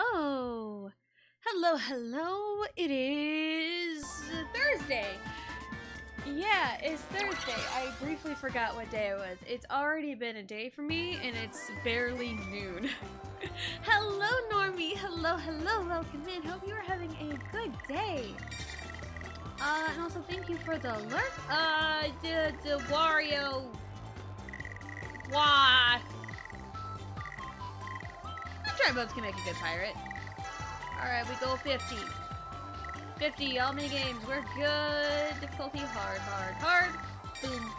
Hello! Hello, hello! It is Thursday! Yeah, it's Thursday. I briefly forgot what day it was. It's already been a day for me, and it's barely noon. Hello, Normie! Hello, hello! Welcome in. Hope you are having a good day. And also thank you for the alert. The Wario... Why? Boats can make a good pirate. Alright, we go 50. 50, all mini games. We're good. Difficulty, hard, hard, hard. Boom.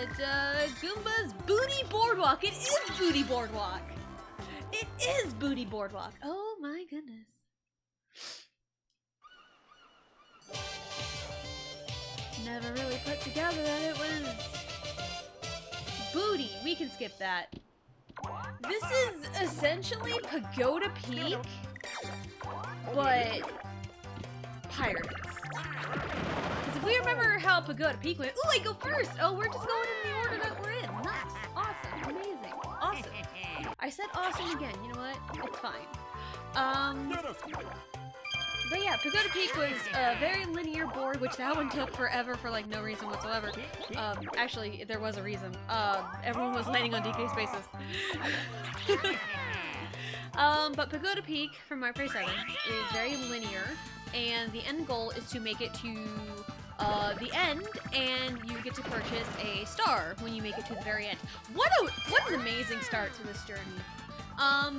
It's Goomba's Booty Boardwalk. It is Booty Boardwalk. It is Booty Boardwalk. Oh my goodness. Never really put together that it was Booty. We can skip that. This is essentially Pagoda Peak, but pirates. Because if we remember how Pagoda Peak went, ooh, I go first! Oh, we're just going in the order that we're in. Nice. Awesome. Amazing. Awesome. I said awesome again. You know what? It's fine. But yeah, Pagoda Peak was a very linear board, which that one took forever for like no reason whatsoever. Actually, there was a reason. Everyone was landing on DK spaces. But Pagoda Peak from Mario Party 7 is very linear, and the end goal is to make it to the end, and you get to purchase a star when you make it to the very end. What an amazing start to this journey.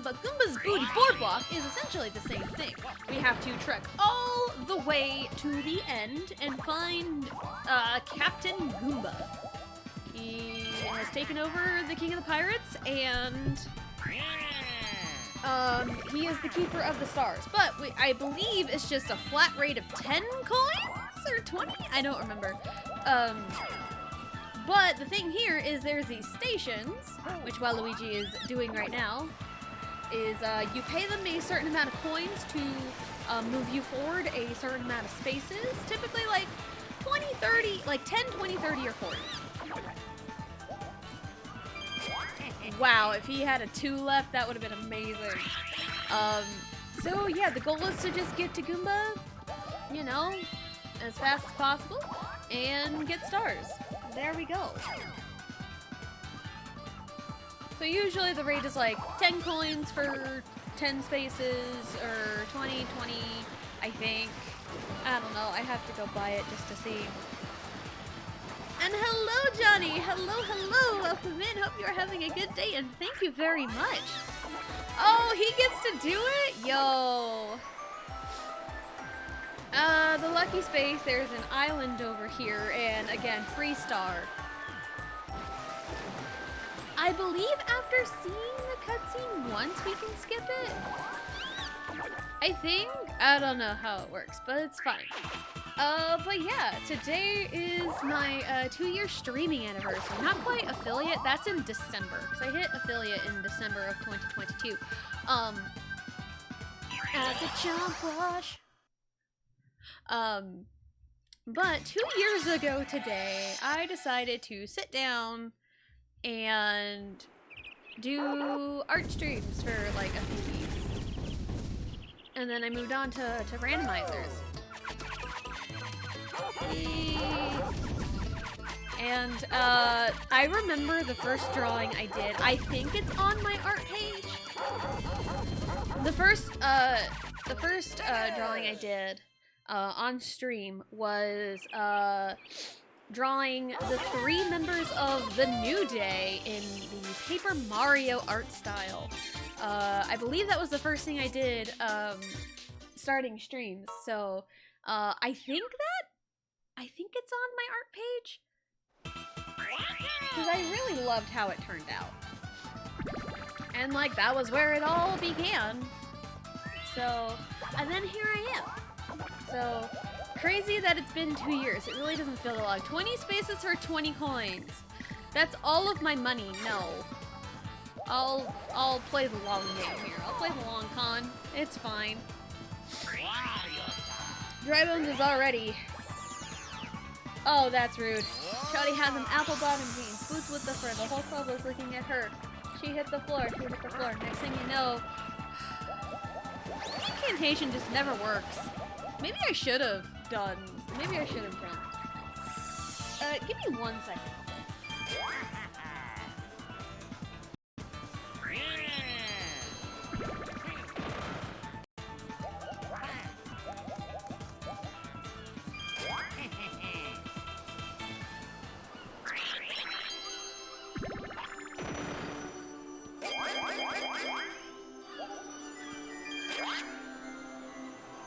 But Goomba's Booty Boardwalk is essentially the same thing. We have to trek all the way to the end and find, Captain Goomba. He has taken over the King of the Pirates, and, he is the keeper of the stars. But I believe it's just a flat rate of 10 coins? Or 20? I don't remember. But the thing here is there's these stations, which Waluigi is doing right now, is you pay them a certain amount of coins to move you forward a certain amount of spaces, typically like 20, 30, like 10, 20, 30, or 40. Wow, if he had a 2 left, that would have been amazing. So yeah, the goal is to just get to Goomba, you know, as fast as possible, and get stars. There we go. So usually the rate is like 10 coins for 10 spaces, or 20, I think. I don't know, I have to go buy it just to see. And hello, Johnny! Hello, hello! Welcome in, hope you're having a good day, and thank you very much. Oh, he gets to do it? Yo. The lucky space, there's an island over here, and again, free star. I believe after seeing the cutscene once, we can skip it. I think? I don't know how it works, but it's fine. But yeah, today is my 2-year streaming anniversary. Not quite affiliate, that's in December, because I hit affiliate in December of 2022. At the jump rush. But 2 years ago today, I decided to sit down and do art streams for like a few weeks. And then I moved on to randomizers. And I remember the first drawing I did. I think it's on my art page. The first drawing I did on stream was drawing the 3 members of the New Day in the Paper Mario art style. I believe that was the first thing I did starting streams, so I think it's on my art page, because I really loved how it turned out. And like, that was where it all began. So, and then here I am. So, crazy that it's been 2 years. It really doesn't feel that long. 20 spaces for 20 coins. That's all of my money. No. I'll play the long game here. I'll play the long con. It's fine. Dry Bones is already... Oh, that's rude. Shawty has an apple bottom jeans. Boots with the fur. The whole club was looking at her. She hit the floor. She hit the floor. Next thing you know... orientation just never works. Maybe I should have done. Maybe I should have done. Give me 1 second.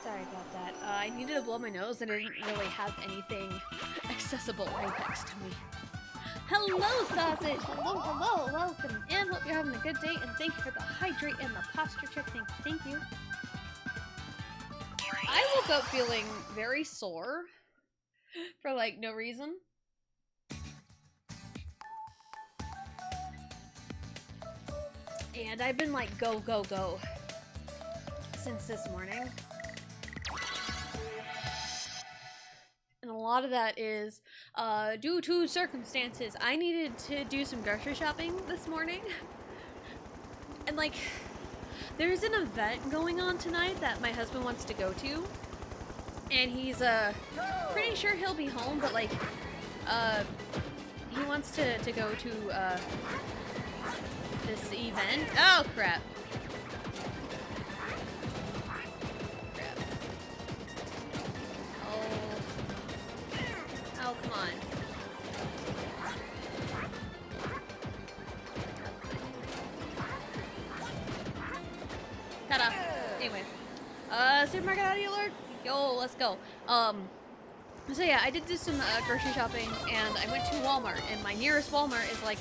Sorry about that. I needed to blow my nose and I didn't really have anything accessible right next to me. Hello, Sausage! Hello, welcome in. Hope you're having a good day, and thank you for the hydrate and the posture check. Thank you. I woke up feeling very sore for, like, no reason. And I've been, like, go since this morning. And a lot of that is due to circumstances. I needed to do some grocery shopping this morning. And, like, there's an event going on tonight that my husband wants to go to. And he's pretty sure he'll be home, but, like, he wants to go to this event. Oh, crap. Oh, come on. Ta-da. Anyway. Supermarket audio alert? Yo, let's go. So yeah, I did do some grocery shopping, and I went to Walmart, and my nearest Walmart is like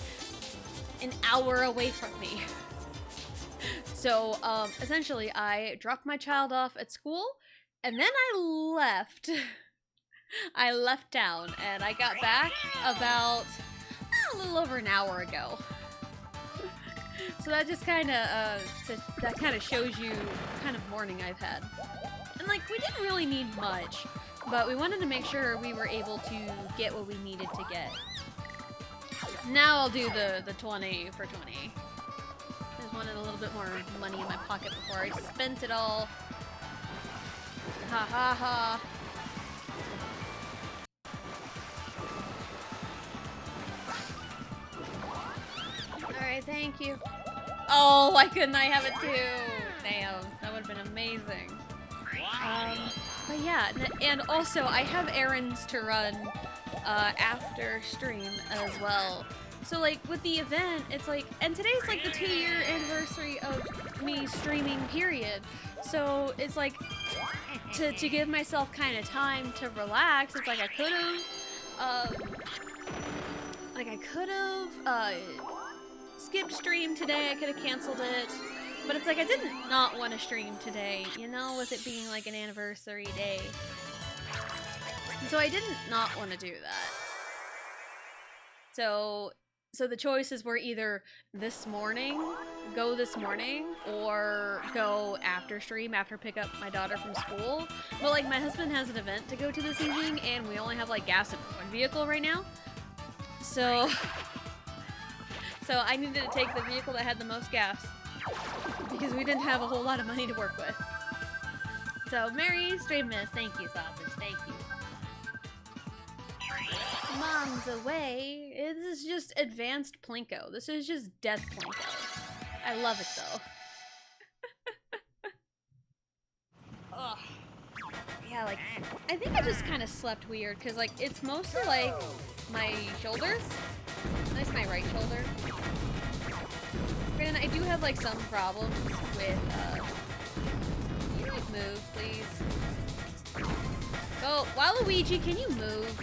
an hour away from me. So, essentially, I dropped my child off at school, and then I left. I left town, and I got back about a little over an hour ago. So that just kind of shows you what kind of morning I've had. And like, we didn't really need much, but we wanted to make sure we were able to get what we needed to get. Now I'll do the 20 for 20. Just wanted a little bit more money in my pocket before I spent it all. Ha ha ha. Alright, thank you. Oh, why couldn't I have it too? Damn, that would have been amazing. But yeah, and also I have errands to run after stream as well. So like with the event, it's like, and today's like the 2-year anniversary of me streaming, period. So it's like to give myself kind of time to relax. It's like I could have skipped stream today. I could have canceled it. But it's like I didn't not want to stream today, you know, with it being like an anniversary day. So I didn't not want to do that. So the choices were either go this morning, or go after stream, after pick up my daughter from school. But like my husband has an event to go to this evening, and we only have like gas in one vehicle right now. So I needed to take the vehicle that had the most gas, because we didn't have a whole lot of money to work with. So, Merry Streammas, thank you, Sausage, thank you. Mom's away. This is just advanced Plinko. This is just death Plinko. I love it, though. Ugh. Yeah, like, I think I just kind of slept weird, because, like, it's mostly, like, my shoulders. That's my right shoulder. Granted, I do have, like, some problems with, can you, like, move, please? Oh, Waluigi, can you move?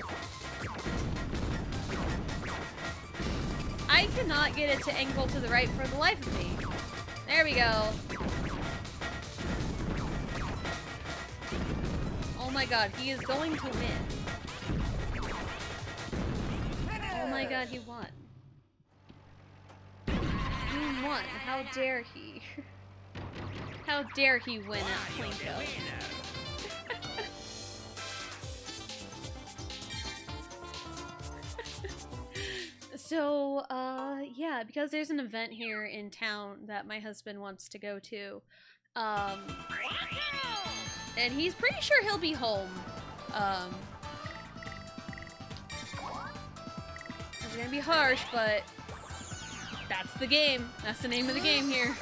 I cannot get it to angle to the right for the life of me. There we go. Oh my god, he is going to win. Oh my god, he won. He won. How dare he? How dare he win at Plinko? So, yeah, because there's an event here in town that my husband wants to go to, Um, and he's pretty sure he'll be home. It's gonna be harsh, but that's the game. That's the name of the game here.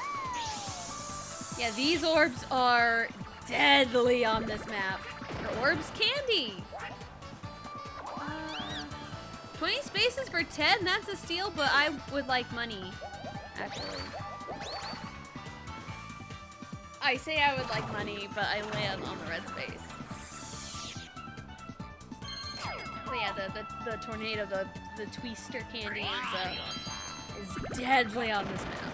Yeah, these orbs are deadly on this map. The orbs candy. 20 spaces for 10, that's a steal, but I would like money, actually. I say I would like money, but I land on the red space. But yeah, the tornado, the twister candy is deadly on this map.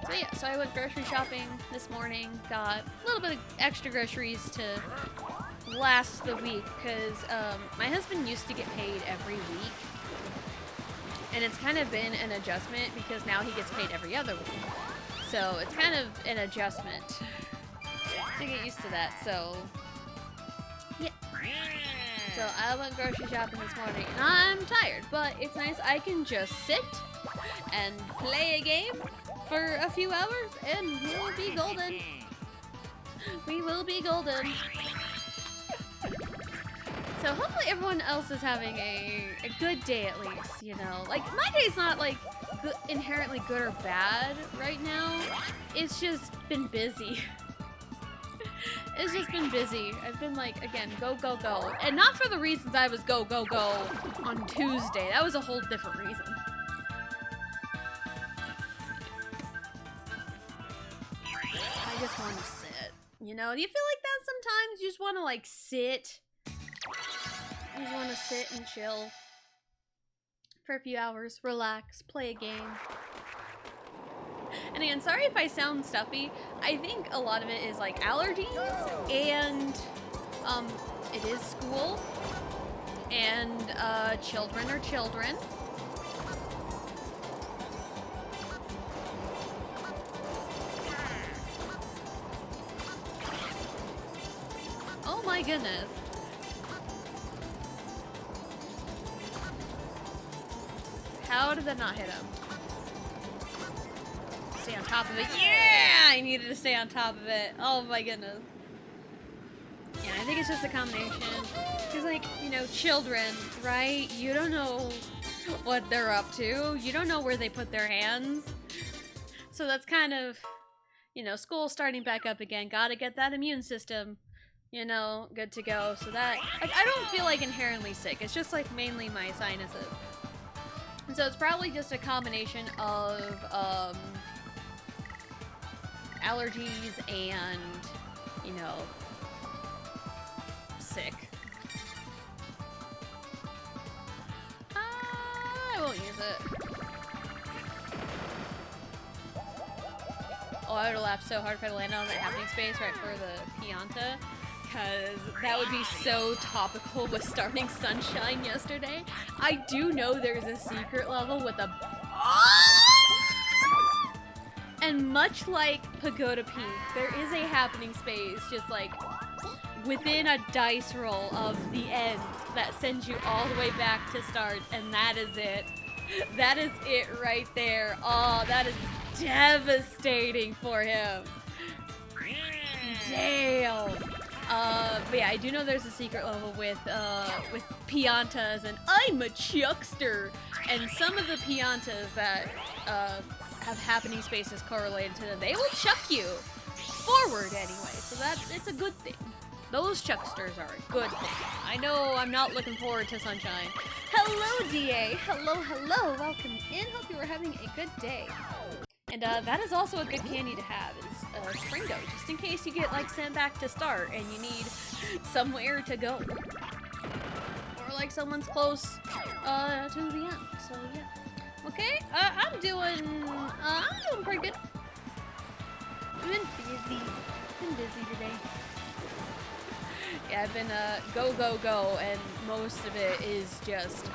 So yeah, so I went grocery shopping this morning, got a little bit of extra groceries to last the week, because my husband used to get paid every week, and it's kind of been an adjustment because now he gets paid every other week. So it's kind of an adjustment to get used to that, so yeah. So I went grocery shopping this morning, and I'm tired, but it's nice. I can just sit and play a game for a few hours, and we'll be golden. We will be golden. So hopefully everyone else is having a good day at least, you know? Like, my day's not, like, inherently good or bad right now. It's just been busy. It's just been busy. I've been like, again, go, go, go. And not for the reasons I was go, go, go on Tuesday. That was a whole different reason. I just want to sit. You know, do you feel like that sometimes? You just want to, like, sit. You just want to sit and chill for a few hours, relax, play a game. And again, sorry if I sound stuffy. I think a lot of it is like allergies, and it is school, and children are children. Oh my goodness. How did that not hit him? Stay on top of it. Yeah! I needed to stay on top of it. Oh my goodness. Yeah, I think it's just a combination. Because, like, you know, children, right? You don't know what they're up to. You don't know where they put their hands. So that's kind of, you know, school starting back up again. Gotta get that immune system, you know, good to go. So that, like, I don't feel like inherently sick. It's just, like, mainly my sinuses. And so it's probably just a combination of allergies and, you know, sick. I won't use it. Oh, I would have laughed so hard if I landed on that happening space right for the Pianta. Because that would be so topical with starting Sunshine yesterday. I do know there's a secret level with a... And much like Pagoda Peak, there is a happening space just like within a dice roll of the end that sends you all the way back to start, and that is it. That is it right there. Oh, that is devastating for him. Damn. But yeah, I do know there's a secret level with Piantas, and I'm a chuckster, and some of the Piantas that have happening spaces correlated to them, they will chuck you forward anyway, so it's a good thing. Those chucksters are a good thing. I know I'm not looking forward to Sunshine. Hello, DA. Hello, hello. Welcome in. Hope you are having a good day. And that is also a good candy to have, is Springo, just in case you get, like, sent back to start and you need somewhere to go. Or, like, someone's close to the end, so yeah. Okay, I'm doing pretty good. I've been busy today. Yeah, I've been, go, go, go, and most of it is just,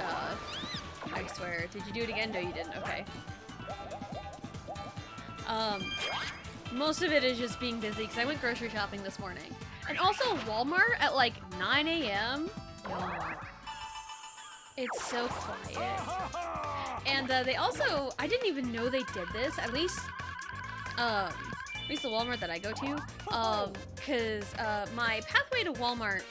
I swear. Did you do it again? No, you didn't. Okay. Most of it is just being busy, because I went grocery shopping this morning. And also Walmart at, like, 9 a.m. It's so quiet. And, they also, I didn't even know they did this, at least, at least the Walmart that I go to, cause my pathway to Walmart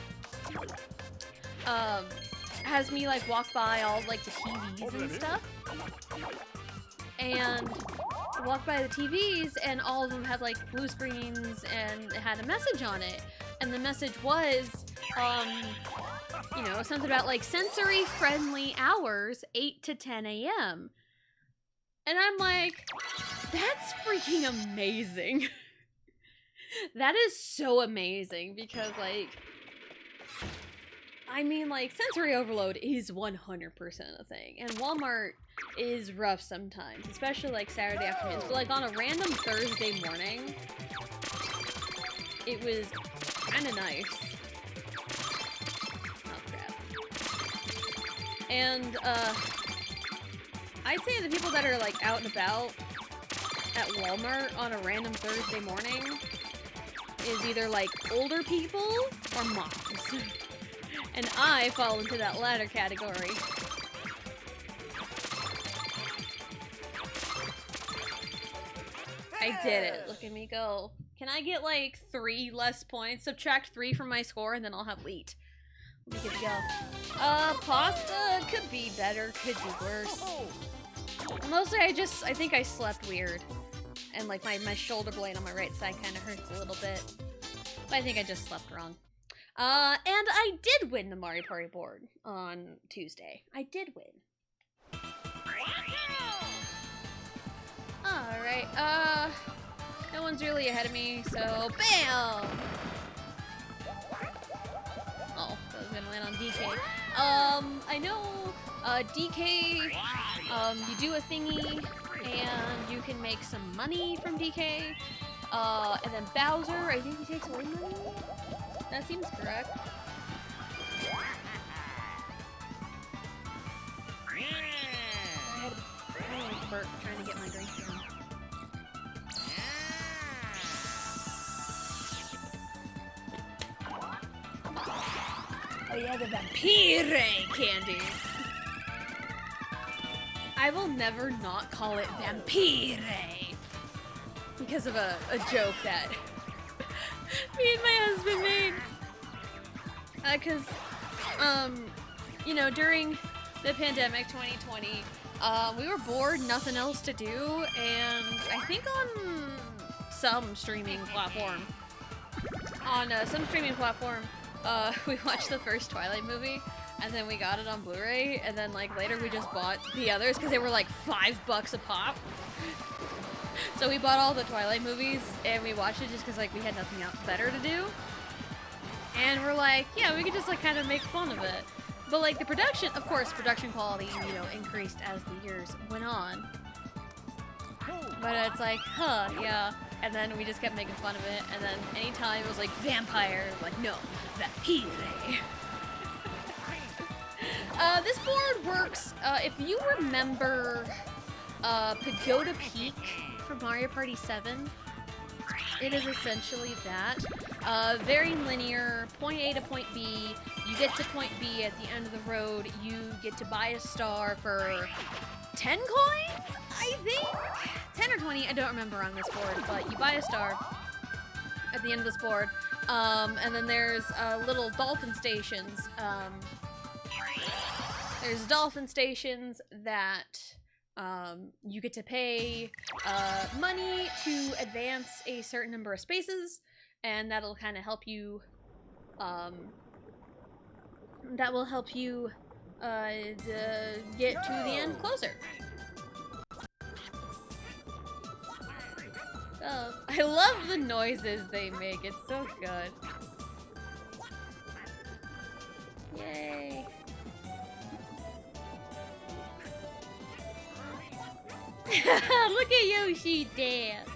has me like walk by all like the TVs and stuff, and walk by the TVs, and all of them had like blue screens, and it had a message on it, and the message was, you know, something about like sensory friendly hours, 8 to 10 a.m. And I'm like, that's freaking amazing. That is so amazing, because like, I mean, like, sensory overload is 100% a thing, and Walmart is rough sometimes, especially like Saturday afternoons. But like on a random Thursday morning, it was kind of nice. Oh crap. And I'd say the people that are like out and about at Walmart on a random Thursday morning is either like older people or moms. And I fall into that latter category. I did it. Look at me go. Can I get like 3 less points? Subtract 3 from my score and then I'll have wheat. We'll be good to go. Pasta could be better, could be worse. Mostly I think I slept weird. And like my shoulder blade on my right side kind of hurts a little bit. But I think I just slept wrong. And I did win the Mario Party board on Tuesday. I did win. Alright, no one's really ahead of me, so BAM! Oh, that was gonna land on DK. I know, DK, you do a thingy, and you can make some money from DK. And then Bowser, I think he takes away money? That seems correct. I had a burp trying to get my drink in. Oh yeah, the Vampire candy. I will never not call it Vampire because of a joke that me and my husband made. Cause, you know, during the pandemic 2020, we were bored, nothing else to do, and I think on some streaming platform, we watched the first Twilight movie, and then we got it on Blu-ray, and then like later we just bought the others because they were like $5 a pop. So we bought all the Twilight movies and we watched it just because like we had nothing else better to do. And we're like, yeah, we could just like kind of make fun of it. But like the production, of course, production quality, you know, increased as the years went on. But it's like, huh, yeah. And then we just kept making fun of it. And then anytime it was like vampire, like, no, Vampire. This board works, if you remember Pagoda Peak from Mario Party 7, it is essentially that. Very linear, point A to point B. You get to point B at the end of the road. You get to buy a star for 10 coins, I think? 10 or 20, I don't remember on this board, but you buy a star at the end of this board. And then there's little dolphin stations. There's dolphin stations that you get to pay money to advance a certain number of spaces, and that'll kind of help you. That will help you get to the end closer. Oh, I love the noises they make. It's so good. Yay. Look at Yoshi dance.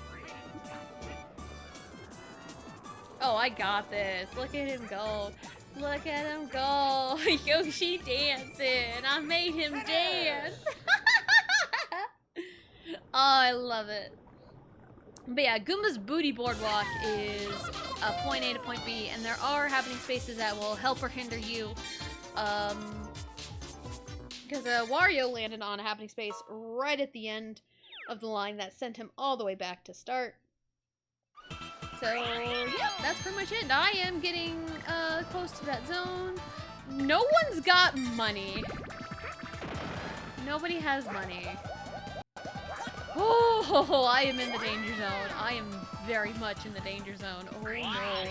Oh, I got this. Look at him go. Look at him go. Yoshi dancing. I made him dance. Oh, I love it. But yeah, Goomba's Booty Boardwalk is a point A to point B, and there are happening spaces that will help or hinder you. Because Wario landed on a happening space right at the end of the line that sent him all the way back to start. So, yeah, that's pretty much it. I am getting close to that zone. No one's got money. Nobody has money. Oh, I am in the danger zone. I am very much in the danger zone. Oh, no.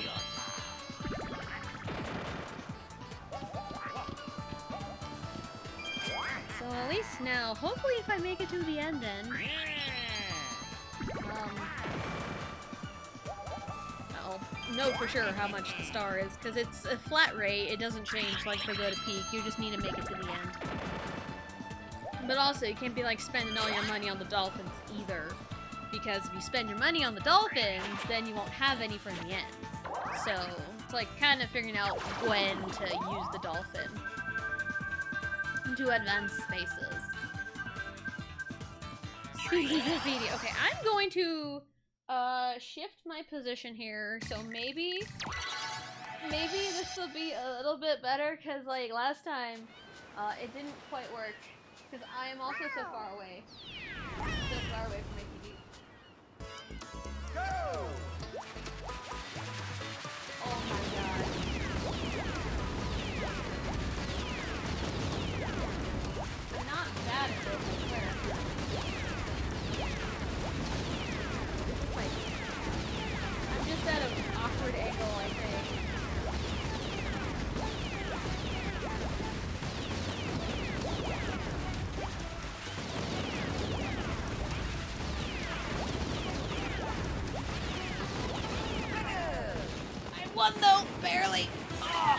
So at least now, hopefully if I make it to the end then, I'll know for sure how much the star is, because it's a flat rate, it doesn't change like they go to peak, you just need to make it to the end. But also, you can't be like spending all your money on the dolphins either, because if you spend your money on the dolphins, then you won't have any for the end. So, it's like kind of figuring out when to use the dolphin to advance spaces. Speaking of graffiti, okay, I'm going to shift my position here, so maybe this will be a little bit better, because like last time it didn't quite work, because I am also so far away from my TV. Go! Oh my god. I'm not bad at this, I swear. Wait. I'm just at an awkward angle, I think. I won though, barely. Oh.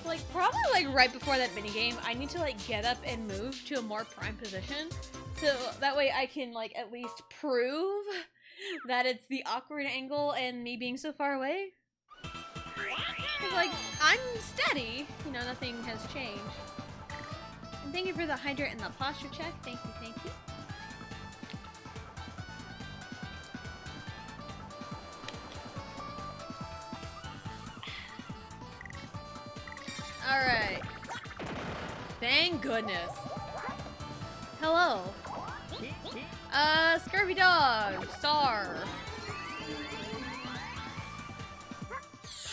Like, probably like right before that minigame, I need to like get up and move to a more prime position. So that way I can like at least prove that it's the awkward angle and me being so far away. Cause like, I'm steady, you know, nothing has changed. And thank you for the hydrate and the posture check. Thank you, thank you. Alright. Thank goodness. Hello. Scurvy Dog. Star.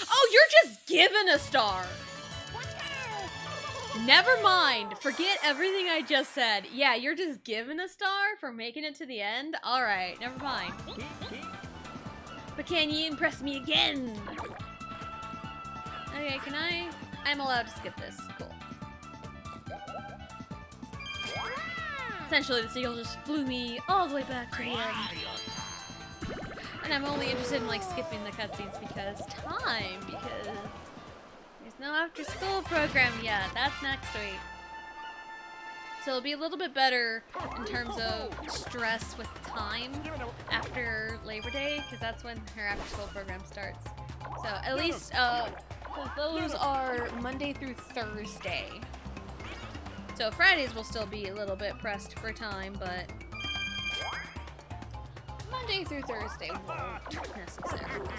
Oh, you're just given a star. Never mind. Forget everything I just said. Yeah, you're just given a star for making it to the end? Alright, never mind. But can you impress me again? Okay, can I? I'm allowed to skip this. Cool. Essentially, the seagull just flew me all the way back to the end. And I'm only interested in, like, skipping the cutscenes because there's no after-school program yet. That's next week. So it'll be a little bit better in terms of stress with time after Labor Day, because that's when her after-school program starts. So at least, those are Monday through Thursday. So Fridays will still be a little bit pressed for time, but Monday through Thursday won't necessarily.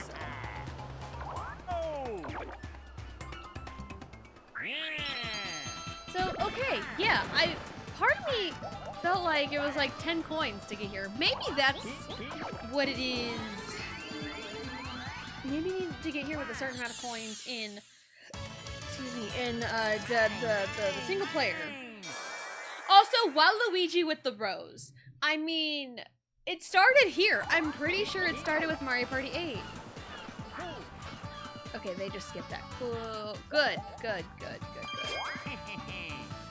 So okay, yeah, part of me felt like it was like 10 coins to get here. Maybe that's what it is. Maybe you need to get here with a certain amount of coins in, the single player. Also, Waluigi with the rose. I mean, it started here. I'm pretty sure it started with Mario Party 8. Okay, they just skipped that. Cool. Good.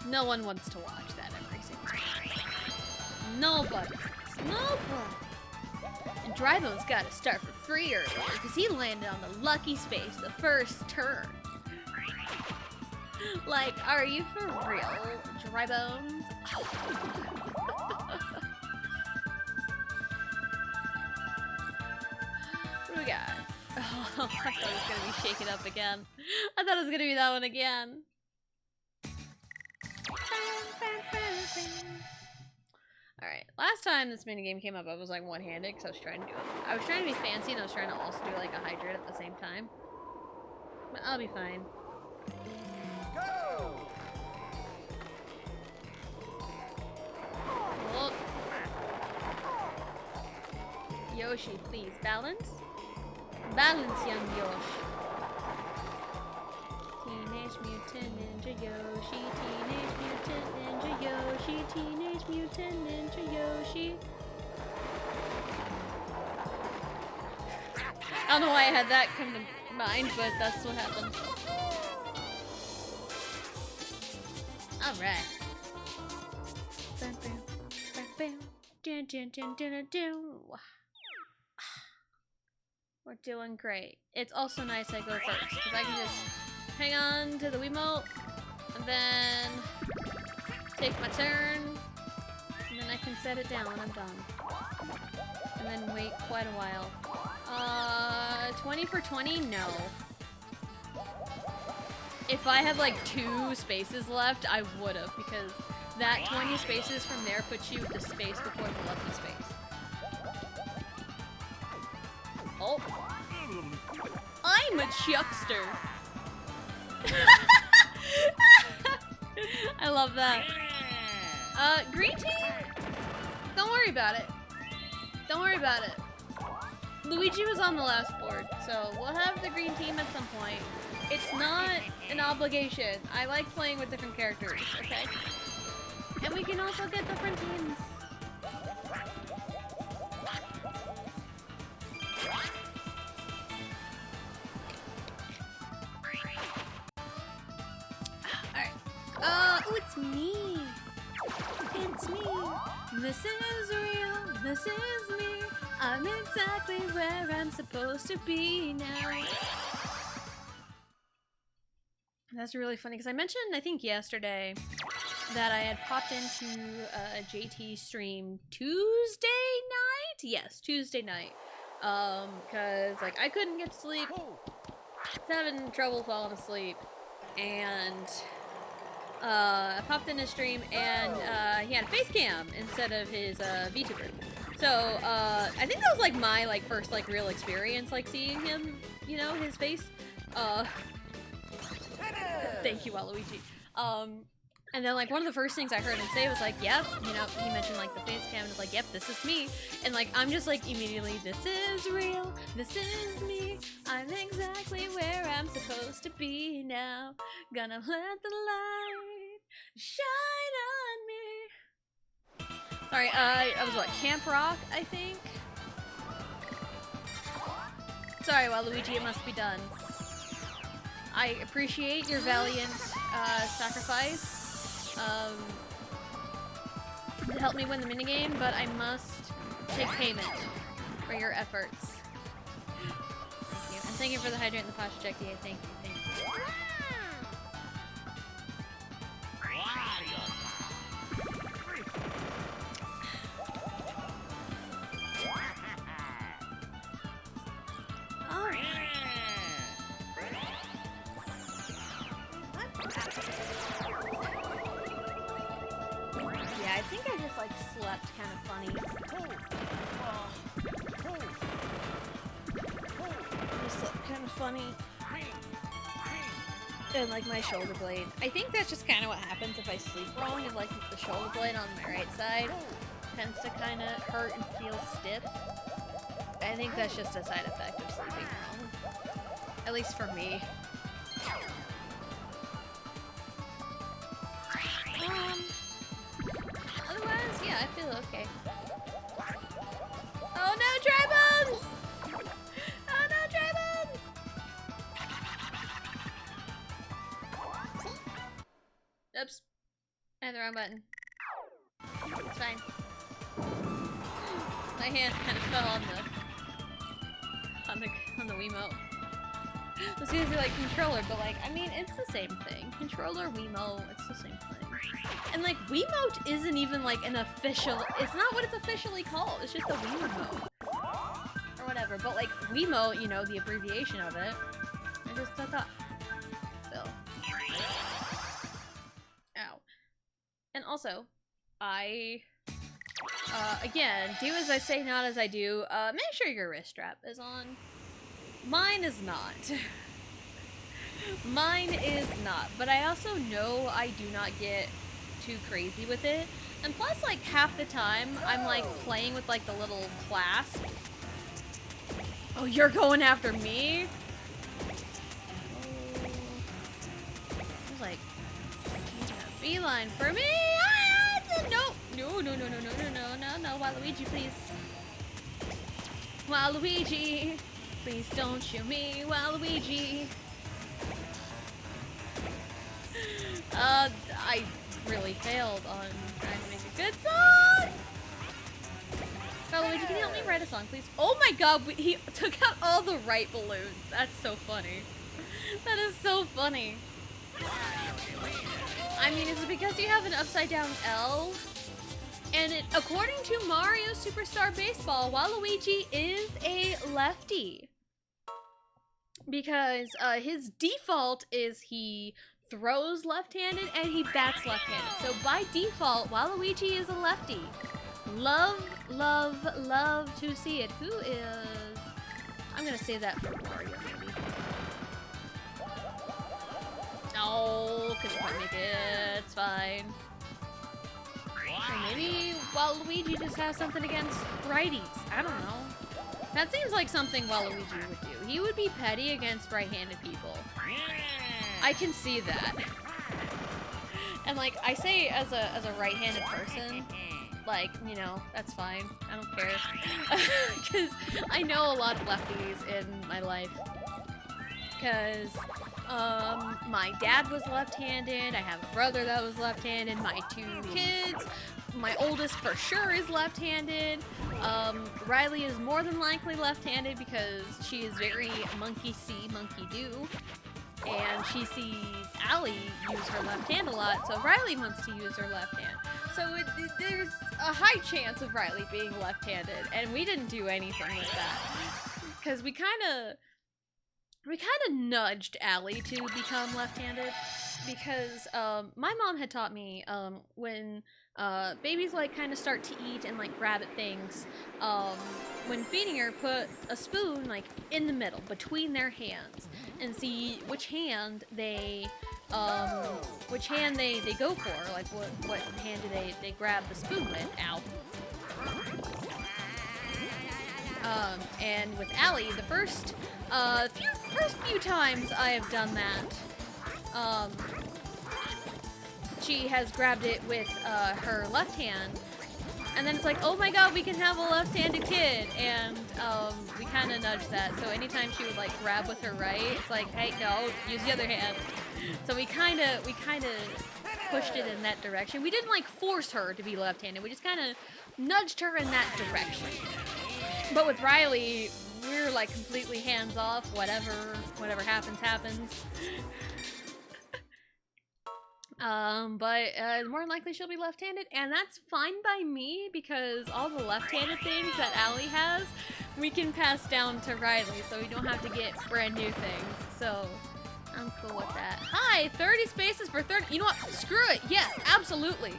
No one wants to watch that every single time. Nobody. And Drybone's got to start for free earlier because he landed on the lucky space the first turn. Like, are you for real, Drybones? What do we got? Oh, I thought it was gonna be Shake It Up again. I thought it was gonna be that one again. Alright, last time this minigame came up, I was like one-handed because I was trying to be fancy and I was trying to also do like a hydrate at the same time. But I'll be fine. Go! Yoshi, please, balance. Balance, young Yoshi. Teenage Mutant Ninja Yoshi, Teenage Mutant Ninja Yoshi, Teenage Mutant Ninja Yoshi. I don't know why I had that come to mind, but that's what happened. Alright. We're doing great. It's also nice I go first, because I can just hang on to the Wiimote, and then take my turn, and then I can set it down when I'm done. And then wait quite a while. 20 for 20? No. If I had like 2 spaces left, I would've, because that 20 spaces from there puts you the space before the lucky space. Oh. I'm a chuckster. I love that. Green team? Don't worry about it. Don't worry about it. Luigi was on the last board, so we'll have the green team at some point. It's not an obligation. I like playing with different characters, okay? And we can also get different teams. Alright. Oh, it's me. It's me. This is real. This is me. I'm exactly where I'm supposed to be now. That's really funny, because I mentioned, I think yesterday, that I had popped into a JT stream Tuesday night? Yes, Tuesday night. Because, like, I couldn't get to sleep. I was having trouble falling asleep. And, I popped in his stream, and, he had a face cam instead of his, VTuber. So, I think that was, like, my, like, first, like, real experience, like, seeing him, you know, his face. Thank you, Waluigi. And then, like, one of the first things I heard him say was, like, yep, you know, he mentioned, like, the face cam, and was like, yep, this is me. And, like, I'm just, like, immediately, this is real, this is me, I'm exactly where I'm supposed to be now. Gonna let the light shine on me. Sorry, I was, what, Camp Rock, I think? Sorry, Waluigi, it must be done. I appreciate your valiant sacrifice to help me win the minigame, but I must take payment for your efforts. Thank you. And thank you for the hydrant and the posture check, DA. Thank you, thank you. Oh. Yeah, I think I just like slept kind of funny. I just slept kind of funny. And like my shoulder blade. I think that's just kind of what happens if I sleep wrong, is like the shoulder blade on my right side tends to kind of hurt and feel stiff. I think that's just a side effect of sleeping wrong. At least for me. Otherwise, yeah, I feel okay. Oh no, Drybones! Oh no, Drybones! Oops. I had the wrong button. It's fine. My hand kind of fell on the Wiimote. It's usually like controller, but like, I mean, it's the same thing. Controller, Wiimote, it's the same thing. And like, Wiimote isn't even like an official, it's not what it's officially called, it's just a Wiimote. Or whatever, but like, Wiimote, you know, the abbreviation of it, I just took off. So. Ow. And also, again, do as I say, not as I do. Make sure your wrist strap is on. Mine is not. Mine is not, but I also know I do not get too crazy with it. And plus, like, half the time, I'm, like, playing with, like, the little clasp Oh, you're going after me? He's like, he's got a beeline for me. Ah, no, no, no, no, no, no, no, no, no, no, Waluigi, please. Waluigi, please don't shoot me, Waluigi. I really failed on trying to make a good song. Waluigi, can you help me write a song, please? Oh my god, he took out all the right balloons. That's so funny. That is so funny. I mean, is it because you have an upside down L? And according to Mario Superstar Baseball, Waluigi is a lefty. Because his default is he throws left-handed and he bats left-handed. So by default, Waluigi is a lefty. Love, love, love to see it. Who is... I'm gonna save that for Mario, maybe. No, couldn't quite make it. It's fine. So maybe Waluigi just has something against righties. I don't know. That seems like something Waluigi would do. He would be petty against right-handed people. I can see that. And like, I say as a right-handed person, like, you know, that's fine. I don't care. Because I know a lot of lefties in my life. Because my dad was left-handed. I have a brother that was left-handed. My 2 kids. My oldest for sure is left-handed. Riley is more than likely left-handed because she is very monkey see, monkey do. And she sees Allie use her left hand a lot, so Riley wants to use her left hand. So there's a high chance of Riley being left-handed, and we didn't do anything with that. Because we kind of nudged Allie to become left-handed, because my mom had taught me when babies like kind of start to eat and like grab at things, when feeding her, put a spoon like in the middle between their hands and see which hand they go for, like what hand do they grab the spoon with. Ow. And with Allie, the first few times I have done that, she has grabbed it with her left hand, and then it's like, oh my god, we can have a left-handed kid, and we kind of nudged that. So anytime she would like grab with her right, it's like, hey, no, use the other hand. So we kind of pushed it in that direction. We didn't like force her to be left-handed. We just kind of nudged her in that direction. But with Riley, we're like completely hands off. Whatever happens, happens. But more than likely she'll be left-handed, and that's fine by me because all the left-handed things that Allie has, we can pass down to Riley, so we don't have to get brand new things. So I'm cool with that. Hi, 30 spaces for 30. You know what? Screw it. Yes, absolutely.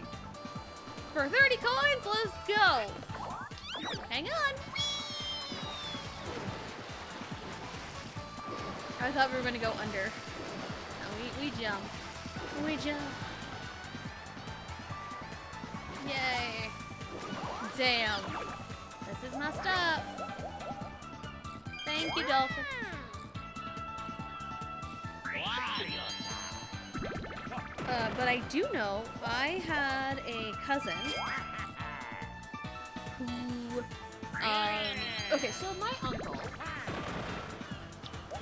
For 30 coins, let's go. Hang on. I thought we were gonna go under. No, we jump. We jump. Yay. Damn. This is messed up. Thank you, Dolphin. But I do know I had a cousin who, okay, so my uncle,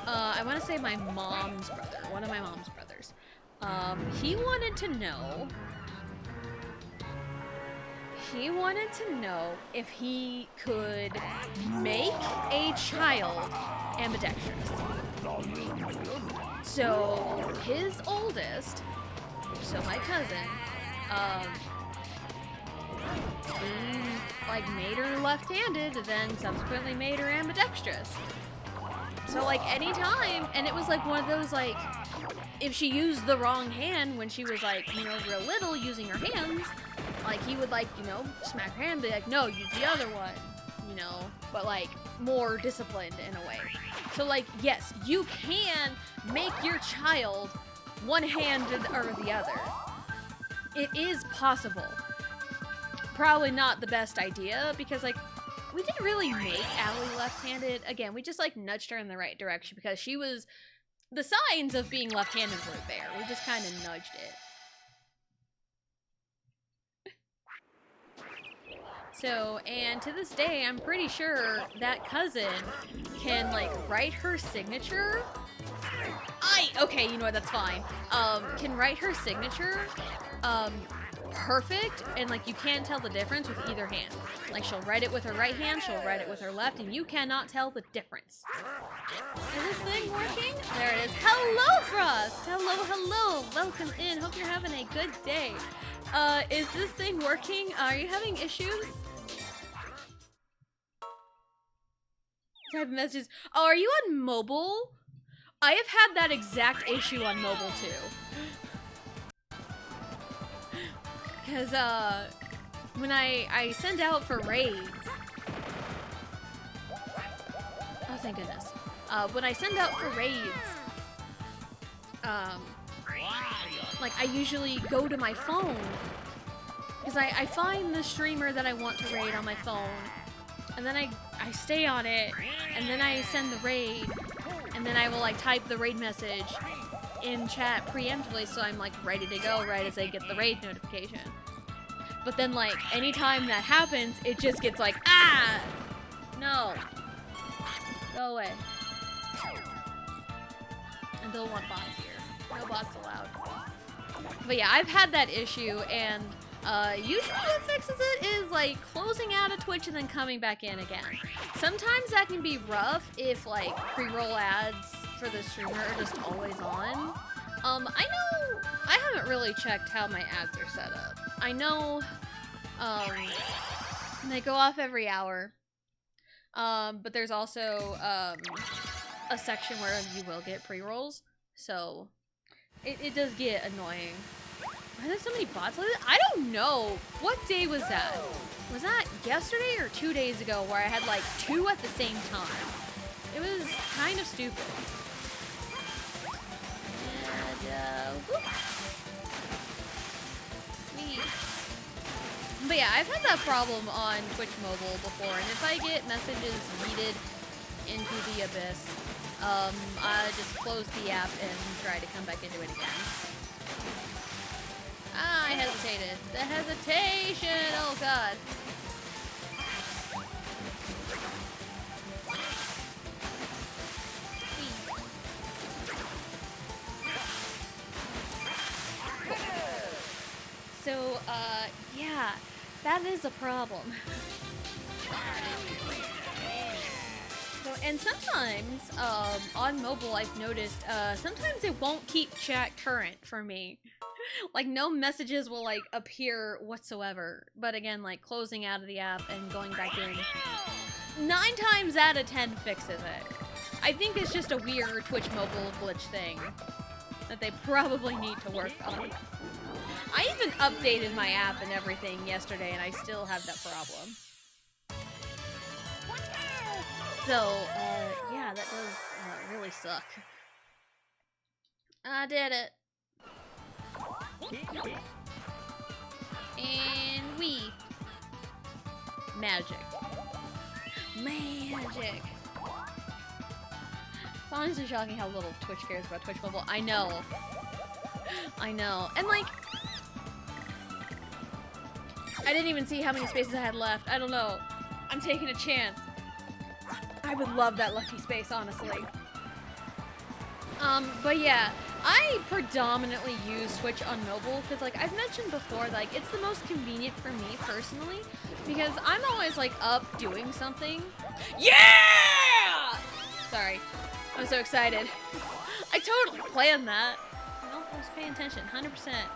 I want to say my mom's brother, one of my mom's brothers, he wanted to know if he could make a child ambidextrous. So his oldest, so my cousin, like made her left-handed, then subsequently made her ambidextrous. So like anytime, and it was like one of those like, if she used the wrong hand when she was like, you know, real little using her hands, like he would like, you know, smack her hand and be like, no, use the other one, you know, but like more disciplined in a way. So like, yes, you can make your child one-handed or the other. It is possible. Probably not the best idea because like, we didn't really make Allie left-handed. Again, we just like nudged her in the right direction because she was, the signs of being left-handed were there. We just kind of nudged it. So, and to this day, I'm pretty sure that cousin can, like, write her signature. Okay, you know what, that's fine. Can write her signature, perfect, and, like, you can't tell the difference with either hand. Like, she'll write it with her right hand, she'll write it with her left, and you cannot tell the difference. Is this thing working? There it is. Hello, Frost! Hello. Welcome in. Hope you're having a good day. Is this thing working? Are you having issues? Type of messages. Oh, are you on mobile? I have had that exact issue on mobile too. Because, when I send out for raids. Oh, thank goodness. When I send out for raids, like, I usually go to my phone. Because I find the streamer that I want to raid on my phone. And then I stay on it, and then I send the raid, and then I will, like, type the raid message in chat preemptively so I'm, like, ready to go right as I get the raid notification. But then, like, anytime that happens, it just gets like, ah! No. Go away. And don't want bots here. No bots allowed. But yeah, I've had that issue, and usually what fixes it is, like, closing out of Twitch and then coming back in again. Sometimes that can be rough if, like, pre-roll ads for the streamer are just always on. I know, I haven't really checked how my ads are set up. I know, they go off every hour. But there's also, a section where you will get pre-rolls, so it does get annoying. Why are there so many bots like this? I don't know. What day was that? Was that yesterday or 2 days ago where I had like 2 at the same time? It was kind of stupid. And, but yeah, I've had that problem on Twitch Mobile before, and if I get messages yeeted into the abyss, I just close the app and try to come back into it again. I hesitated. The hesitation! Oh god. So, yeah, that is a problem. So, and sometimes, on mobile, I've noticed, sometimes it won't keep chat current for me. Like, no messages will, like, appear whatsoever. But again, like, closing out of the app and going back in, 9 times out of 10 fixes it. I think it's just a weird Twitch mobile glitch thing that they probably need to work on. I even updated my app and everything yesterday, and I still have that problem. So, yeah, that does really suck. I did it. And we magic. It's honestly shocking how little Twitch cares about Twitch Mobile. I know. I know. And like, I didn't even see how many spaces I had left. I don't know. I'm taking a chance. I would love that lucky space, honestly. But yeah, I predominantly use Twitch on mobile because, like, I've mentioned before, like, it's the most convenient for me personally because I'm always, like, up doing something. Yeah! Sorry. I'm so excited. I totally planned that. No, I was paying attention, 100%.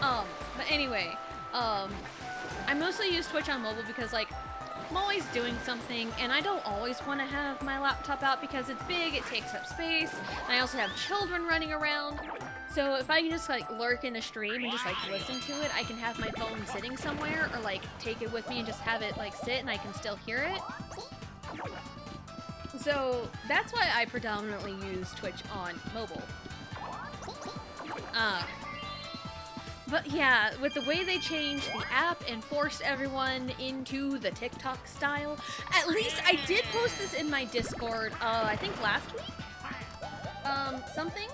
But anyway, I mostly use Twitch on mobile because, like, I'm always doing something, and I don't always want to have my laptop out because it's big, it takes up space, and I also have children running around. So if I can just, like, lurk in a stream and just, like, listen to it, I can have my phone sitting somewhere, or, like, take it with me and just have it, like, sit and I can still hear it. So that's why I predominantly use Twitch on mobile. But yeah, with the way they changed the app and forced everyone into the TikTok style, at least I did post this in my Discord, I think last week? Something?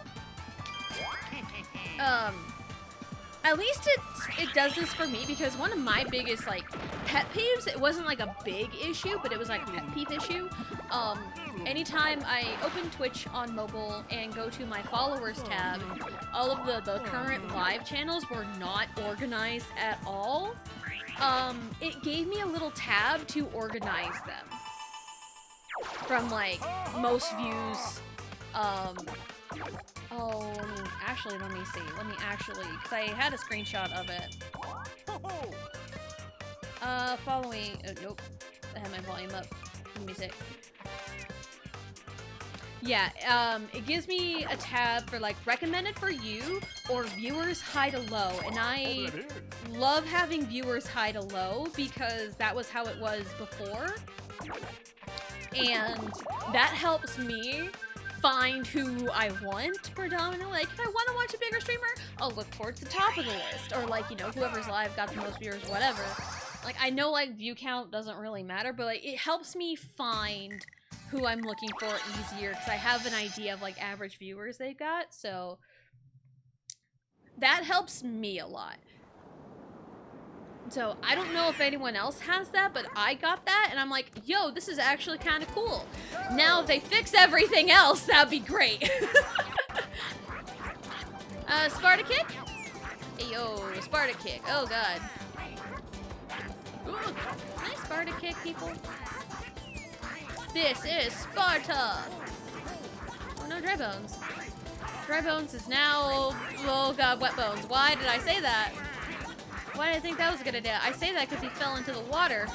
At least it does this for me, because one of my biggest, like, pet peeves, it wasn't like a big issue, but it was like a pet peeve issue. Anytime I open Twitch on mobile and go to my followers tab, all of the current live channels were not organized at all. It gave me a little tab to organize them. From, like, most views, oh, actually, let me see. Let me actually, because I had a screenshot of it. Following, oh, nope. I have my volume up. Let me see. Yeah, it gives me a tab for, like, recommended for you or viewers high to low. And I love having viewers high to low because that was how it was before. And that helps me find who I want predominantly. Like, if I want to watch a bigger streamer, I'll look towards the top of the list. Or, like, you know, whoever's live got the most viewers, whatever. Like, I know, like, view count doesn't really matter, but, like, it helps me find who I'm looking for easier, because I have an idea of, like, average viewers they've got, so that helps me a lot. So, I don't know if anyone else has that, but I got that, and I'm like, yo, this is actually kind of cool. Now, if they fix everything else, that'd be great. Sparta kick? Hey, yo, Sparta kick. Oh, God. Ooh, nice Sparta kick, people. This is Sparta! Oh, no, Dry Bones. Dry Bones is now... Oh, God, Wet Bones. Why did I say that? Why did I think that was a good idea? I say that because he fell into the water.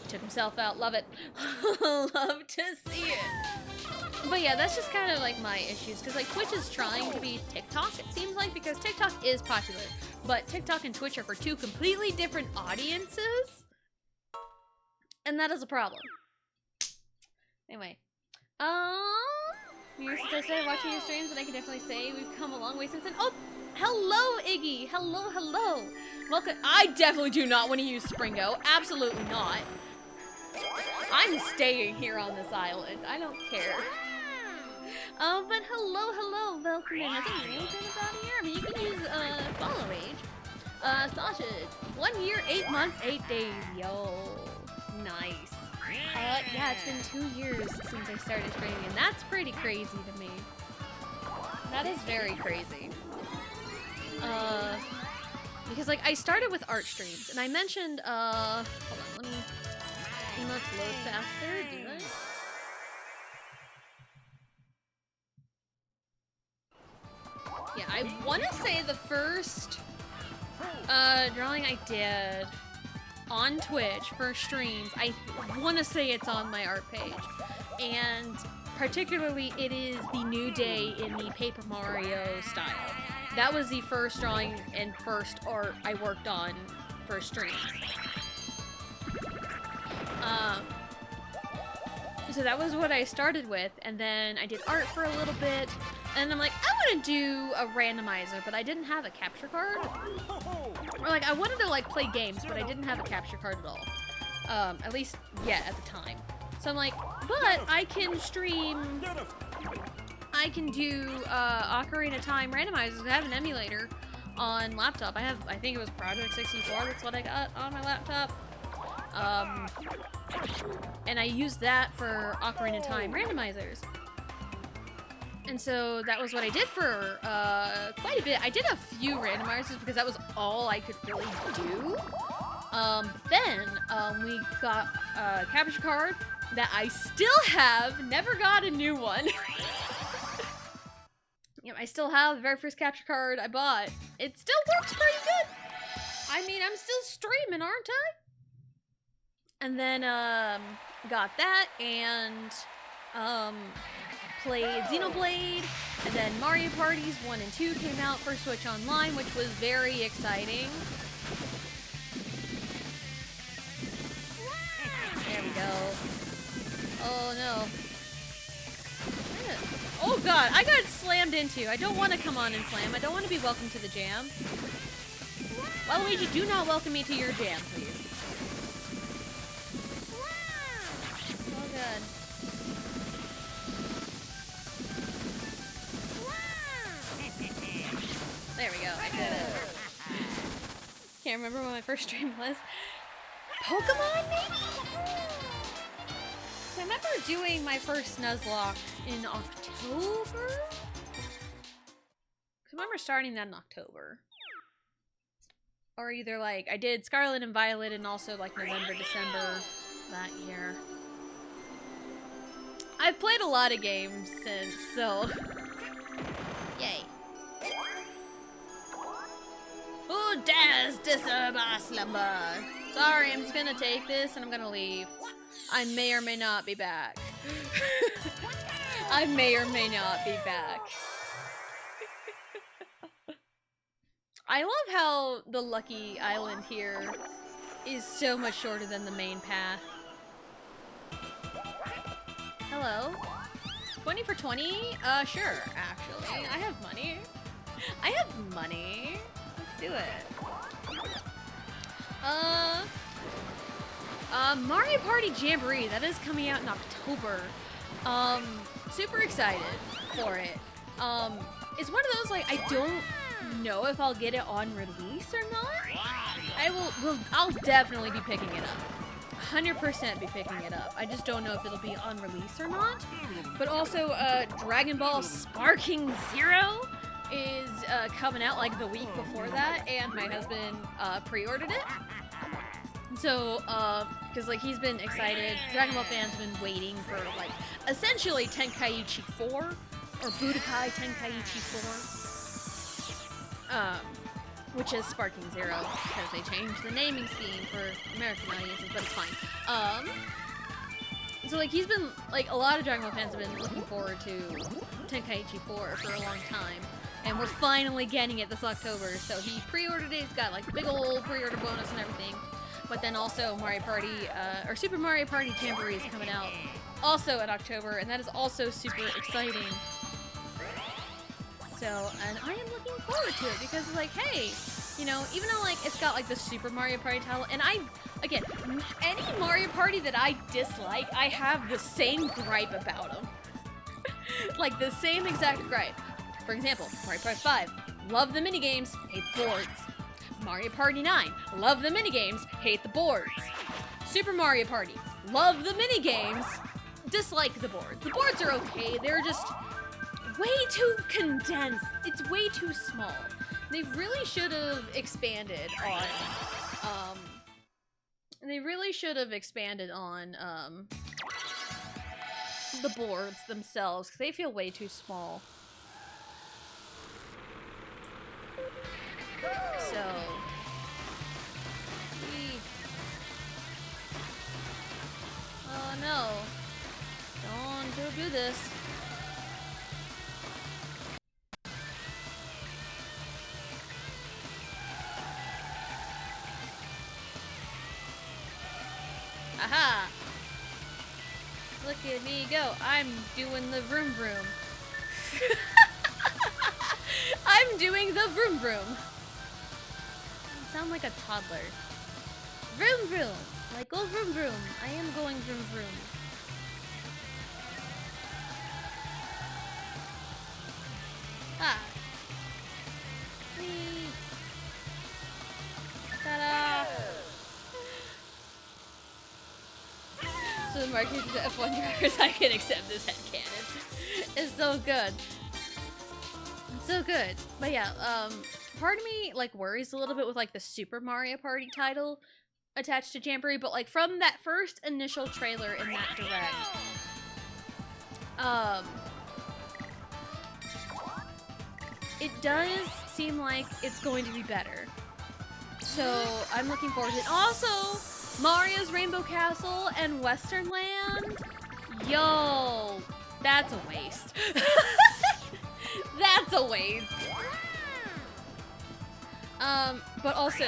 Took himself out. Love it. Love to see it. But yeah, that's just kind of like my issues. Because like Twitch is trying to be TikTok, it seems like. Because TikTok is popular. But TikTok and Twitch are for two completely different audiences. And that is a problem. Anyway. Since I started watching your streams, and I can definitely say we've come a long way since then. Oh, hello, Iggy. Hello, hello. Welcome. I definitely do not want to use Springo. Absolutely not. I'm staying here on this island. I don't care. But hello, hello. Welcome in. Has a name about here? I mean, you can use, follow age. Sasha, 1 year, 8 months, 8 days. Yo. Nice. Yeah, it's been 2 years since I started streaming, and that's pretty crazy to me. That is very crazy. Because, like, I started with art streams, and I mentioned, hold on, let me emotes load faster, do I? Yeah, I want to say the first, drawing I did on Twitch for streams, I want to say it's on my art page, and particularly it is the New Day in the Paper Mario style. That was the first drawing and first art I worked on for streams. So that was what I started with, and then I did art for a little bit, and I'm like, I want to do a randomizer, but I didn't have a capture card. Or like, I wanted to like play games, but I didn't have a capture card at all. At least yet at the time. So I'm like, but I can stream, I can do Ocarina of Time randomizers. I have an emulator on laptop. I think it was Project 64, that's what I got on my laptop. And I used that for Ocarina of Time randomizers. And so that was what I did for quite a bit. I did a few randomizers because that was all I could really do. Then we got a capture card that I still have, never got a new one. Yep, I still have the very first capture card I bought. It still works pretty good. I mean, I'm still streaming, aren't I? And then, got that, and, played Xenoblade, and then Mario Parties 1 and 2 came out for Switch Online, which was very exciting. There we go. Oh, no. Oh, God, I got slammed slammed into. I don't want to come on and slam. I don't want to be welcome to the jam. Waluigi, do not welcome me to your jam, please. Oh, God. There we go. I did it. Can't remember what my first stream was. Pokemon, maybe? So I remember doing my first Nuzlocke in October? I remember starting that in October. Or either like, I did Scarlet and Violet and also like November, December that year. I've played a lot of games since, so... Yay. Who dares disturb our slumber? Sorry, I'm just gonna take this and I'm gonna leave. I may or may not be back. I may or may not be back. I love how the Lucky Island here is so much shorter than the main path. Hello? 20 for 20? Sure, actually. I have money. I have money. Let's do it. Mario Party Jamboree, that is coming out in October. Super excited for it. It's one of those, like, I don't know if I'll get it on release or not. I'll definitely be picking it up. 100% be picking it up. I just don't know if it'll be on release or not. But also, Dragon Ball Sparking Zero is coming out like the week before that, and my husband pre-ordered it. So, because like he's been excited, Dragon Ball fans have been waiting for like essentially Tenkaichi 4 or Budokai Tenkaichi 4, which is Sparking Zero because they changed the naming scheme for American audiences, but it's fine. So like he's been like a lot of Dragon Ball fans have been looking forward to Tenkaichi 4 for a long time. And we're finally getting it this October, so he pre-ordered it. He's got like a big old pre-order bonus and everything. But then also Mario Party, or Super Mario Party Jamboree is coming out also in October, and that is also super exciting. So, and I am looking forward to it because like, hey, you know, even though like it's got like the Super Mario Party title, and again, any Mario Party that I dislike, I have the same gripe about them. Like the same exact gripe. For example, Mario Party 5, love the minigames, hate the boards. Mario Party 9, love the minigames, hate the boards. Super Mario Party, love the minigames, dislike the boards. The boards are okay, they're just way too condensed. It's way too small. They really should have expanded on, the boards themselves, because they feel way too small. So, oh no, don't do this. Aha! Look at me go, I'm doing the vroom vroom. I'm doing the vroom vroom. I sound like a toddler. Vroom vroom. Like go vroom vroom. I am going vroom vroom. Ah. Whee. Ta-da. So the market to F1 drivers, I can accept this headcanon. It's so good. So good. But yeah, part of me like worries a little bit with like the Super Mario Party title attached to Jamboree, but like from that first initial trailer in that direct, it does seem like it's going to be better. So I'm looking forward to it. Also, Mario's Rainbow Castle and Western Land. Yo, that's a waste. That's a waste. But also,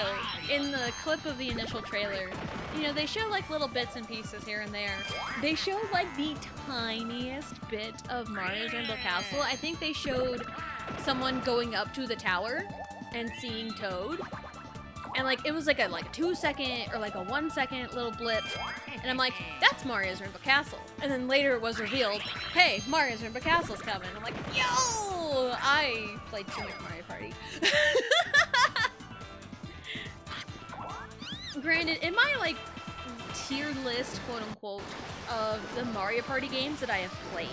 in the clip of the initial trailer, you know, they show like little bits and pieces here and there. They showed like the tiniest bit of Mario's Rainbow Castle. I think they showed someone going up to the tower and seeing Toad. And like, it was like a 2-second or like a 1-second little blip. And I'm like, that's Mario's Rainbow Castle. And then later it was revealed, hey, Mario's Rainbow Castle's coming. I'm like, yo! I played too much Mario Party. Granted, in my like tier list, quote unquote, of the Mario Party games that I have played,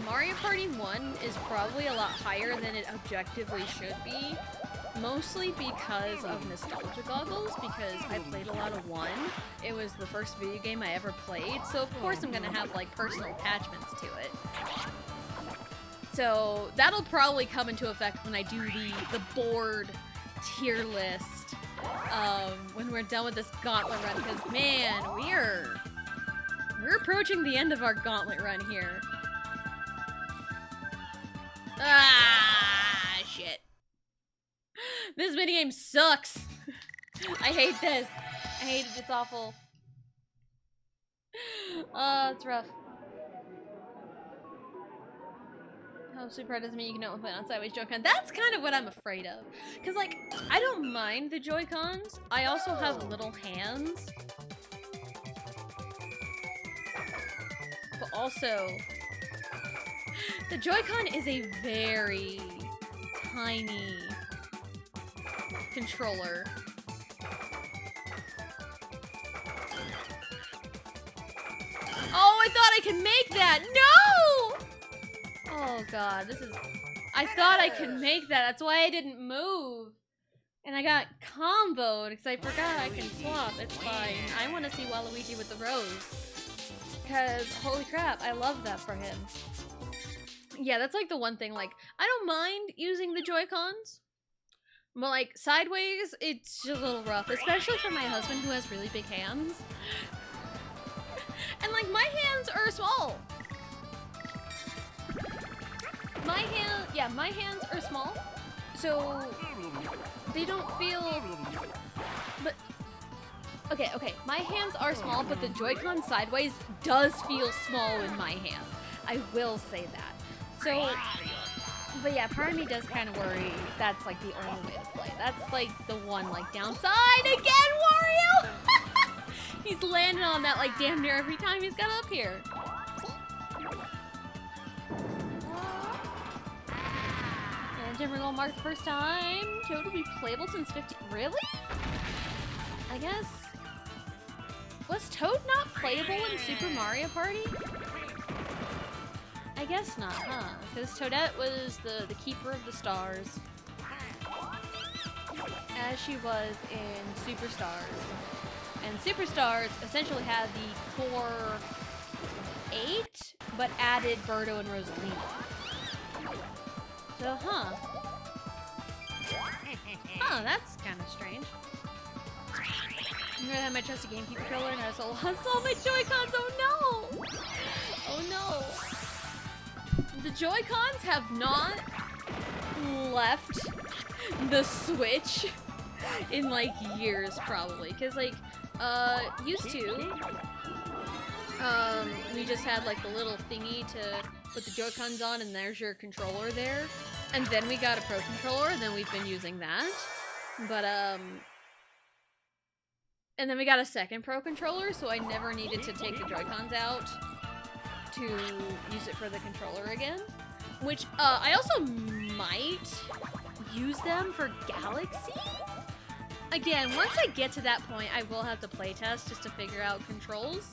Mario Party 1 is probably a lot higher than it objectively should be. Mostly because of nostalgia goggles, because I played a lot of 1. It was the first video game I ever played, so of course I'm gonna have like personal attachments to it. So that'll probably come into effect when I do the board tier list when we're done with this gauntlet run, because man, we're approaching the end of our gauntlet run here. Ah, shit. This minigame sucks. I hate this. I hate it. It's awful. It's rough. Oh, super doesn't mean you can only play on sideways Joy-Con. That's kind of what I'm afraid of. Because, like, I don't mind the Joy-Cons. I also have little hands. But also, the Joy-Con is a very tiny controller. Oh, I thought I could make that! No! Oh god, this is... I thought I could make that, that's why I didn't move. And I got comboed, because I forgot I can swap. It's fine. I want to see Waluigi with the rose. Because, holy crap, I love that for him. Yeah, that's like the one thing, like, I don't mind using the Joy-Cons. But like, sideways, it's just a little rough. Especially for my husband who has really big hands. And like, my hands are small. My hands are small. So, they don't feel... But, okay, my hands are small, but the Joy-Con sideways does feel small in my hand. I will say that. So, but yeah, part of me does kind of worry that's like the only way to play. That's like the one like downside. Again, Wario! He's landing on that like damn near every time he's got up here. And Timberland marked the first time. Toad will be playable since 50. Really? I guess. Was Toad not playable in Super Mario Party? I guess not, huh? Because Toadette was the keeper of the stars. As she was in Superstars. And Superstars essentially had the core 8, but added Birdo and Rosalina. So, huh. Huh, that's kind of strange. I'm gonna have my trusty GameCube controller and I also lost all my Joy-Cons, oh no! Oh no. The Joy-Cons have not left the Switch in like years probably, cause like used to we just had like the little thingy to put the Joy-Cons on and there's your controller there, and then we got a Pro Controller and then we've been using that, but and then we got a second Pro Controller, so I never needed to take the Joy-Cons out to use it for the controller again, which I also might use them for Galaxy. Again, once I get to that point, I will have to playtest just to figure out controls,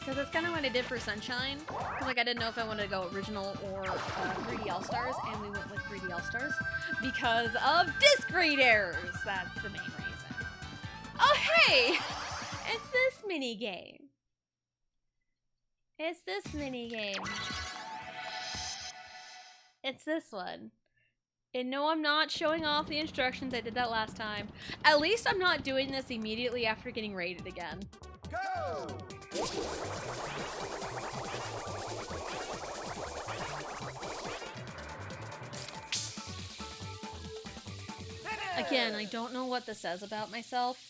because that's kind of what I did for Sunshine. Because like I didn't know if I wanted to go original or 3D All-Stars, and we went with 3D All-Stars because of disc read errors. That's the main reason. Oh hey, it's this mini game. It's this mini game. It's this one. And no, I'm not showing off the instructions. I did that last time. At least I'm not doing this immediately after getting raided again. Go! Again, I don't know what this says about myself.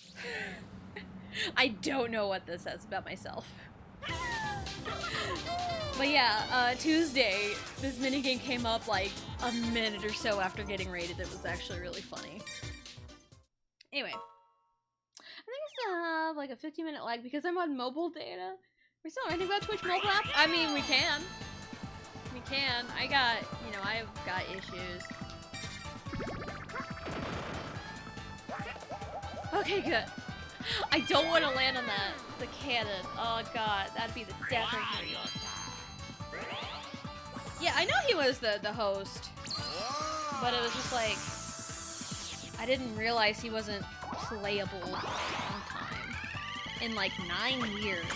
I don't know what this says about myself. But yeah, Tuesday, this minigame came up like a minute or so after getting rated. It was actually really funny. Anyway, I think I still have like a 15-minute lag because I'm on mobile data. We still don't know anything about Twitch mobile app? I mean, we can. We can. I've got issues. Okay, good. I don't want to land on the cannon. Oh god, that'd be the death of me. Yeah, I know he was the host, but it was just like, I didn't realize he wasn't playable for a long time. In like 9 years.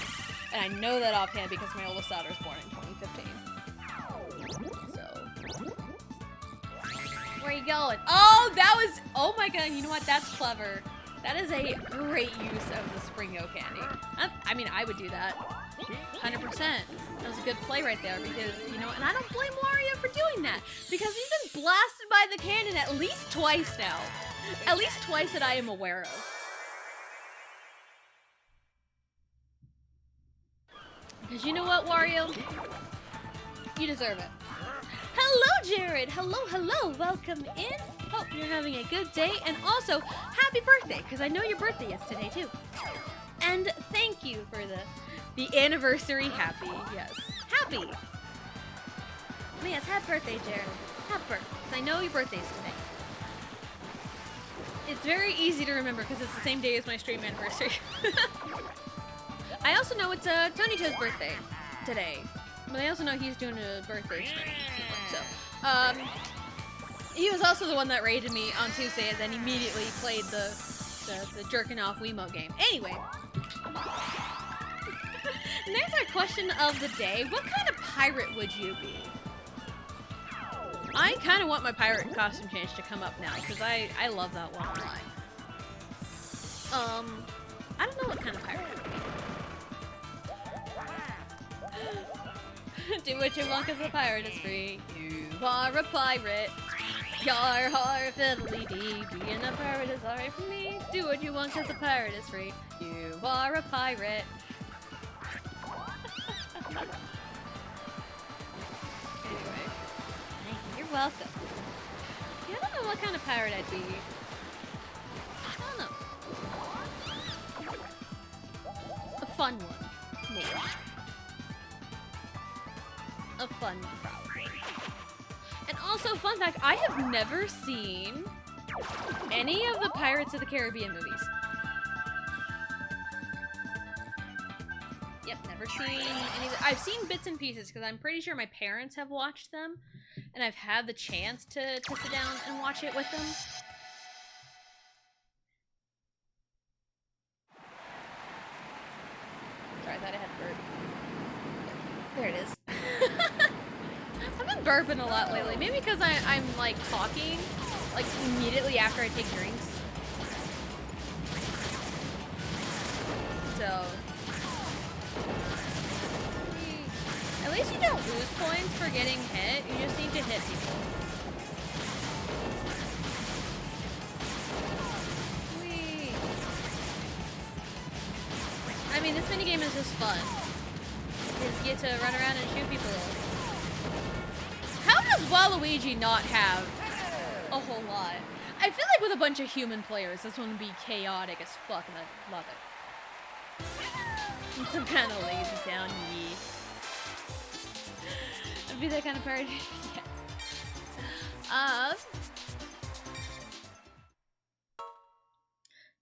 And I know that offhand because my oldest daughter was born in 2015. So. Where are you going? Oh, that was, oh my god, you know what? That's clever. That is a great use of the Springo candy. I mean, I would do that. 100%. That was a good play right there because, you know, and I don't blame Wario for doing that because he's been blasted by the cannon at least twice now. At least twice that I am aware of. Because you know what, Wario? You deserve it. Hello, Jared! Hello, hello! Welcome in! Hope you're having a good day, and also, happy birthday! Because I know your birthday is today, too. And thank you for the anniversary happy, yes. Happy! Oh, yes, happy birthday, Jared. Happy birthday, because I know your birthday is today. It's very easy to remember, because it's the same day as my stream anniversary. I also know it's Tony Toad's birthday today. But I also know he's doing a birthday stream. So, he was also the one that raided me on Tuesday and then immediately played the jerking off Wiimote game. Anyway. Next, our question of the day. What kind of pirate would you be? I kind of want my pirate costume change to come up now because I love that one a lot. I don't know what kind of pirate I would be. Do what you want cause a pirate is free. You are a pirate. Yar har fiddly dee. Being a pirate is alright for me. Do what you want cause a pirate is free. You are a pirate. Anyway. You're welcome. Yeah, I don't know what kind of pirate I'd be. I don't know. A fun one. Maybe. A fun one, probably. And also, fun fact, I have never seen any of the Pirates of the Caribbean movies. Yep, never seen any of the, I've seen bits and pieces, because I'm pretty sure my parents have watched them, and I've had the chance to sit down and watch it with them. Sorry, I thought I had burp. There it is. I've been burping a lot lately. Maybe because I'm like talking like immediately after I take drinks. So at least you don't lose points for getting hit. You just need to hit people. Whee. I mean, this minigame is just fun. You just get to run around and shoot people. How does Waluigi not have a whole lot? I feel like with a bunch of human players, this one would be chaotic as fuck, and I love it. I'm some kind of lazy town yee. I'd be that kind of party.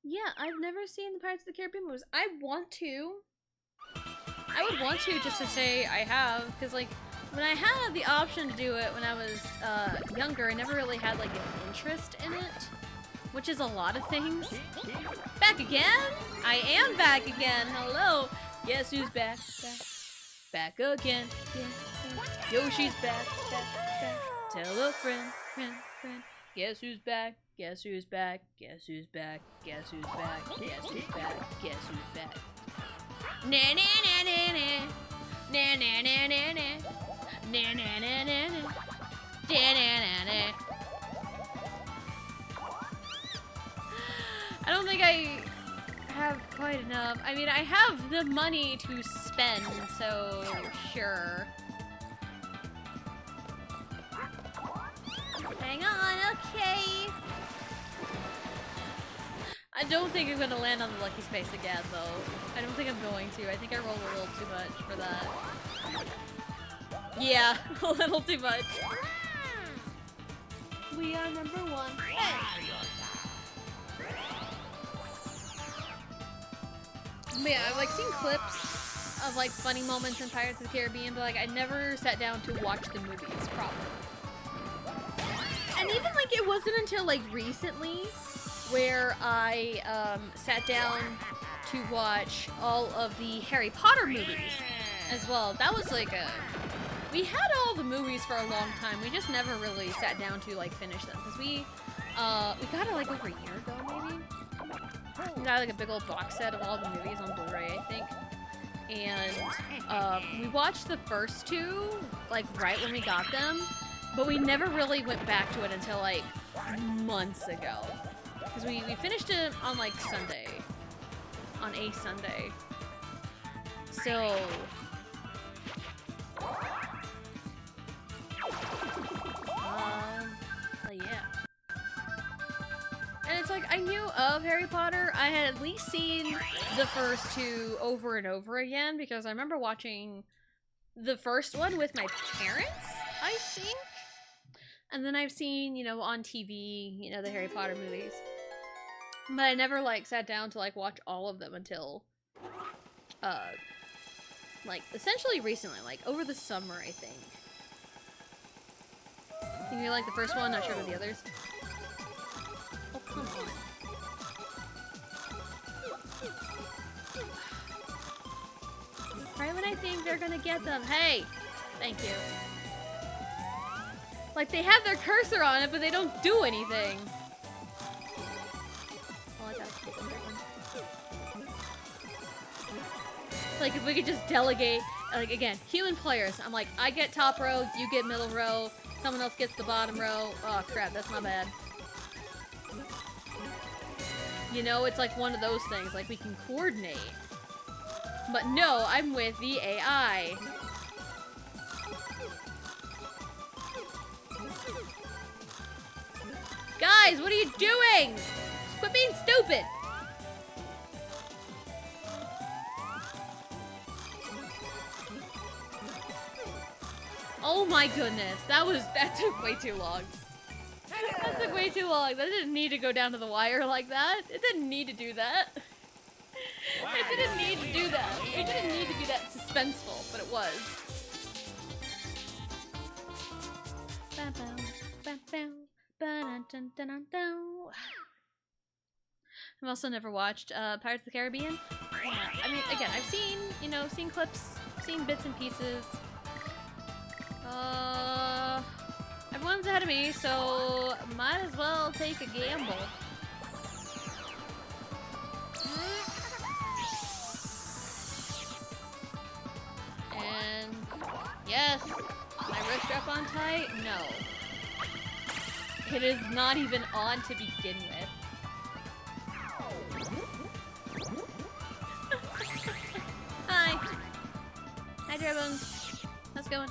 Yeah, I've never seen the Pirates of the Caribbean movies. I want to. I would want to just to say I have, because like when I had the option to do it when I was younger, I never really had like an interest in it, which is a lot of things. Back again? I am back again. Hello. Guess who's back? Back again. Yeah. Yoshi's back. Tell a friend. Guess who's back? Guess who's back? Guess who's back? Guess who's back? Guess who's back? Guess who's back? Na na na na na na na na na na na na na na na na na. I don't think I have quite enough. I mean, I have the money to spend, so sure. Hang on, okay. I don't think I'm gonna land on the lucky space again, though. I don't think I'm going to. I think I rolled a little too much for that. Yeah, a little too much. We are number one. Hey. Yeah, I've like seen clips of like funny moments in Pirates of the Caribbean, but like I never sat down to watch the movies properly. And even like it wasn't until like recently where I sat down to watch all of the Harry Potter movies as well. That was like we had all the movies for a long time. We just never really sat down to like finish them because we got it like over a year ago maybe. We got like a big old box set of all the movies on Blu-ray, I think. And we watched the first two like right when we got them, but we never really went back to it until like months ago. Because we finished it on like Sunday. On a Sunday. So yeah. And it's like, I knew of Harry Potter. I had at least seen the first two over and over again because I remember watching the first one with my parents, I think. And then I've seen, you know, on TV, you know, the Harry Potter movies. But I never, like, sat down to, like, watch all of them until, like, essentially recently, like, over the summer, I think. You like the first one? Not sure about the others. Oh, come on. Right when I think they're gonna get them. Hey! Thank you. Like, they have their cursor on it, but they don't do anything. Oh, I gotta skip them. Like, if we could just delegate, like, again, human players. I'm like, I get top row, you get middle row, someone else gets the bottom row. Oh, crap, that's not bad. You know, it's like one of those things, like, we can coordinate. But no, I'm with the AI. Guys, what are you doing? Just quit being stupid. Oh my goodness, that took way too long. That took way too long. That didn't need to go down to the wire like that. It didn't need to do that. It didn't need to do that. It didn't need to be that suspenseful, but it was. I've also never watched Pirates of the Caribbean. I mean, again, I've seen, you know, seen clips, seen bits and pieces. Everyone's ahead of me, so might as well take a gamble. And yes, my wrist strap on tight? No. It is not even on to begin with. Hi. Hi, Drebones. How's it going?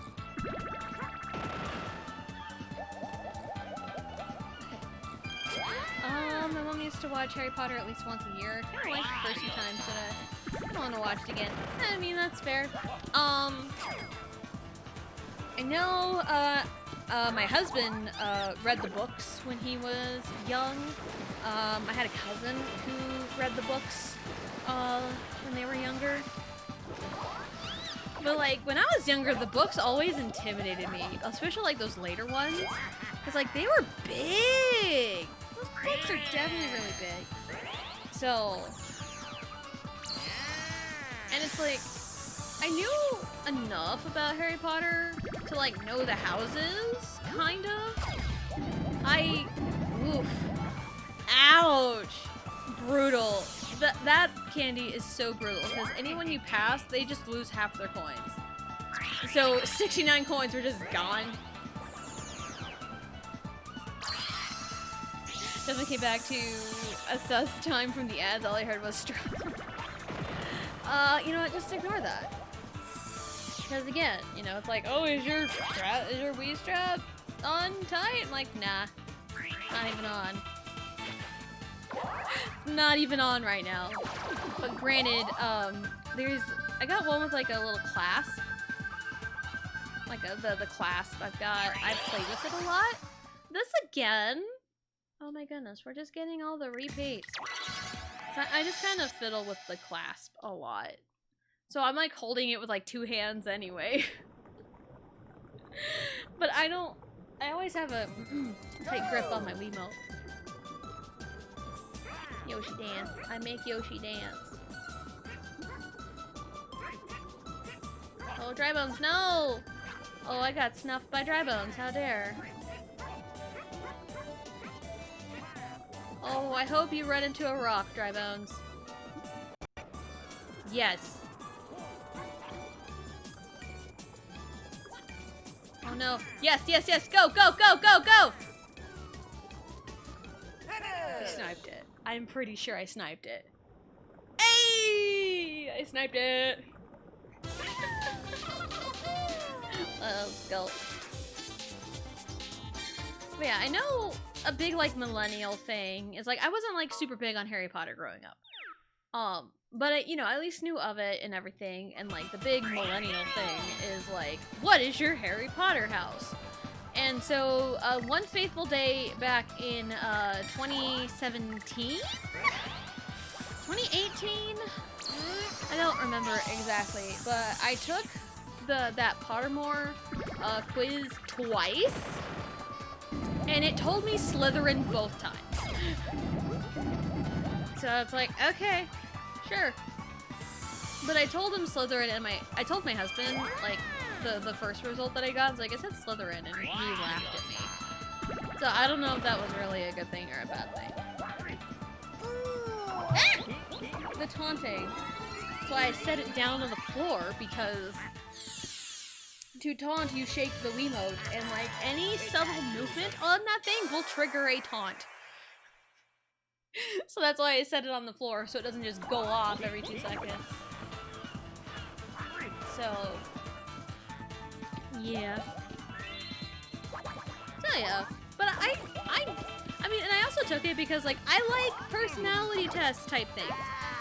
My mom used to watch Harry Potter at least once a year. I kind of liked the first few times, but I don't want to watch it again. I mean, that's fair. I know, my husband, read the books when he was young. I had a cousin who read the books, when they were younger. But, like, when I was younger, the books always intimidated me. Especially, like, those later ones. Because, like, they were big! Those books are definitely really big. So... And it's like... I knew enough about Harry Potter to, like, know the houses, kind of. Oof. Ouch! Brutal. That candy is so brutal, because anyone you pass, they just lose half their coins. So, 69 coins were just gone. Then we came back to assess time from the ads. All I heard was strap. You know what? Just ignore that. Because again, you know, it's like, oh, is your Wii strap on tight? I'm like, nah, not even on. It's not even on right now. But granted, I got one with like a little clasp. Like the clasp I've played with it a lot. This again. Oh my goodness, we're just getting all the repeats. So I just kind of fiddle with the clasp a lot. So I'm like holding it with like 2 hands anyway. But I always have a tight grip on my Wiimote. Yoshi dance. I make Yoshi dance. Oh, Drybones, no! Oh, I got snuffed by Drybones, how dare. Oh, I hope you run into a rock, Drybones. Yes. Oh no. Yes, yes, yes! Go, go, go, go, go! I sniped it. I'm pretty sure I sniped it. Hey! I sniped it! Let's go. But yeah, I know a big like millennial thing is like I wasn't like super big on Harry Potter growing up. But I, you know, I at least knew of it and everything, and like the big millennial thing is like, what is your Harry Potter house? And so one fateful day back in 2017? 2018? I don't remember exactly, but I took that Pottermore quiz twice, and it told me Slytherin both times. So it's like, okay, sure. But I told him Slytherin, and I told my husband, like, the first result that I got, I was like, I said Slytherin, and he laughed at me. So I don't know if that was really a good thing or a bad thing. Ah! The taunting. So I set it down on the floor, because to taunt, you shake the Wiimote, and like, any subtle movement on that thing will trigger a taunt. So that's why I set it on the floor, so it doesn't just go off every 2 seconds. So, yeah. So yeah, but I mean, and I also took it because like I like personality test type things,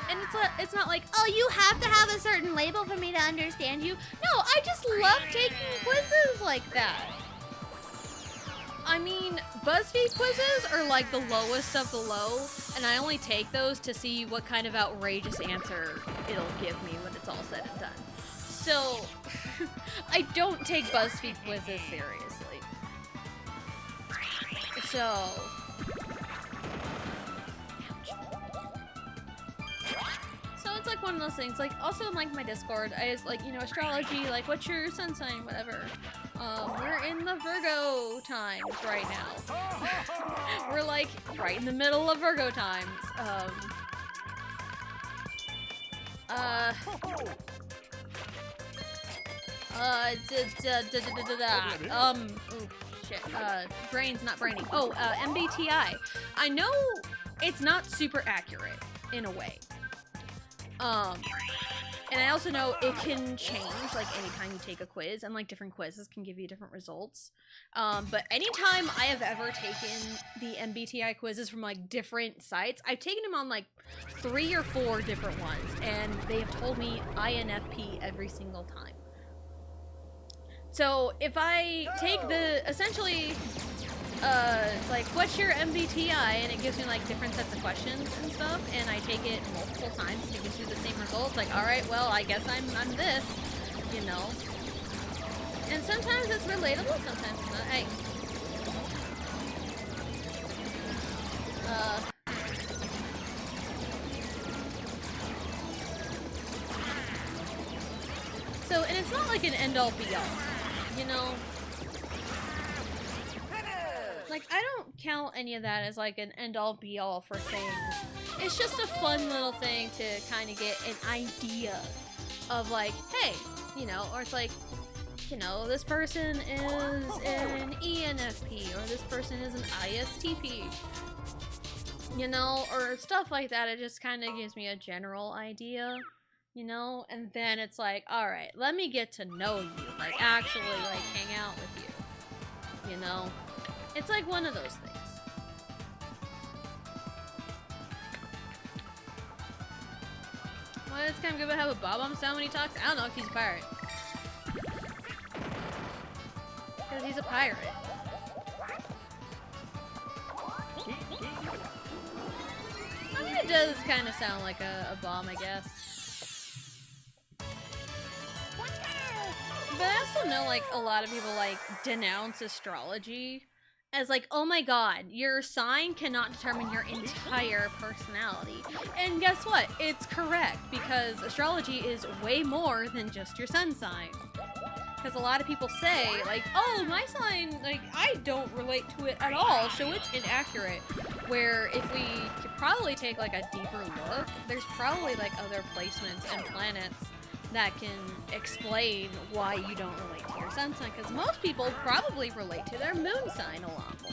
and it's not like, oh, you have to have a certain label for me to understand you. No, I just love taking quizzes like that. I mean, BuzzFeed quizzes are like the lowest of the low, and I only take those to see what kind of outrageous answer it'll give me when it's all said and done. So, I don't take BuzzFeed quizzes seriously. So, it's like one of those things. Like, also in like my Discord, I just like, you know, astrology, like what's your sun sign, whatever. We're in the Virgo times right now. We're like right in the middle of Virgo times. Ooh, shit. Brain's not braining. Oh, MBTI. I know it's not super accurate in a way. And I also know it can change, like, anytime you take a quiz, and, like, different quizzes can give you different results. But anytime I have ever taken the MBTI quizzes from, like, different sites, I've taken them on, like, 3 or 4 different ones, and they have told me INFP every single time. So, if I take essentially, it's like, what's your MBTI? And it gives me, like, different sets of questions and stuff, and I take it multiple times and it gives you the same results. Like, alright, well, I guess I'm this, you know? And sometimes it's relatable, sometimes it's not. Hey. So, and it's not like an end-all be-all, you know? Like, I don't count any of that as, like, an end-all be-all for things. It's just a fun little thing to kind of get an idea of, like, hey, you know, or it's like, you know, this person is an ENFP, or this person is an ISTP. you know, or stuff like that. It just kind of gives me a general idea, you know, and then it's like, all right, let me get to know you, like actually like hang out with you, you know. It's like one of those things. Why does Cam Gibbet have a Bob-omb sound when he talks? I don't know, he's a pirate. Because he's a pirate. I mean, it does kind of sound like a bomb, I guess. But I also know, like, a lot of people, like, denounce astrology as, like, oh my god, your sign cannot determine your entire personality. And guess what? It's correct, because astrology is way more than just your sun sign. Because a lot of people say, like, oh, my sign, like, I don't relate to it at all, so it's inaccurate. Where if we could probably take, like, a deeper look, there's probably, like, other placements and planets that can explain why you don't relate to your sun sign. Because most people probably relate to their moon sign a lot more.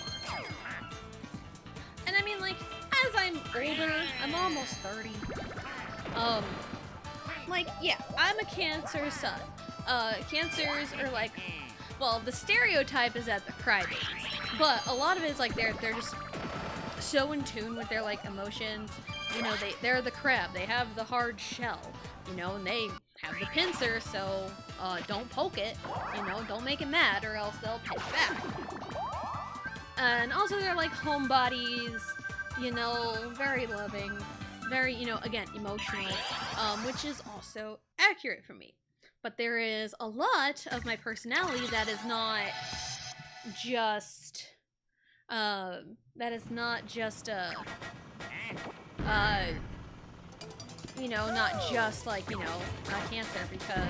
And I mean, like, as I'm older, I'm almost 30. Like, yeah, I'm a Cancer sun. Cancers are like, well, the stereotype is that they're crybabies, but a lot of it is like they're just so in tune with their like emotions. You know, they're the crab. They have the hard shell. You know, and they have the pincer, so don't poke it. You know, don't make it mad, or else they'll pinch back. And also they're like homebodies. You know, very loving, very, you know, again, emotional, which is also accurate for me. But there is a lot of my personality that is not just, you know, not just like, you know, a Cancer, because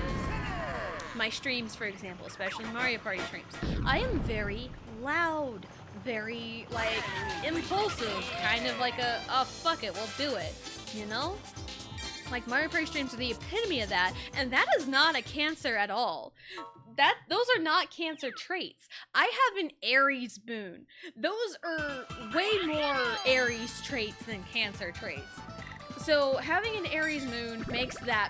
my streams, for example, especially Mario Party streams, I am very loud, very, like, impulsive, kind of like a, oh, fuck it, we'll do it, you know? Like, Mario Party streams are the epitome of that, and that is not a Cancer at all. Those are not Cancer traits. I have an Aries moon. Those are way more Aries traits than Cancer traits. So having an Aries moon makes sense.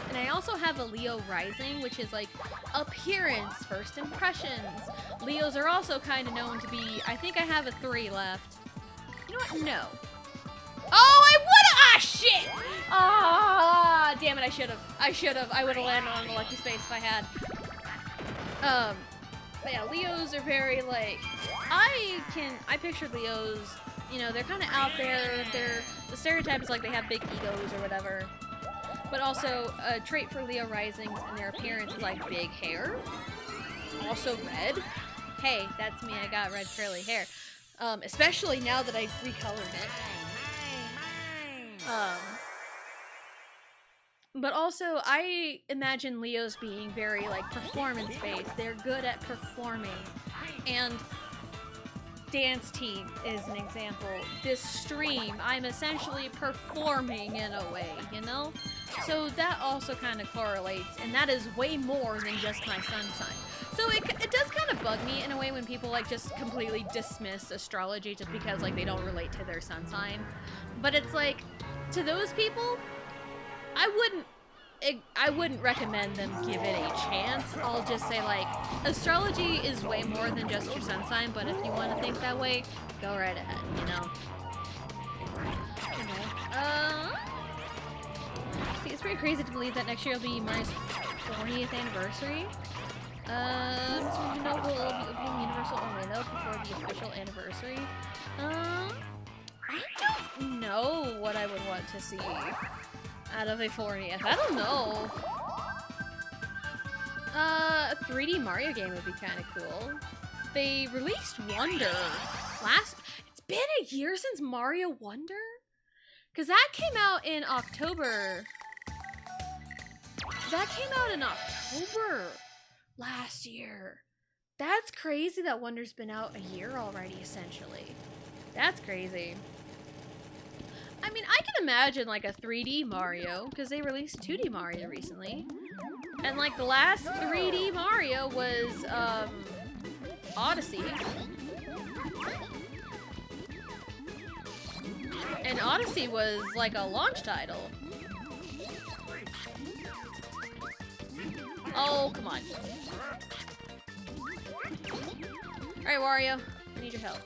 And I also have a Leo rising, which is like appearance, first impressions. Leos are also kind of known to be, I think I have a 3 left. You know what? No. Oh, I would've, ah, shit! Ah, damn it, I should've. I would've landed on the lucky space if I had. But yeah, Leos are very, like, I picture Leos, you know, they're kind of out there, the stereotype is like they have big egos or whatever. But also, a trait for Leo risings and their appearance is like big hair. Also red. Hey, that's me, I got red curly hair. Especially now that I've recolored it. But also, I imagine Leos being very, like, performance-based. They're good at performing. And dance team is an example. This stream, I'm essentially performing in a way, you know? So that also kind of correlates, and that is way more than just my sun sign. So it does kind of bug me in a way when people, like, just completely dismiss astrology just because, like, they don't relate to their sun sign. But it's like, to those people, I wouldn't recommend them give it a chance. I'll just say, like, astrology is way more than just your sun sign, but if you want to think that way, go right ahead, you know? See, it's pretty crazy to believe that next year will be Mario's 40th anniversary. So you know we'll be opening Universal Orlando before the official anniversary. I don't know what I would want to see out of a 40th. I don't know. A 3D Mario game would be kind of cool. They released Wonder it's been a year since Mario Wonder? Because that came out in October. That came out in October last year. That's crazy that Wonder's been out a year already, essentially. That's crazy. I mean, I can imagine, like, a 3D Mario, because they released 2D Mario recently. And, like, the last 3D Mario was, Odyssey. And Odyssey was like a launch title. Oh, come on. Alright, Wario. I need your help.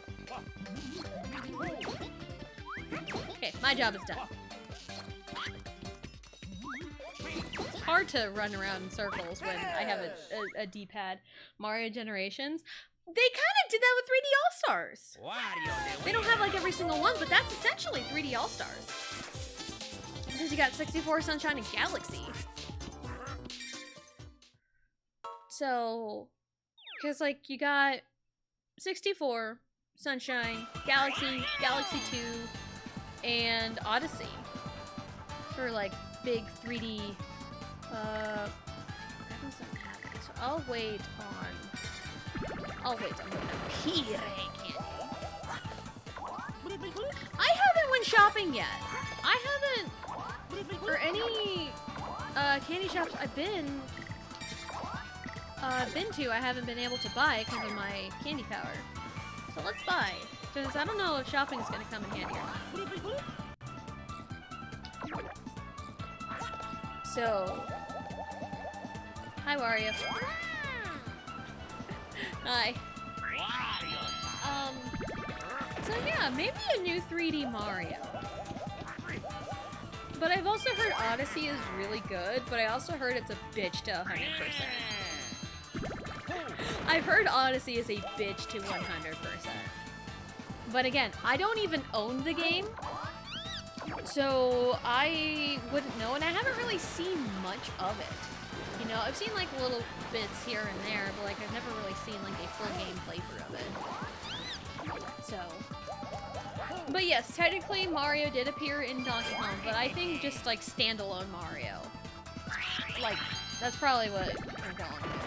Okay, my job is done. It's hard to run around in circles when I have a D-pad. Mario Generations. They kind of did that with 3D All-Stars. They don't have like every single one, but that's essentially 3D All-Stars. Because you got 64, Sunshine, and Galaxy. So, because like you got 64, Sunshine, Galaxy, Galaxy 2, and Odyssey. For like big 3D, that doesn't happen. So I'll wait on the Pire candy. I haven't went shopping yet. I haven't, or any candy shops I've been to, I haven't been able to buy because of my candy power. So let's buy, because I don't know if shopping is going to come in handy or not. So, hi Wario. Hi. So yeah, maybe a new 3D Mario. But I've also heard Odyssey is really good, but I also heard it's a bitch to 100%. I've heard Odyssey is a bitch to 100%. But again, I don't even own the game, so I wouldn't know, and I haven't really seen much of it. You know, I've seen like little bits here and there, but like I've never really seen like a full game playthrough of it. So, but yes, technically Mario did appear in Donkey Kong, but I think just like standalone Mario. Like, that's probably what we're going with.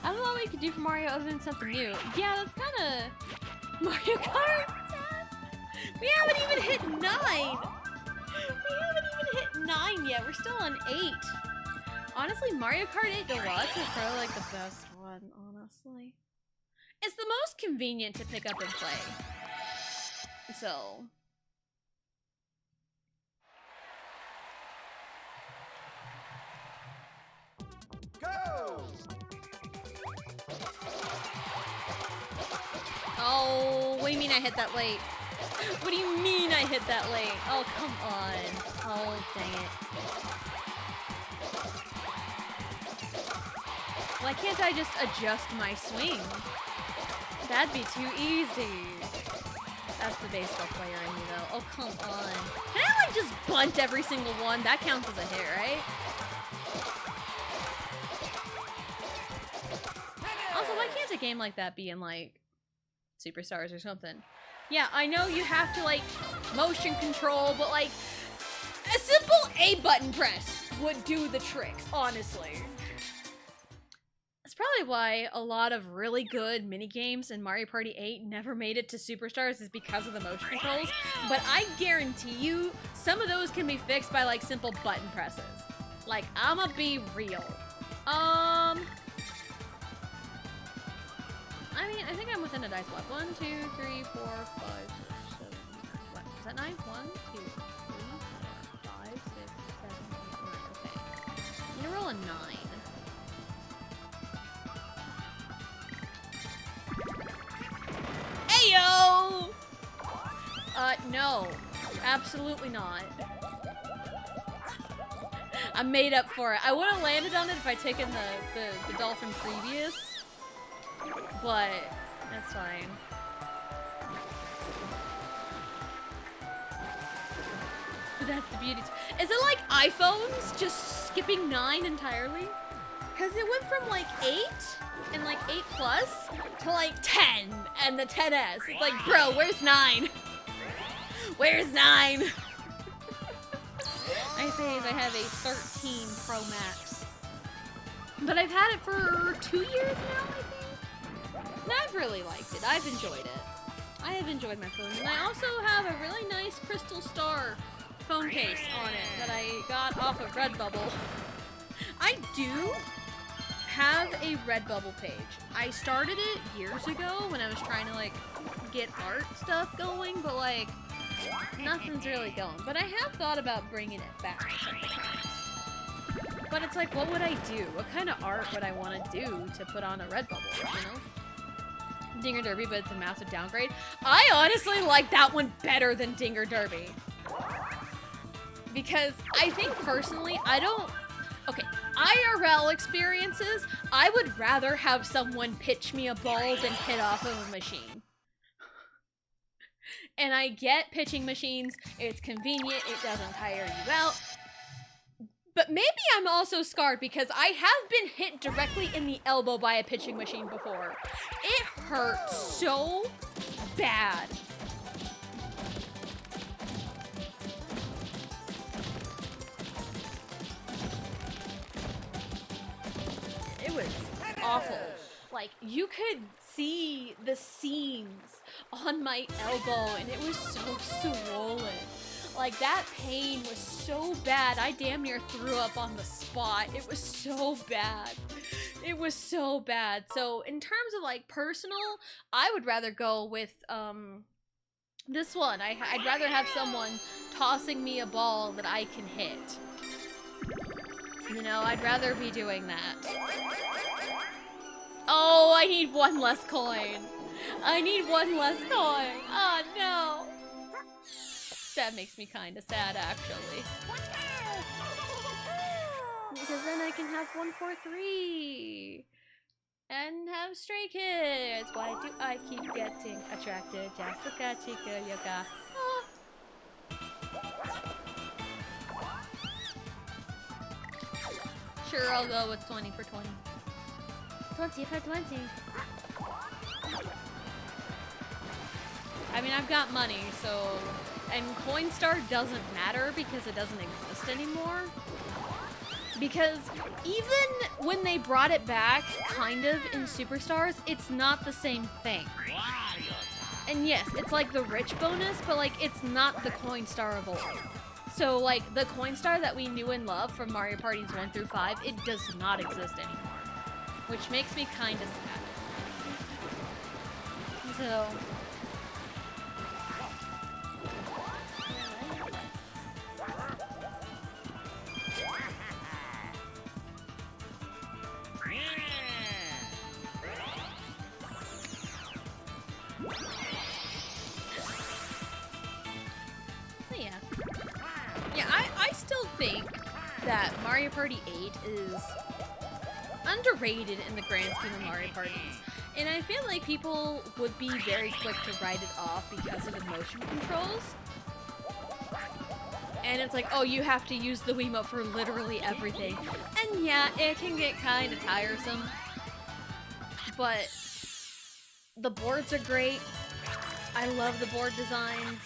I don't know what we could do for Mario other than something new. Yeah, that's kind of Mario Kart. We haven't even hit 9. We haven't even hit 9 yet. We're still on 8. Honestly, Mario Kart 8 Deluxe is probably like the best one, honestly. It's the most convenient to pick up and play. So. Go! Oh, what do you mean I hit that late? What do you mean I hit that late? Oh, come on. Oh, dang it. Why can't I just adjust my swing? That'd be too easy. That's the baseball player in me, though. Oh, come on. Can I, like, just bunt every single one? That counts as a hit, right? Also, why can't a game like that be in, like, Superstars or something? Yeah, I know you have to, like, motion control, but, like, a simple A button press would do the trick, honestly. That's probably why a lot of really good minigames in Mario Party 8 never made it to Superstars, is because of the motion controls. But I guarantee you, some of those can be fixed by, like, simple button presses. Like, I'ma be real. I mean, I think I'm within a dice block. 1, 2, 3, 4, 5, 6, 7, 8, what? Is that 9? 1, 2, 3, 4, 5, 6, 7, 8, 9. Okay. I'm gonna roll a 9. Ayo! No. Absolutely not. I made up for it. I would have landed on it if I'd taken the dolphin previous. But that's fine. But that's the beauty. Is it like iPhones just skipping 9 entirely? Because it went from like 8 and like 8 plus to like 10 and the 10S. It's like, bro, where's 9? Where's 9? I say I have a 13 Pro Max. But I've had it for 2 years now, I think. And I've really liked it. I've enjoyed it. I have enjoyed my phone. And I also have a really nice Crystal Star phone case on it that I got off of Redbubble. I do have a Redbubble page. I started it years ago when I was trying to like get art stuff going, but like nothing's really going. But I have thought about bringing it back several times. But it's like, what would I do? What kind of art would I want to do to put on a Redbubble, you know? Dinger Derby, but it's a massive downgrade. I honestly like that one better than Dinger Derby. Because I think personally, okay, IRL experiences, I would rather have someone pitch me a ball than hit off of a machine. And I get pitching machines, it's convenient, it doesn't tire you out. But maybe I'm also scarred because I have been hit directly in the elbow by a pitching machine before. It hurt so bad. It was awful. Like, you could see the seams on my elbow and it was so swollen. Like, that pain was so bad, I damn near threw up on the spot. It was so bad. It was so bad. So, in terms of, like, personal, I would rather go with, this one. I'd rather have someone tossing me a ball that I can hit. You know, I'd rather be doing that. Oh, I need one less coin. I need one less coin. Oh, no. That makes me kind of sad, actually. Because then I can have 143 and have Stray Kids. Why do I keep getting attracted? Jessica, Chica, Yoga. Oh. Sure, I'll go with 20 for 20. 20 for 20. I mean, I've got money, so... And Coinstar doesn't matter because it doesn't exist anymore. Because even when they brought it back, kind of, in Superstars, it's not the same thing. And yes, it's like the rich bonus, but like, it's not the Coinstar of old. So like, the Coinstar that we knew and loved from Mario Parties 1 through 5, it does not exist anymore. Which makes me kind of sad. So... Yeah, I still think that Mario Party 8 is underrated in the grand scheme of Mario Parties. And I feel like people would be very quick to write it off because of the motion controls. And it's like, oh, you have to use the Wiimote for literally everything. And yeah, it can get kind of tiresome. But the boards are great. I love the board designs.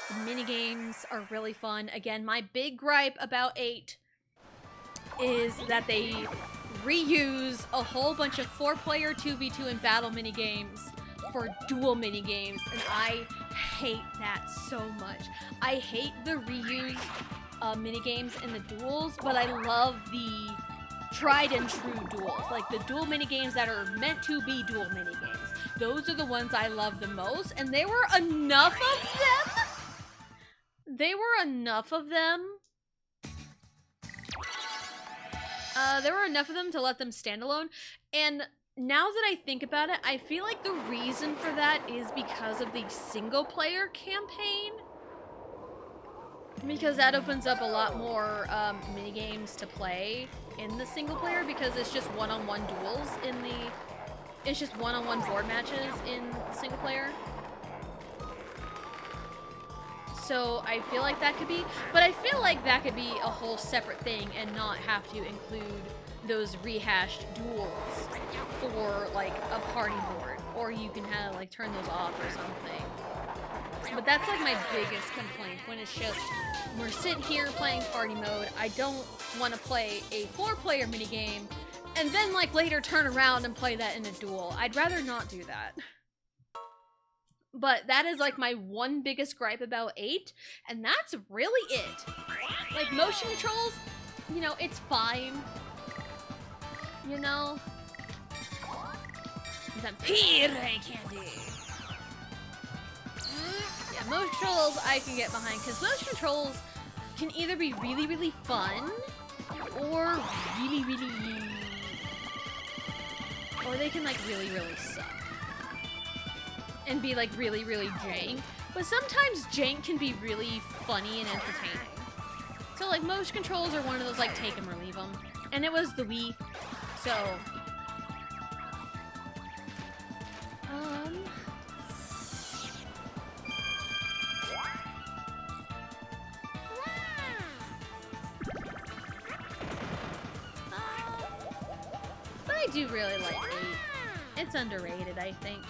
The minigames are really fun. Again, my big gripe about 8 is that they reuse a whole bunch of 4-player 2v2 and battle minigames for dual minigames, and I hate that so much. I hate the reuse minigames in the duels, but I love the tried and true duels. Like the dual minigames that are meant to be dual minigames. Those are the ones I love the most, and there were enough of them. There were enough of them to let them stand alone, and now that I think about it, I feel like the reason for that is because of the single-player campaign. Because that opens up a lot more minigames to play in the single-player, because it's just one-on-one duels in the... It's just one-on-one board matches in single-player. So I feel like that could be, but I feel like that could be a whole separate thing and not have to include those rehashed duels for like a party board, or you can have like turn those off or something. But that's like my biggest complaint, when it's just, we're sitting here playing party mode, I don't want to play a 4-player minigame, and then like later turn around and play that in a duel. I'd rather not do that. But that is like my one biggest gripe about 8, and that's really it. Like motion controls, you know, it's fine. You know? Vampire candy! Yeah, motion controls I can get behind, because motion controls can either be really, really fun, or really, really... Or they can, like, really, really suck. And be, like, really, really jank. But sometimes jank can be really funny and entertaining. So, like, motion controls are one of those, like, take them or leave them. And it was the Wii, so... But I do really like 8. It's underrated, I think.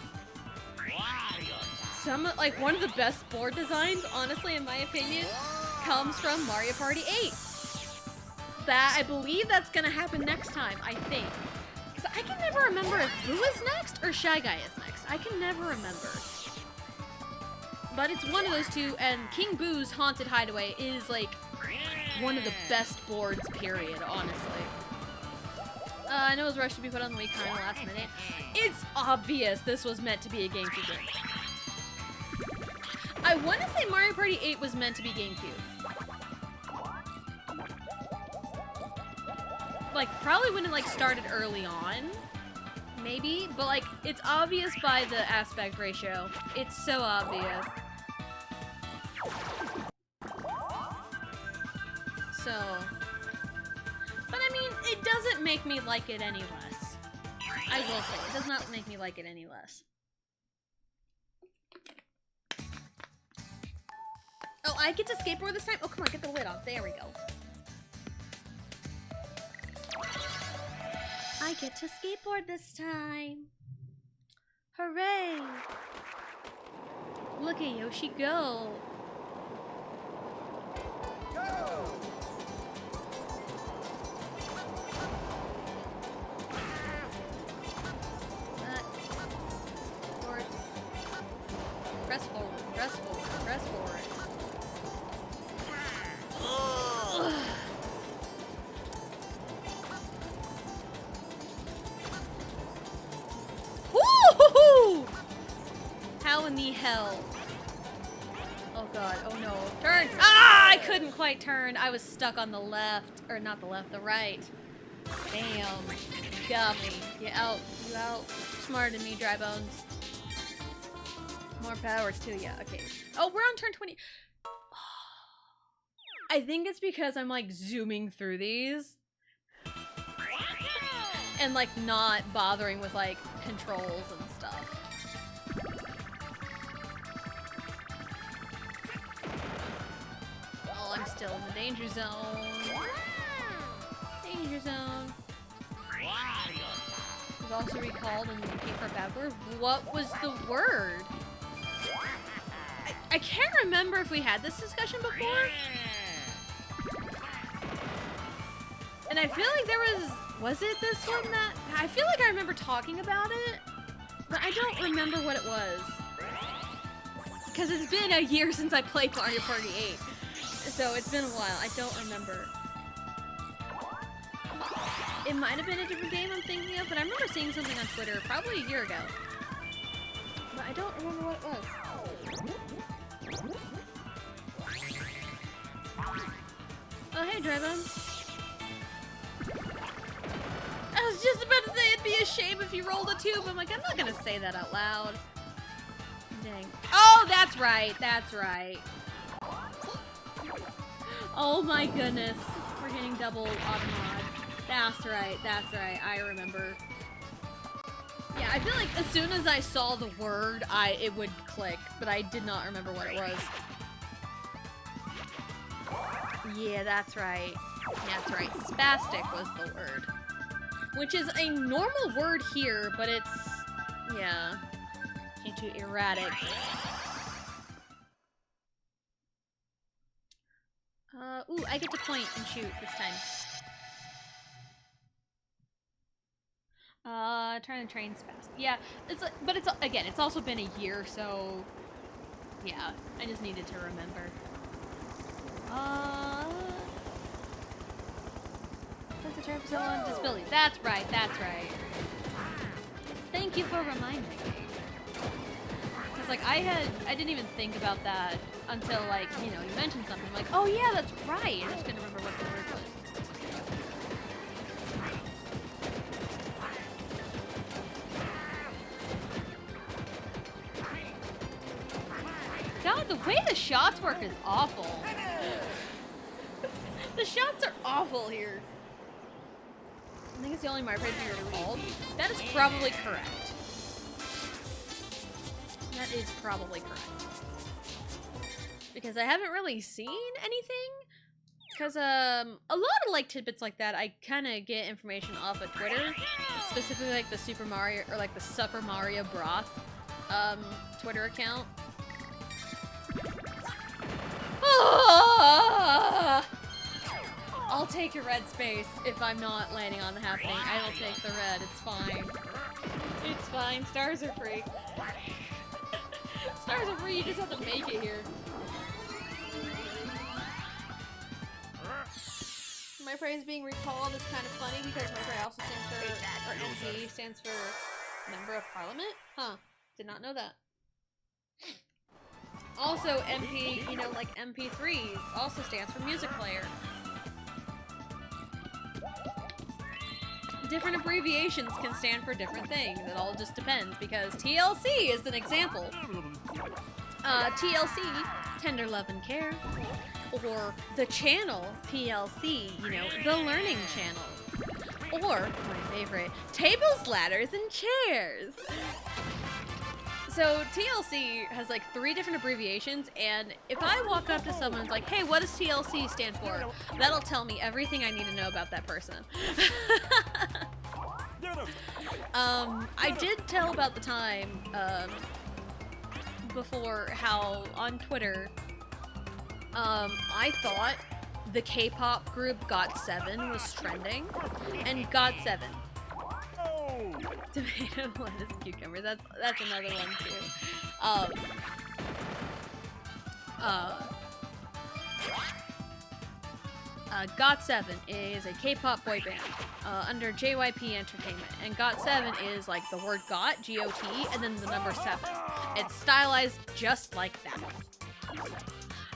Like, one of the best board designs, honestly, in my opinion, comes from Mario Party 8. I believe that's gonna happen next time, I think. Because I can never remember if Boo is next or Shy Guy is next. I can never remember. But it's one of those two, and King Boo's Haunted Hideaway is, like, one of the best boards, period, honestly. I know it was rushed to be put on the Wii kind of last minute. It's obvious this was meant to be a GameCube game. I want to say Mario Party 8 was meant to be GameCube. Like, probably when it, like, started early on. Maybe. But, like, it's obvious by the aspect ratio. It's so obvious. So... But, I mean, it doesn't make me like it any less. I will say, it does not make me like it any less. Oh, I get to skateboard this time? Oh, come on, get the lid off. There we go. I get to skateboard this time. Hooray! Look at Yoshi go. Go! Forward. Press forward, press forward, press forward. Woo-hoo-hoo! How in the hell? Oh god, oh no. Turn! Ah! I couldn't quite turn. I was stuck on the left. Or not the left, the right. Damn. You got me. You outsmarted me, Dry Bones. More power to ya. Okay. Oh, we're on turn 20. I think it's because I'm, like, zooming through these. And, like, not bothering with, like, controls and stuff. Oh, I'm still in the danger zone. Danger zone. Was also recalled in the paper backward. What was the word? I can't remember if we had this discussion before. And I feel like there was it this one that, I feel like I remember talking about it, but I don't remember what it was. Because it's been a year since I played Mario Party 8. So it's been a while, I don't remember. It might have been a different game I'm thinking of, but I remember seeing something on Twitter probably a year ago. But I don't remember what it was. Oh, hey, Draven. I was just about to say it'd be a shame if you rolled a 2, but I'm like, I'm not gonna say that out loud. Dang. Oh, that's right, that's right. Oh my goodness. We're getting double automod. That's right, I remember. Yeah, I feel like as soon as I saw the word, it would click, but I did not remember what it was. Yeah, that's right. That's right. Spastic was the word. Which is a normal word here, but it's... yeah. Too erratic. Ooh, I get to point and shoot this time. Trying to train fast. Yeah, but it's, again, it's also been a year, so... yeah, I just needed to remember. That's a term for someone with disabilities. That's right, that's right. Thank you for reminding me. Because, like, I didn't even think about that until, like, you know, you mentioned something. I'm like, oh yeah, that's right. I just couldn't remember what the word was. God, the way the shots work is awful. The shots are awful here. I think it's the only Mario Party you're called. That is probably correct. That is probably correct. Because I haven't really seen anything. Because a lot of like tidbits like that, I kind of get information off of Twitter, specifically like the Super Mario or like the Super Mario Broth Twitter account. I'll take a red space if I'm not landing on the happening. I will take the red. It's fine. It's fine. Stars are free. Stars are free. You just have to make it here. My phrase being recalled is kind of funny because my phrase also stands for, or MP stands for Member of Parliament? Huh. Did not know that. Also, MP, you know, like MP3 also stands for music player. Different abbreviations can stand for different things. It all just depends because TLC is an example. TLC, Tender Love and Care. Or the channel, TLC, you know, the learning channel. Or, my favorite, tables, ladders, and chairs. So TLC has like 3 different abbreviations, and if I walk up to someone and like, hey, what does TLC stand for? That'll tell me everything I need to know about that person. I did tell about the time before how on Twitter, I thought the K-pop group GOT7 was trending, and GOT7. Tomato, lettuce, cucumber. That's another one too. GOT7 is a K-pop boy band under JYP Entertainment, and GOT7 is like the word GOT, G-O-T, and then the number 7. It's stylized just like that.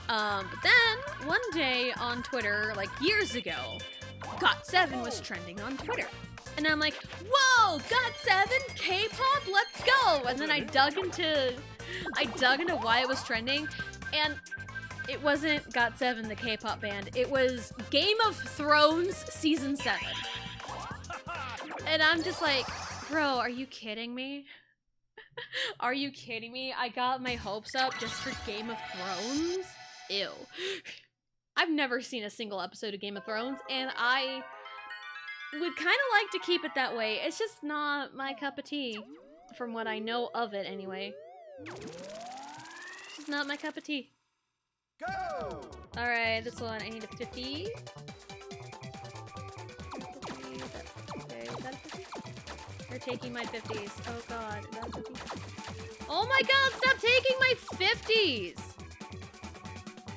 But then one day on Twitter, like years ago, GOT7 was trending on Twitter. And I'm like, whoa, GOT7, K-pop, let's go! And then I dug into why it was trending, and it wasn't GOT7, the K-pop band. It was Game of Thrones Season 7. And I'm just like, bro, are you kidding me? Are you kidding me? I got my hopes up just for Game of Thrones? Ew. I've never seen a single episode of Game of Thrones, and I would kind of like to keep it that way. It's just not my cup of tea, from what I know of it anyway. It's just not my cup of tea. Go! Alright, this one, I need a 50. Okay, is that a 50? You're taking my 50s. Oh god, is that a 50? Oh my god, stop taking my 50s!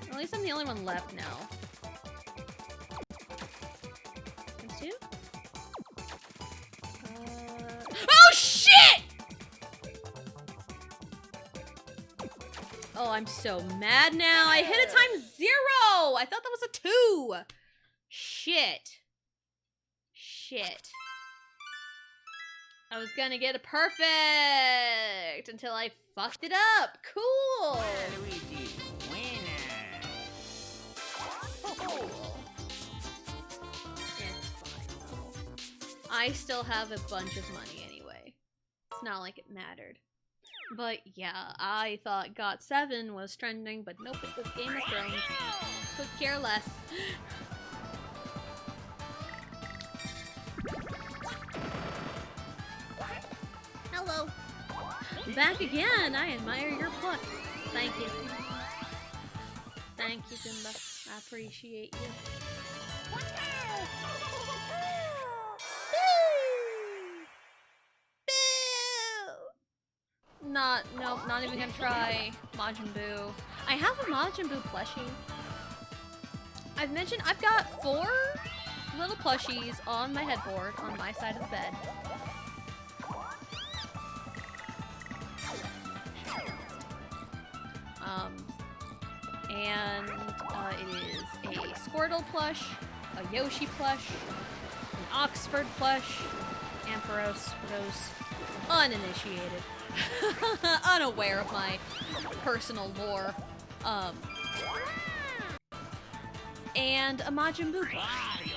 At least I'm the only one left now. Times 2? Oh shit! Oh, I'm so mad now. I hit a times 0! I thought that was a 2! Shit. Shit. I was gonna get a perfect until I fucked it up. Cool. Luigi, winner. Cool. It's fine though. I still have a bunch of money anyway. It's not like it mattered. But yeah, I thought GOT7 was trending, but nope, it was Game of Thrones. Could care less. Hello. Back again. I admire your pluck. Thank you. Thank you, Simba. I appreciate you. Nope, not even gonna try Majin Buu. I have a Majin Buu plushie. I've mentioned I've got 4 little plushies on my headboard on my side of the bed. And it is a Squirtle plush, a Yoshi plush, an Oxford plush, Ampharos for those uninitiated, unaware of my personal lore, and a Majin Buu plush.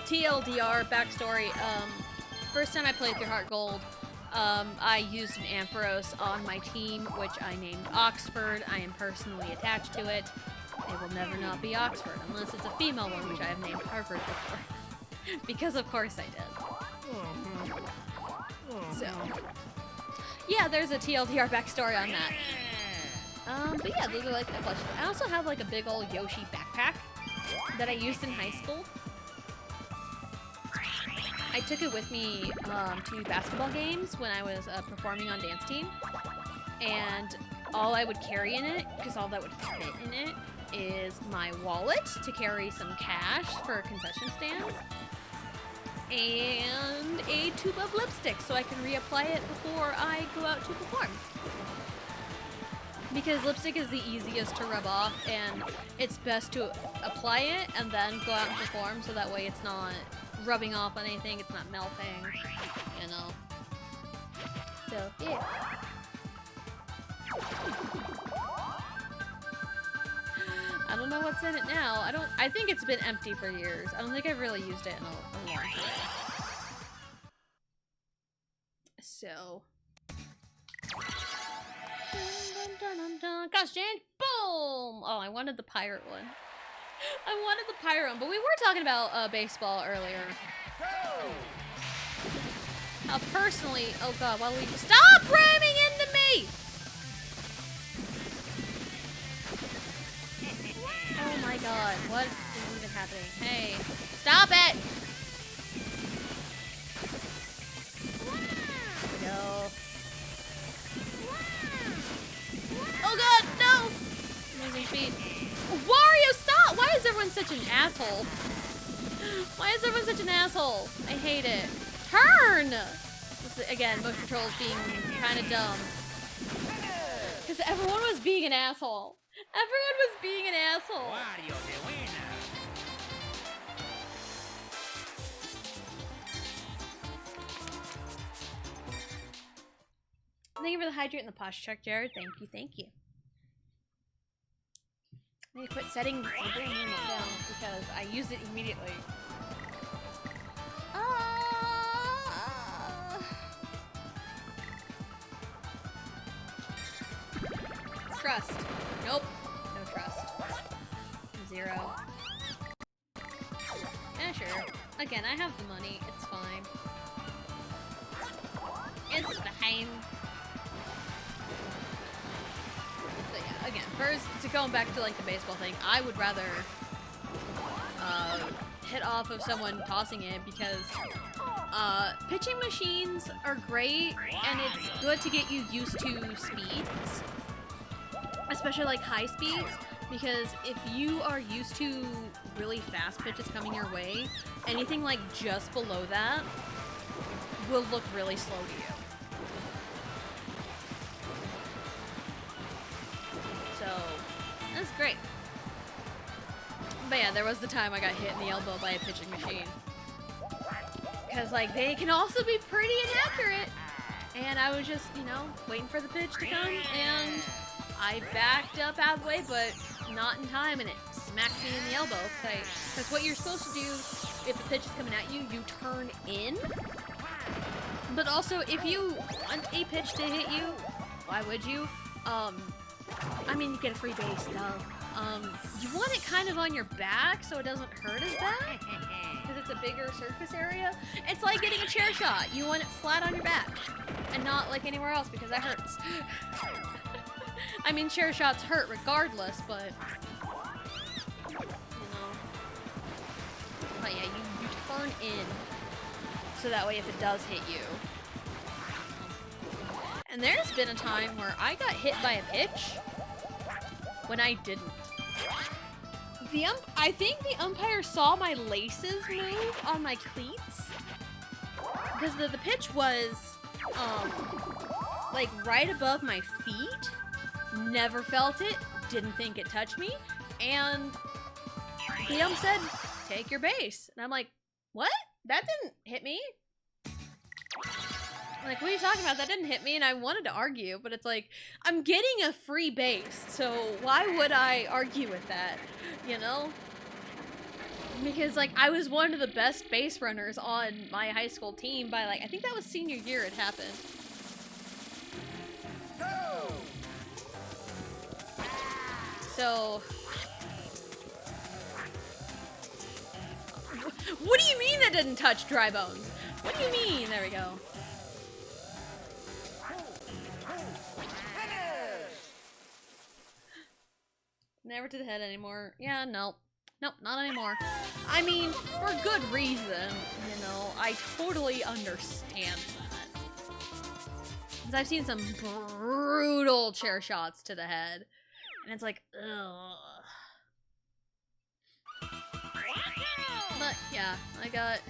TLDR backstory, first time I played through Heart Gold, I used an Ampharos on my team, which I named Oxford. I am personally attached to it. It will never not be Oxford, unless it's a female one, which I have named Harvard before. Because of course I did. So, yeah, there's a TLDR backstory on that. But yeah, those are like the plushies. I also have like a big old Yoshi backpack that I used in high school. I took it with me to basketball games when I was performing on dance team, and all I would carry in it, because all that would fit in it, is my wallet to carry some cash for concession stands, and a tube of lipstick so I can reapply it before I go out to perform. Because lipstick is the easiest to rub off, and it's best to apply it and then go out and perform, so that way it's not rubbing off on anything, it's not melting, you know. So, yeah. I don't know what's in it now. I think it's been empty for years. I don't think I've really used it in a long time. So. Gosh, Jane! Boom! Oh, I wanted the pirate one. I wanted the pirate one, but we were talking about baseball earlier. Personally, oh god, Waluigi, stop ramming into me! Oh my god, what is even happening? Hey, stop it! No. Oh god, no! I'm losing speed. Wario, stop! Why is everyone such an asshole? Why is everyone such an asshole? I hate it. Turn! This is, again, motion controls being kind of dumb. Because everyone was being an asshole. Everyone was being an asshole. Wario the winner. Thank you for the hydrate and the posture check, Jared. Thank you, thank you. I need to quit setting the game down because I use it immediately. Trust. Nope. No trust. 0. Yeah, sure. Again, I have the money. It's fine. It's fine. So yeah, again, first, to going back to like the baseball thing, I would rather hit off of someone tossing it because pitching machines are great and it's good to get you used to speeds, especially like high speeds, because if you are used to really fast pitches coming your way, anything like just below that will look really slow to you. So, that's great. But yeah, there was the time I got hit in the elbow by a pitching machine. Because, like, they can also be pretty inaccurate. And I was just, you know, waiting for the pitch to come, and I backed up out of the way, but not in time, and it smacked me in the elbow. Because what you're supposed to do, if the pitch is coming at you, you turn in. But also, if you want a pitch to hit you, why would you? I mean, you get a free base, though. You want it kind of on your back so it doesn't hurt as bad, because it's a bigger surface area. It's like getting a chair shot. You want it flat on your back, and not like anywhere else, because that hurts. I mean, chair shots hurt regardless, but, you know. But yeah, you turn in, so that way if it does hit you. And there's been a time where I got hit by a pitch when I didn't. I think the umpire saw my laces move on my cleats. Because the pitch was, like, right above my feet. Never felt it. Didn't think it touched me. And the ump said, take your base. And I'm like, what? That didn't hit me. Like, what are you talking about? That didn't hit me. And I wanted to argue, but it's like, I'm getting a free base. So why would I argue with that? You know? Because, like, I was one of the best base runners on my high school team by, like, I think that was senior year it happened. So... What do you mean that didn't touch Dry Bones? What do you mean? There we go. Never to the head anymore. Yeah, no. Nope, not anymore. I mean, for good reason, you know. I totally understand that. Because I've seen some brutal chair shots to the head. And it's like, ugh. But, yeah, I got...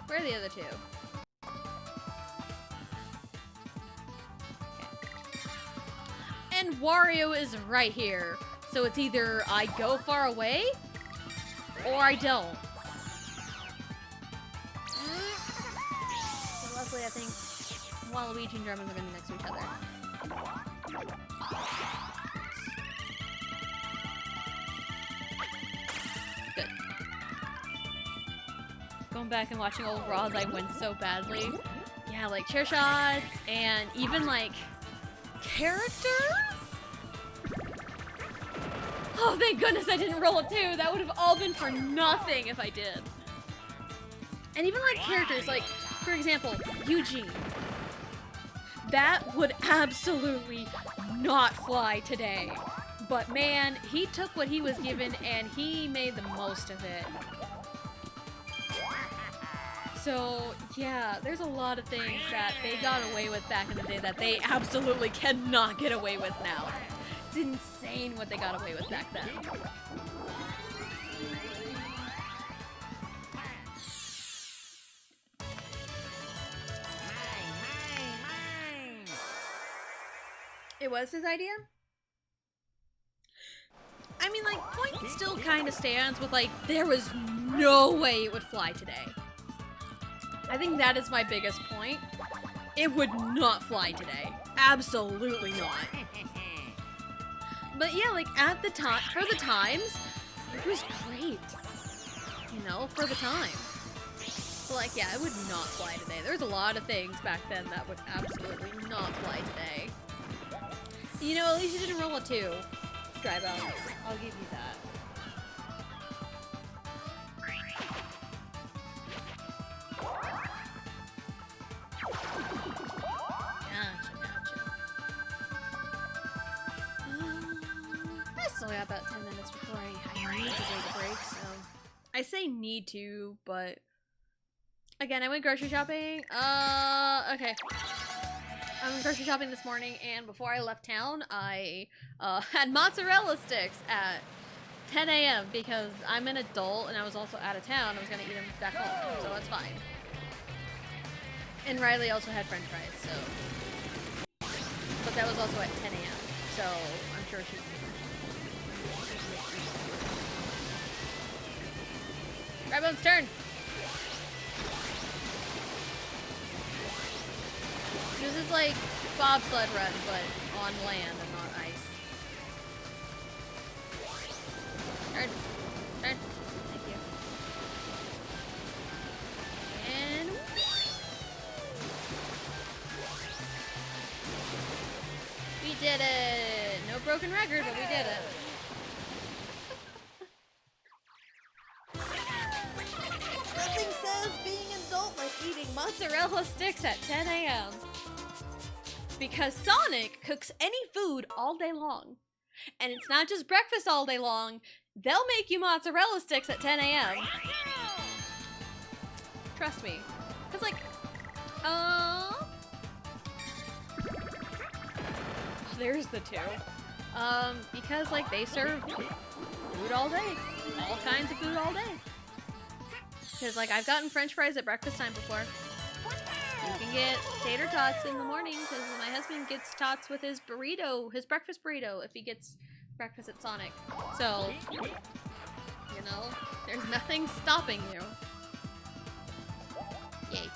Where are the other two? And Wario is right here. So it's either I go far away, or I don't. So luckily I think Waluigi and Drummond are gonna be next to each other. Good. Going back and watching old Raws, I win so badly. Yeah, like chair shots and even like characters? Oh, thank goodness I didn't roll a 2. That would have all been for nothing if I did. And even like characters, like, for example, Eugene. That would absolutely not fly today. But man, he took what he was given and he made the most of it. So, yeah, there's a lot of things that they got away with back in the day that they absolutely cannot get away with now. It's insane what they got away with back then. It was his idea? I mean, like, point still kind of stands with, like, there was no way it would fly today. I think that is my biggest point. It would not fly today. Absolutely not. But yeah, like, at the time, for the times, it was great. You know, for the time. But like, yeah, it would not fly today. There's a lot of things back then that would absolutely not fly today. You know, at least you didn't roll a 2. Dry Bones. I'll give you that. I still got about 10 minutes before I need to take a break, so... I say need to, but... Again, I went grocery shopping. Okay. I went grocery shopping this morning, and before I left town, I had mozzarella sticks at 10 a.m. because I'm an adult, and I was also out of town. I was gonna eat them back home, so that's fine. And Riley also had french fries, so... But that was also at 10 a.m., so I'm sure she... Dry Bones' turn! This is like bobsled run, but on land and not ice. Turn. Turn. Thank you. And... we did it! No broken record, but we did it. Nothing says being an adult like eating mozzarella sticks at 10 a.m. Because Sonic cooks any food all day long. And it's not just breakfast all day long. They'll make you mozzarella sticks at 10 a.m. Trust me. Because, like, Oh, there's the two. Because like they serve food all day, all kinds of food all day. Because like I've gotten French fries at breakfast time before. You can get tater tots in the morning because my husband gets tots with his burrito, his breakfast burrito, if he gets breakfast at Sonic. So, you know, there's nothing stopping you. Yay.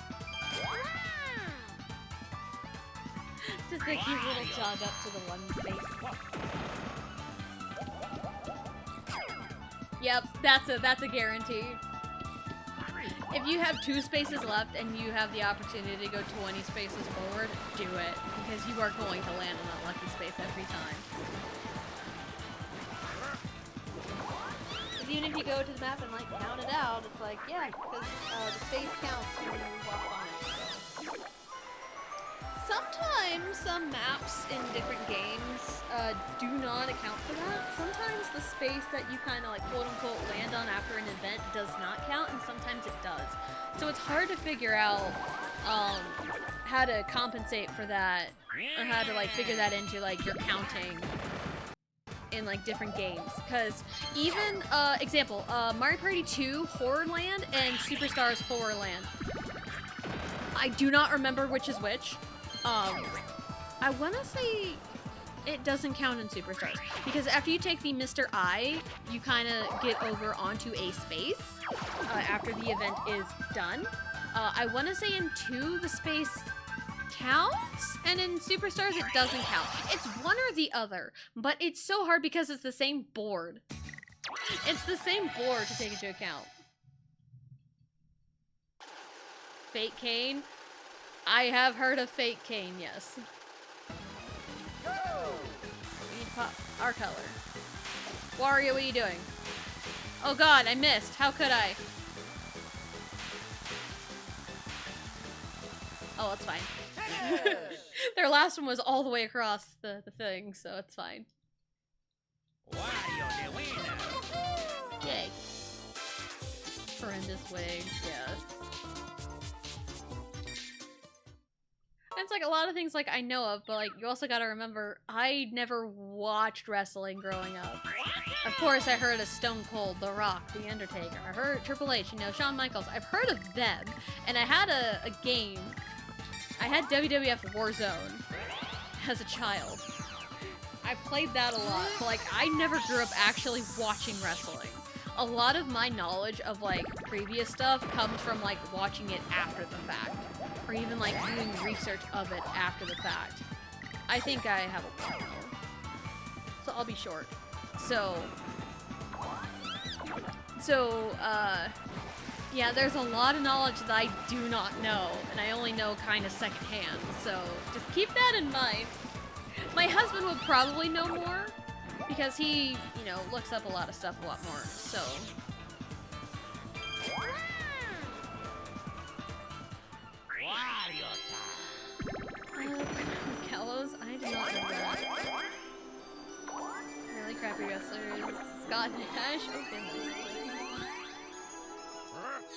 Just a cute little jog up to the one space. Yep, that's a guarantee. If you have 2 spaces left and you have the opportunity to go 20 spaces forward, do it. Because you are going to land in that lucky space every time. Because even if you go to the map and like count it out, it's like, yeah, because the space counts when you walk on it. So. Sometimes some maps in different games do not account for that. Sometimes the space that you kind of like quote-unquote land on after an event does not count, and sometimes it does. So it's hard to figure out how to compensate for that, or how to like figure that into like your counting in like different games. Because even, example, Mario Party 2 Horrorland and Superstars Horrorland. I do not remember which is which. I want to say it doesn't count in Superstars, because after you take the Mr. I, you kind of get over onto a space after the event is done. I want to say in 2, the space counts, and in Superstars it doesn't count. It's one or the other, but it's so hard because it's the same board. It's the same board to take into account. Fake Cane? I have heard of Fake Cane, yes. Go! We need to pop our color. Wario, what are you doing? Oh god, I missed. How could I? Oh, it's fine. Their last one was all the way across the thing, so it's fine. Wario the winner! Yay. Horrendous wig, yeah. It's like a lot of things like I know of, but like you also gotta remember, I never watched wrestling growing up. Of course I heard of Stone Cold, The Rock, The Undertaker, I heard Triple H, you know, Shawn Michaels. I've heard of them, and I had a game. I had WWF Warzone as a child. I played that a lot, but like I never grew up actually watching wrestling. A lot of my knowledge of like previous stuff comes from like watching it after the fact. Or even like doing research of it after the fact. I think I have a point though. So I'll be short. Yeah, there's a lot of knowledge that I do not know, and I only know kind of secondhand, so just keep that in mind. My husband would probably know more, because he, you know, looks up a lot of stuff a lot more, so... Gallows? I did not know that. Really crappy wrestlers. Scott Nash? Oh goodness.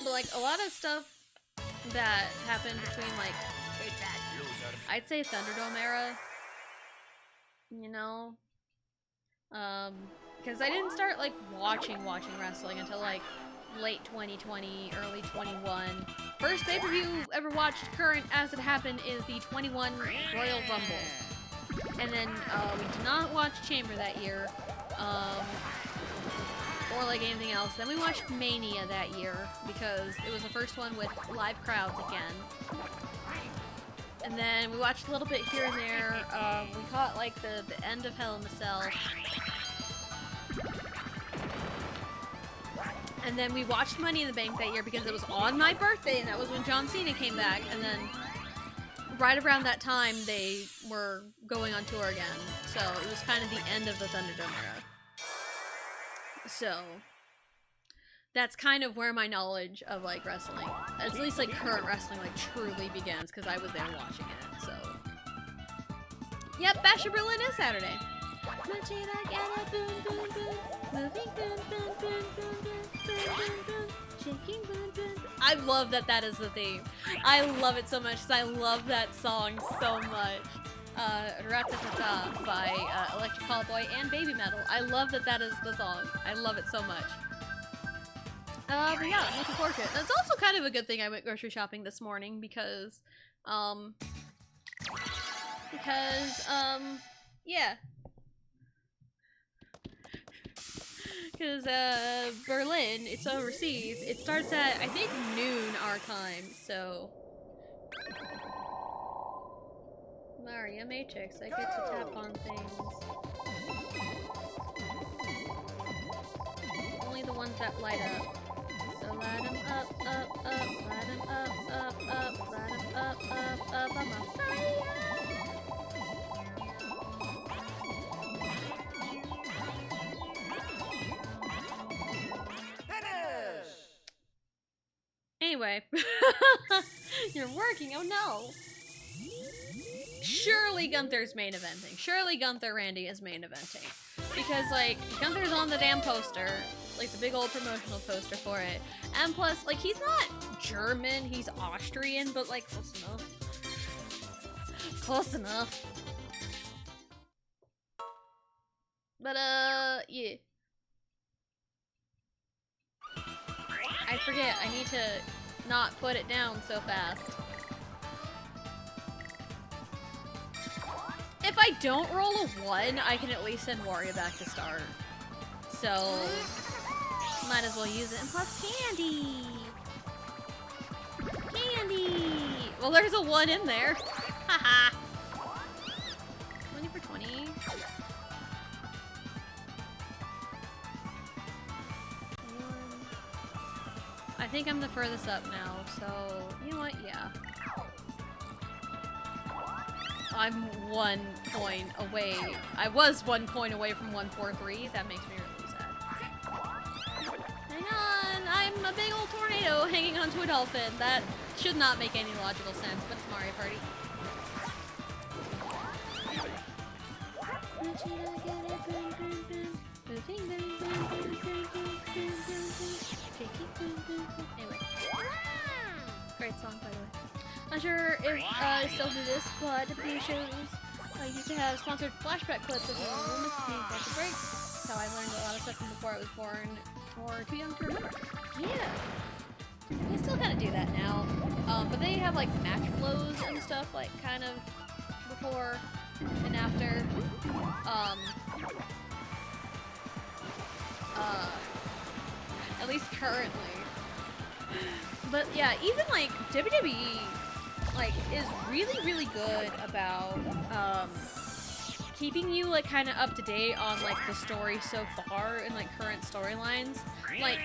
But like a lot of stuff that happened between like, I'd say Thunderdome era. You know? Because I didn't start like watching wrestling until like late 2020, early 21. First pay-per-view ever watched current as it happened is the 21 Royal Rumble. And then we did not watch Chamber that year, or like anything else. Then we watched Mania that year because it was the first one with live crowds again. And then we watched a little bit here and there. We caught like the end of Hell in a Cell. And then we watched Money in the Bank that year because it was on my birthday, and that was when John Cena came back. And then right around that time, they were going on tour again. So it was kind of the end of the Thunderdome era. So that's kind of where my knowledge of like wrestling, at least like current wrestling, like truly begins, because I was there watching it. So yep, Bash in Berlin is Saturday. I love that that is the theme. I love it so much because I love that song so much. Ratatata by Electric Callboy and Baby Metal. I love that that is the song. I love it so much. But yeah, I'm looking forward to it. And it's also kind of a good thing I went grocery shopping this morning because, yeah. Because, Berlin, it's overseas. It starts at, I think, noon our time, so... Mario Matrix, I get to tap on things. Only the ones that light up. So light 'em up, up, up, light 'em up, up, up, light 'em up, up, up, I'm on fire! Anyway, you're working, oh no! Surely Gunther's main eventing. Surely Gunther Randy is main eventing. Because, like, Gunther's on the damn poster, like the big old promotional poster for it. And plus, like, he's not German, he's Austrian, but, like, close enough. Close enough. But, yeah. I forget, I need to not put it down so fast. If I don't roll a 1, I can at least send Wario back to start. So, might as well use it. And plus candy! Candy! Well, there's a 1 in there. Haha! 20 for 20. I think I'm the furthest up now, so you know what? Yeah. I'm 1 point away. I was 1 point away from 143. That makes me really sad. Hang on! I'm a big old tornado hanging onto a dolphin. That should not make any logical sense, but it's Mario Party. Anyway. Great song, by the way. Not sure if I still do this, but the shows I used to have sponsored flashback clips of the Mississippi break. That's how I learned a lot of stuff from before I was born, or too young to remember. Yeah. I still kind of do that now. But they have like match flows and stuff, like kind of before and after. At least currently. But yeah, even like WWE like is really good about keeping you like kind of up to date on like the story so far and like current storylines. Like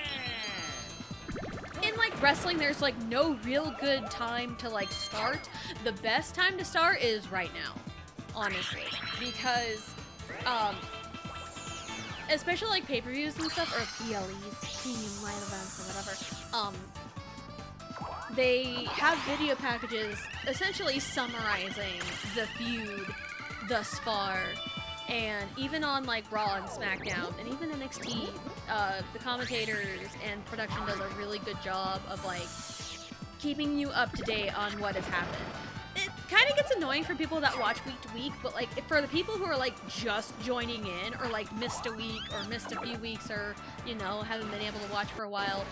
in like wrestling, there's like no real good time to like start. The best time to start is right now, honestly, because especially like pay-per-views and stuff, or PLEs, premium live events or whatever, they have video packages essentially summarizing the feud thus far. And even on like Raw and SmackDown and even NXT, the commentators and production does a really good job of like keeping you up to date on what has happened. It kind of gets annoying for people that watch week to week, but like for the people who are like just joining in or like missed a week or missed a few weeks or, you know, haven't been able to watch for a while,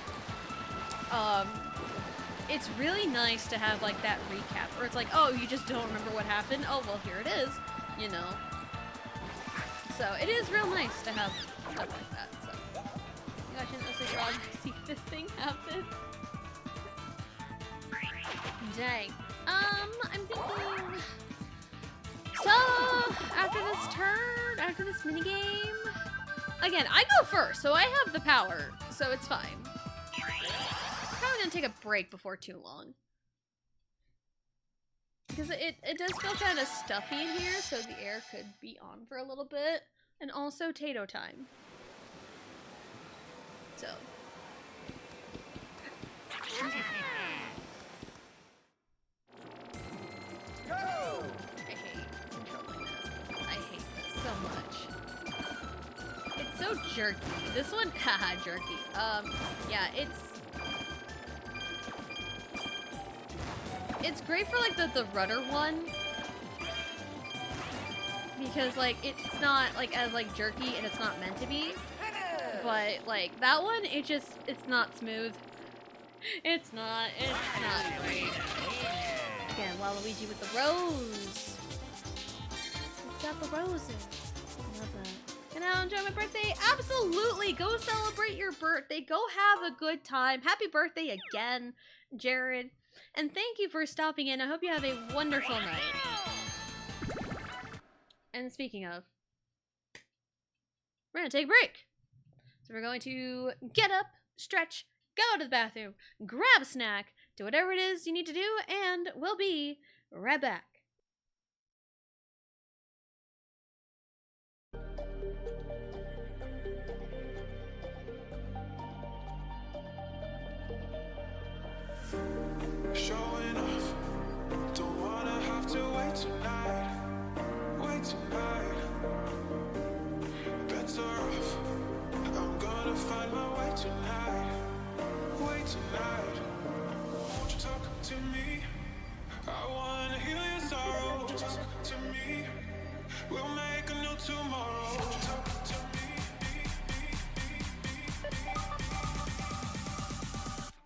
it's really nice to have like that recap, or it's like, oh, you just don't remember what happened? Oh, well, here it is, you know. So it is real nice to have stuff like that. So, gosh, I didn't draw to see this thing happen. Dang. I'm thinking. So after this turn, after this minigame, again, I go first, so I have the power, so it's fine. Probably gonna take a break before too long. Because it does feel kind of stuffy in here, so the air could be on for a little bit. And also Tato time. So. Go! I hate controlling this. I hate this so much. It's so jerky. This one, haha, jerky. Yeah, it's... it's great for like the rudder one. Because like it's not like as like jerky and it's not meant to be. But like that one, it's not smooth. It's not great. Again, Waluigi with the rose. It's got the roses. Love that. Can I enjoy my birthday? Absolutely! Go celebrate your birthday. Go have a good time. Happy birthday again, Jared. And thank you for stopping in. I hope you have a wonderful night. And speaking of, we're gonna take a break. So we're going to get up, stretch, go to the bathroom, grab a snack, do whatever it is you need to do, and we'll be right back. Showing off, don't wanna have to wait tonight. Better off, I'm gonna find my way tonight. Wait tonight, won't you talk to me? I wanna heal your sorrow. Won't you talk to me? We'll make a new tomorrow. Won't you talk to me?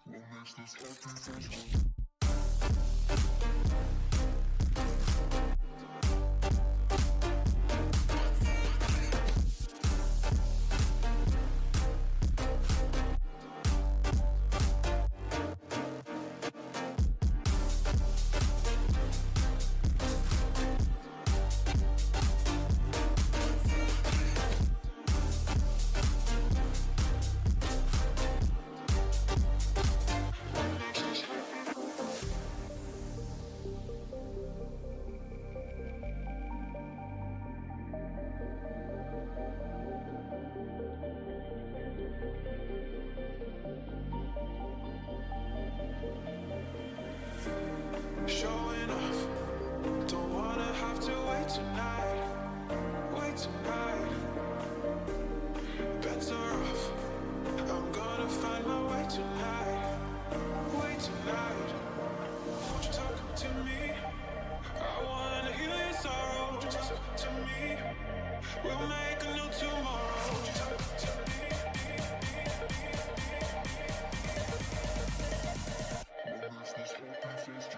What makes this happen? Showing off, don't wanna have to wait tonight. Wait tonight, better off, I'm gonna find my way tonight. Wait tonight, won't you talk to me? I wanna heal your sorrow. Won't you talk to me? We'll make a new tomorrow. Won't you talk to me? What makes this happen first?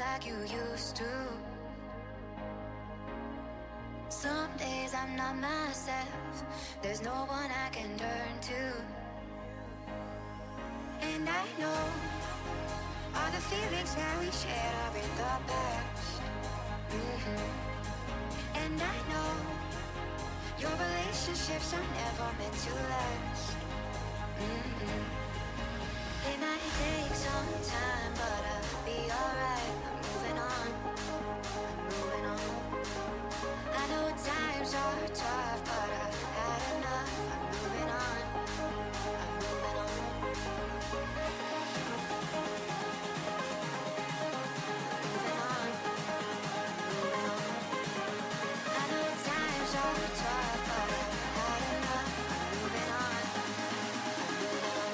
like you used to. Some days I'm not myself, there's no one I can turn to. And I know all the feelings that we shared are in the past. And I know your relationships are never meant to last. It might take some time, but I'll be alright. I'm moving on, I'm moving on. I know times are tough, but I've had enough. I'm moving on, I'm moving on. Moving on, moving on. I know times are tough, but I've had enough. I'm moving on, I'm moving on.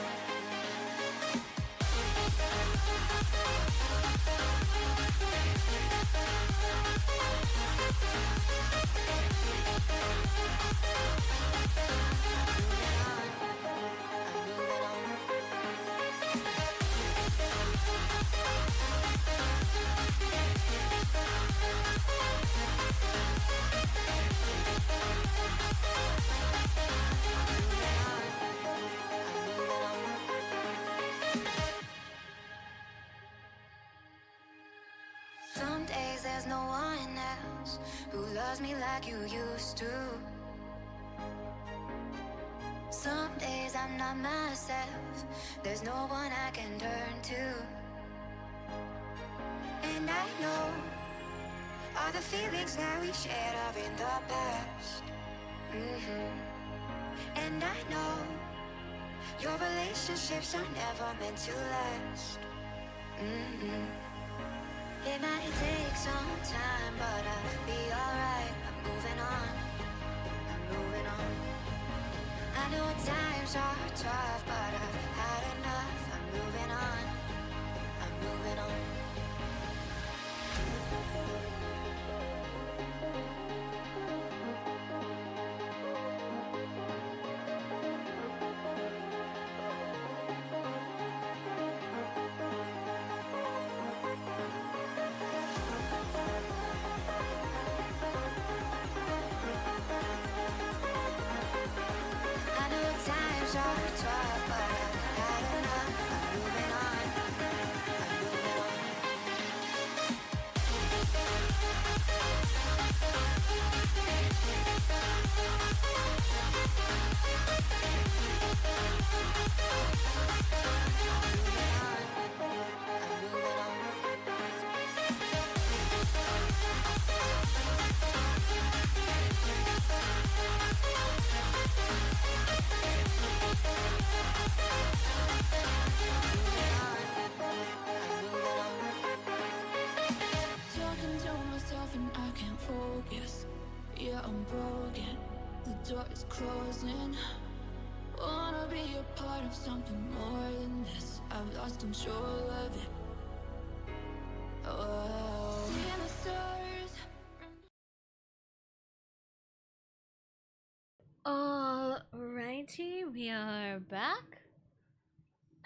Some days there's no one else who loves me like you used to. Some days I'm not myself, there's no one I can turn to. And I know all the feelings that we shared are in the past. And I know your relationships are never meant to last. It might take some time, but I'll be alright. I'm moving on, I'm moving on. I know times are tough, but I've had enough. I'm moving on, I'm moving on. I know times are tough, but I've had enough. I'm moving on, I'm moving on. I'm moving on. Talking to myself and I can't focus. Yeah, I'm broken. The door is closing. Wanna be a part of something more than this. I've lost control of it. Oh, seeing the stars. Alrighty, we are back.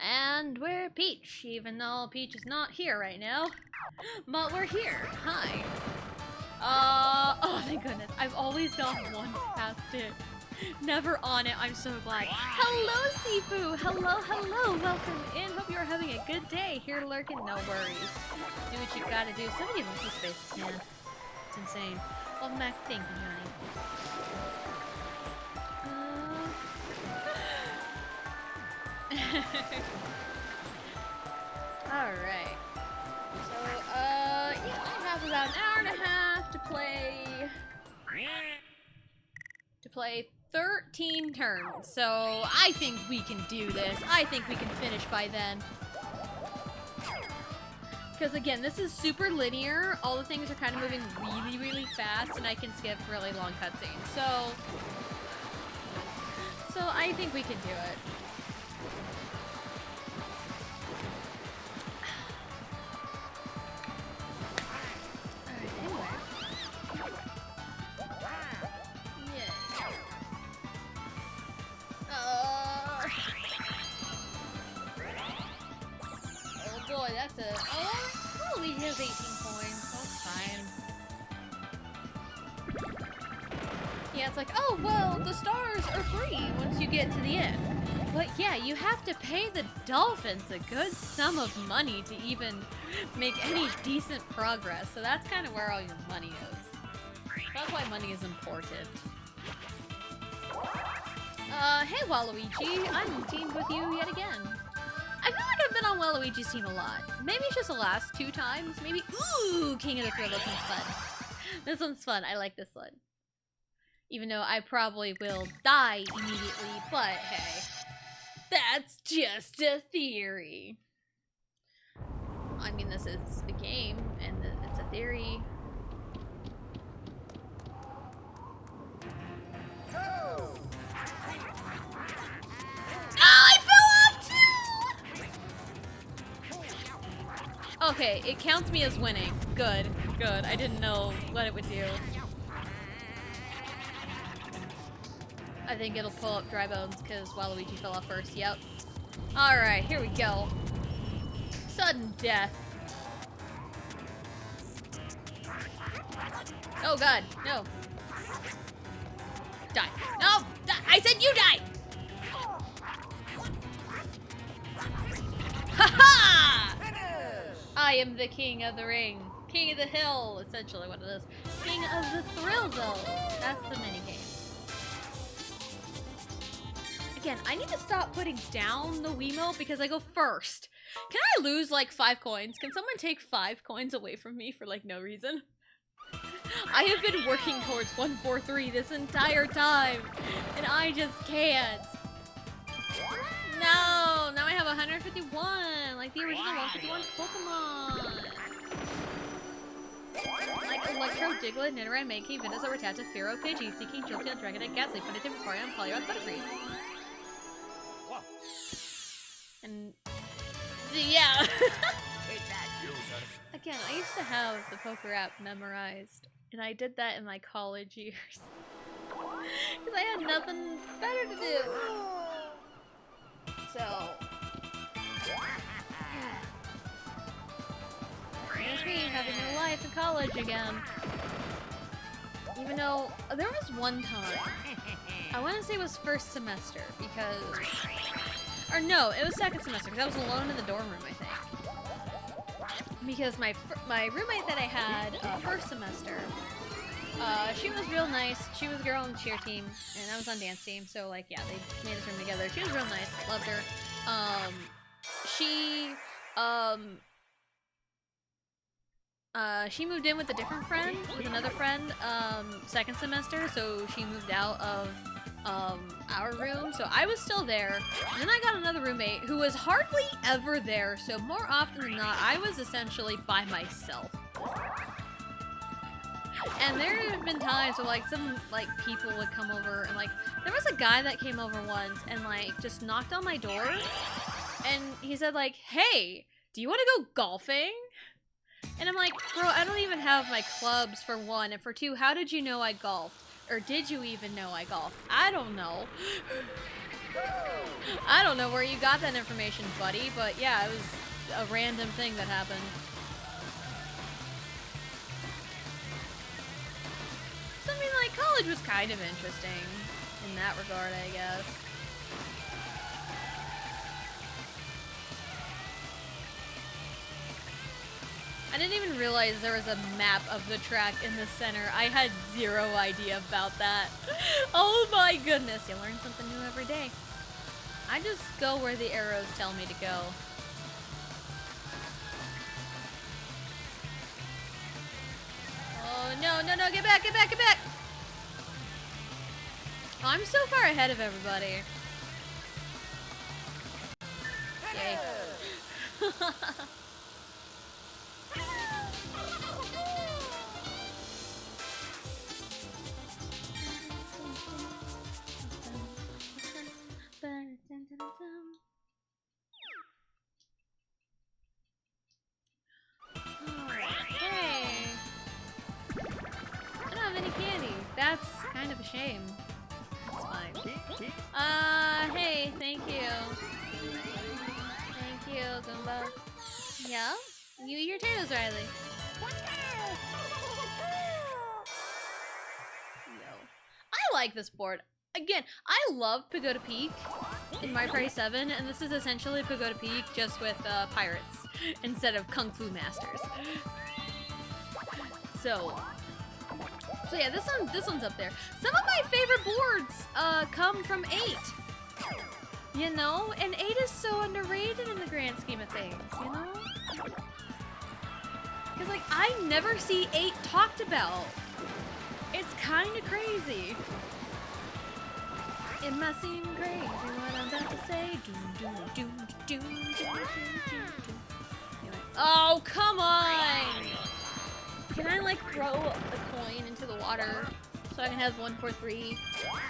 And we're Peach, even though Peach is not here right now. But we're here. Hi. Oh thank goodness. I've always gone one past it. Never on it. I'm so glad. Hello, Sifu! Hello, hello! Welcome in. Hope you're having a good day. Here lurking, no worries. Do what you gotta do. So many monkey spaces, man. It's insane. Welcome back. Thank you, honey. Alright. So, yeah, I have about an hour and a half to play. To play 13 turns. So, I think we can do this. I think we can finish by then. Because again, this is super linear. All the things are kind of moving really, really fast, and I can skip really long cutscenes. So I think we can do it. Oh boy, that's a... Oh, Waluigi has 18 coins, so it's fine. Yeah, it's like, oh, well, the stars are free once you get to the end. But yeah, you have to pay the dolphins a good sum of money to even make any decent progress. So that's kind of where all your money is. That's why money is important. Hey Waluigi, I'm teamed with you yet again. I feel like I've been on Waluigi's team a lot. Maybe it's just the last 2 times. Maybe, ooh, King of the Thrill, this one's fun. This one's fun, I like this one. Even though I probably will die immediately, but hey. That's just a theory. I mean, this is a game, and it's a theory. Go! Oh, I fell off too! Okay, it counts me as winning. Good, good. I didn't know what it would do. I think it'll pull up Dry Bones because Waluigi fell off first. Yep. Alright, here we go. Sudden death. Oh god, no. Die. No! I said you die! Ha-ha! I am the king of the ring. King of the hill, essentially what it is. King of the thrill zone. That's the minigame. Again, I need to stop putting down the Wiimote because I go first. Can I lose like 5 coins? Can someone take 5 coins away from me for like no reason? I have been working towards 143 this entire time, and I just can't. No, now I have 151, like the original 151 Pokemon. Like Electro, Diglett, Nidoran, Mankey, Venusaur, Rattata, Fearow, Pidgey, Seeking, Jolteon, Dragonite, Ghastly, Ponyta, Vaporeon, Poliwrath, Butterfree. And yeah. Again, I used to have the poker app memorized, and I did that in my college years because I had nothing better to do. So, here's me having a life in college again. Even though there was one time, I want to say it was first semester because. Or no, it was second semester because I was alone in the dorm room, I think. Because my roommate that I had first semester, she was real nice. She was a girl on the cheer team, and I was on dance team. So like, yeah, they made us room together. She was real nice. Loved her. She moved in with a different friend, with another friend, second semester. So she moved out of our room, so I was still there, and then I got another roommate who was hardly ever there, so more often than not, I was essentially by myself. And there have been times where, like, some, like, people would come over, and, like, there was a guy that came over once, and, like, just knocked on my door, and he said, like, hey, do you want to go golfing? And I'm like, bro, I don't even have my clubs, for one, and for two, how did you know I golf? Or did you even know I golf? I don't know. I don't know where you got that information, buddy, but yeah, it was a random thing that happened. So, I mean, like, college was kind of interesting in that regard, I guess. I didn't even realize there was a map of the track in the center. I had zero idea about that. Oh my goodness, you learn something new every day. I just go where the arrows tell me to go. Oh no, no, no, get back, get back, get back! Oh, I'm so far ahead of everybody. Yay. Hey! I don't have any candy. That's kind of a shame. That's fine. Hey, thank you. Thank you, Goomba. Yeah? You eat your potatoes, Riley. Yo. I like this board. Again, I love Pagoda Peak in Mario Party 7, and this is essentially Pagoda Peak just with pirates instead of Kung Fu Masters. So yeah, this one's up there. Some of my favorite boards come from 8. You know? And 8 is so underrated in the grand scheme of things, you know? Because, like, I never see 8 talked about. It's kind of crazy. It must seem crazy what I'm about to say. Anyway. Oh, come on! Can I, like, throw a coin into the water so I can have 1, 4, 3?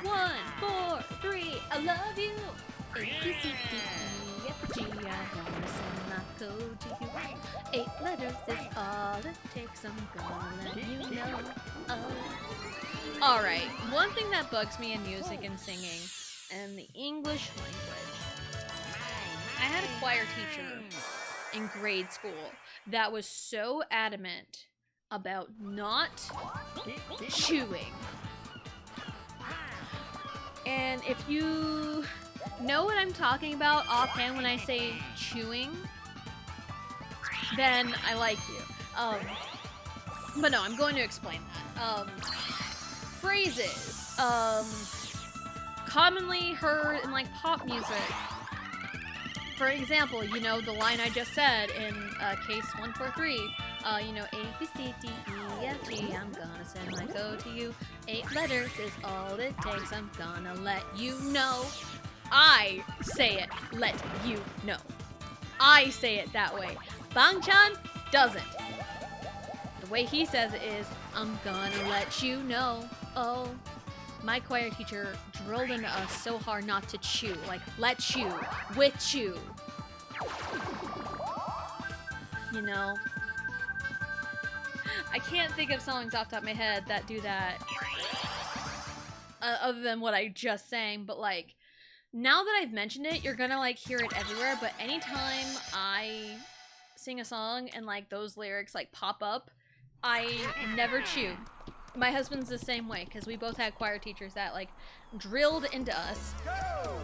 1, 4, 3, I love you! A, B, C, D, E, F, G, I wanna send my code to you. 8 letters is all it takes, I'm gonna let you know. Oh. Alright, one thing that bugs me in music and singing, and the English language. I had a choir teacher in grade school that was so adamant about not chewing. And if you know what I'm talking about offhand when I say chewing, then I like you. But no, I'm going to explain that. Phrases, commonly heard in like pop music. For example, you know, the line I just said in case 143, you know, A, B, C, D, E, F, G, I'm gonna send my code to you. 8 letters is all it takes, I'm gonna let you know. I say it, let you know. I say it that way. Bang-chan doesn't. The way he says it is, I'm gonna let you know. Oh, my choir teacher drilled into us so hard not to chew. Like, let chew, with chew. You know? I can't think of songs off the top of my head that do that. Other than what I just sang, but like, now that I've mentioned it, you're gonna like hear it everywhere, but anytime I sing a song and like those lyrics like pop up, I never chew. My husband's the same way, because we both had choir teachers that like drilled into us. Go!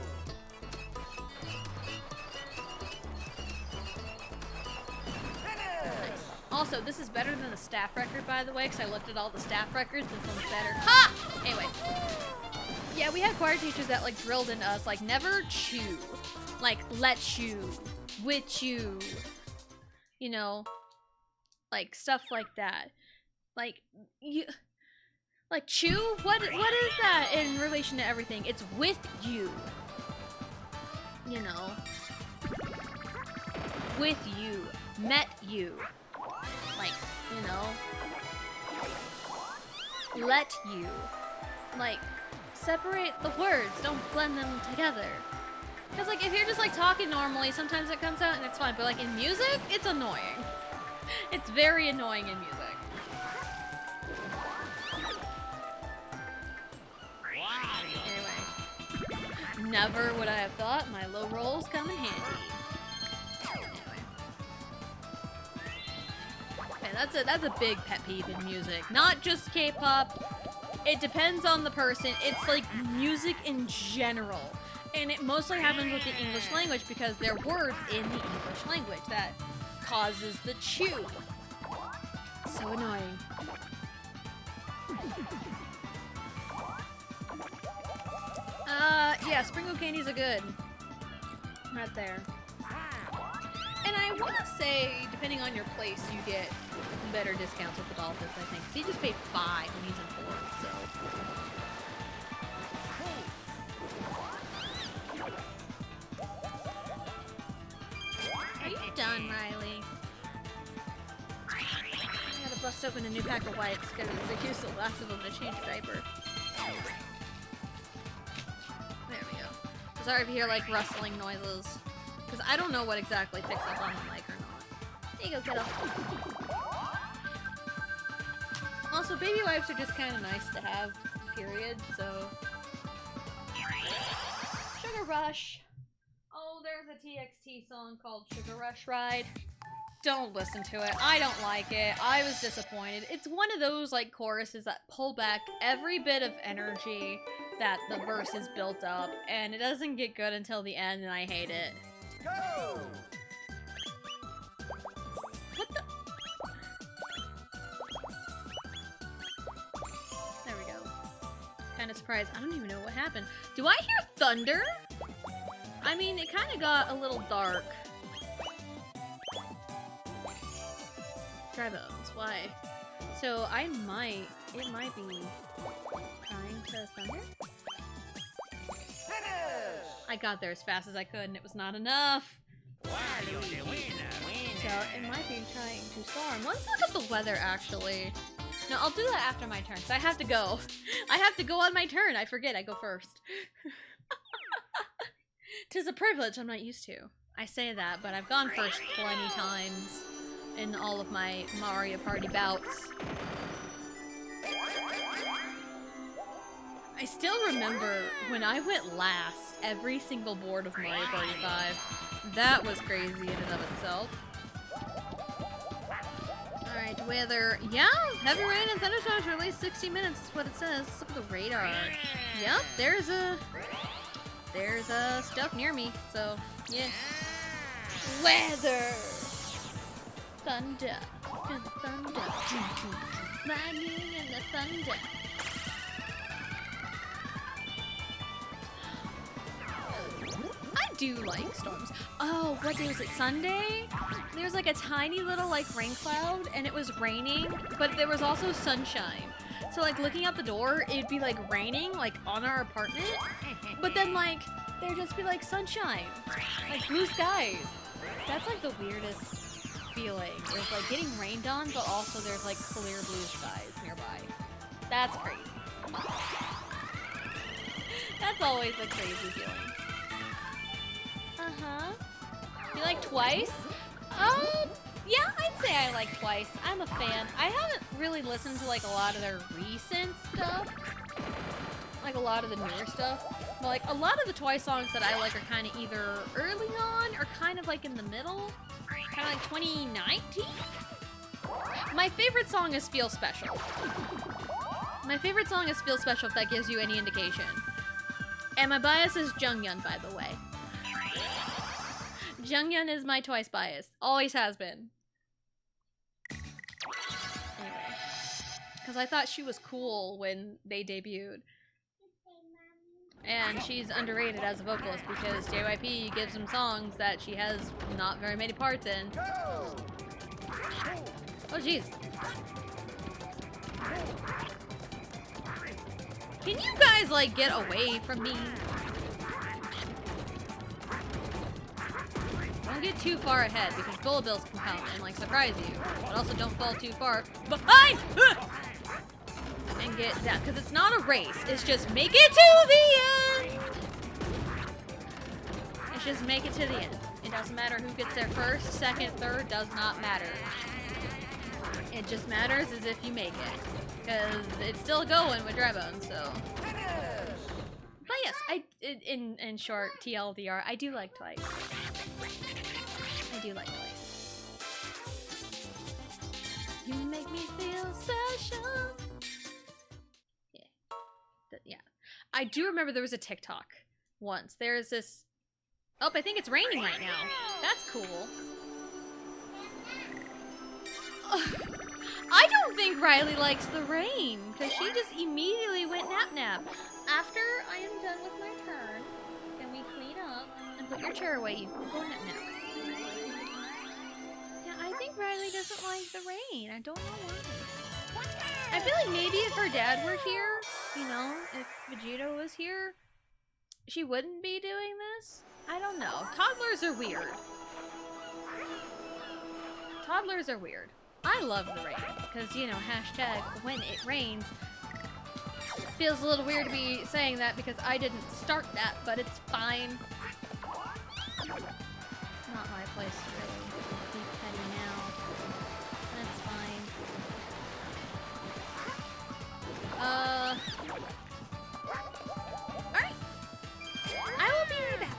Nice. Also, this is better than the staff record, by the way, because I looked at all the staff records. This one's better. Ha! Anyway. Yeah, we had choir teachers that like drilled into us, like never chew. Like, let chew. With chew. You know? Like, stuff like that. Like, you... Like, chew? What is that in relation to everything? It's with you. You know? With you. Met you. Like, you know? Let you. Like, separate the words. Don't blend them together. Because, like, if you're just, like, talking normally, sometimes it comes out and it's fine. But, like, in music, it's annoying. It's very annoying in music. Anyway. Never would I have thought my low rolls come in handy. Anyway. Okay, that's a big pet peeve in music. Not just K-pop. It depends on the person. It's like music in general. And it mostly happens with the English language because there are words in the English language that causes the chew. So annoying. Yeah, sprinkle candies are good. Right there. And I want to say, depending on your place, you get better discounts with the dolphins, I think. So he just paid 5 when he's in 4, so. Are you done, Riley? I gotta bust open a new pack of wipes because they use the last of them to change your diaper. There we go. Sorry if you hear like rustling noises. Because I don't know what exactly picks up on the mic or not. There you go, kiddo. Also, baby wipes are just kind of nice to have, period, so... Sugar Rush! Oh, there's a TXT song called Sugar Rush Ride. don't listen to it. I don't like it. I was disappointed. It's one of those like choruses that pull back every bit of energy that the verse is built up, and it doesn't get good until the end, and I hate it. Go! What the? There we go. Kind of surprised. I don't even know what happened. Do I hear thunder? I mean, it kind of got a little dark. Dry bones, why? So it might be trying to thunder? Finish! I got there as fast as I could and it was not enough. So it might be trying to storm. Let's look at the weather actually. No, I'll do that after my turn, because I have to go. I have to go on my turn. I forget, I go first. 'Tis a privilege I'm not used to. I say that, but I've gone first plenty times in all of my Mario Party bouts. I still remember when I went last every single board of Mario Party 5. That was crazy in and of itself. Alright, weather. Yeah, heavy rain and thunderstorms for at least 60 minutes is what it says. Let's look at the radar. Yep, there's stuff near me, so yeah. Weather! Thunder. And thunder. Lightning and the thunder. I do like storms. Oh, what day was it? Sunday? There was like a tiny little like rain cloud and it was raining, but there was also sunshine. So like looking out the door, it'd be like raining like on our apartment, but then like there'd just be like sunshine, like blue skies. That's like the weirdest feeling. It's like getting rained on, but also there's like clear blue skies nearby. That's crazy. That's always a crazy feeling. Uh-huh. You like Twice? Yeah, I'd say I like Twice. I'm a fan. I haven't really listened to like a lot of their recent stuff. Like a lot of the newer stuff. But like a lot of the Twice songs that I like are kind of either early on or kind of like in the middle. Kind of like 2019? My favorite song is Feel Special. My favorite song is Feel Special, if that gives you any indication. And my bias is Jungyeon, by the way. Jungyeon is my Twice bias. Always has been. Anyway. Because I thought she was cool when they debuted. And she's underrated as a vocalist because JYP gives them songs that she has not very many parts in. Oh jeez. Can you guys like get away from me? Don't get too far ahead because bullet bills can come and like surprise you. But also don't fall too far behind! And get down, because it's not a race. It's just make it to the end. It's just make it to the end. It doesn't matter who gets there first, second, third, does not matter. It just matters as if you make it, because it's still going with Drybones, so. But yes, in short, TLDR, I do like Twice. I do like Twice. You make me feel special. Yeah. I do remember there was a TikTok once. There's this... Oh, I think it's raining right now. That's cool. I don't think Riley likes the rain, because she just immediately went nap-nap. After I am done with my turn, can we clean up and put your chair away? You can go nap-nap. Yeah, I think Riley doesn't like the rain. I don't know why. I feel like maybe if her dad were here, you know, if Vegeta was here, she wouldn't be doing this. I don't know. Toddlers are weird. Toddlers are weird. I love the rain, because, you know, hashtag when it rains. Feels a little weird to be saying that because I didn't start that, but it's fine. Not my place to really be petty now. That's fine. Alright. I will be right back.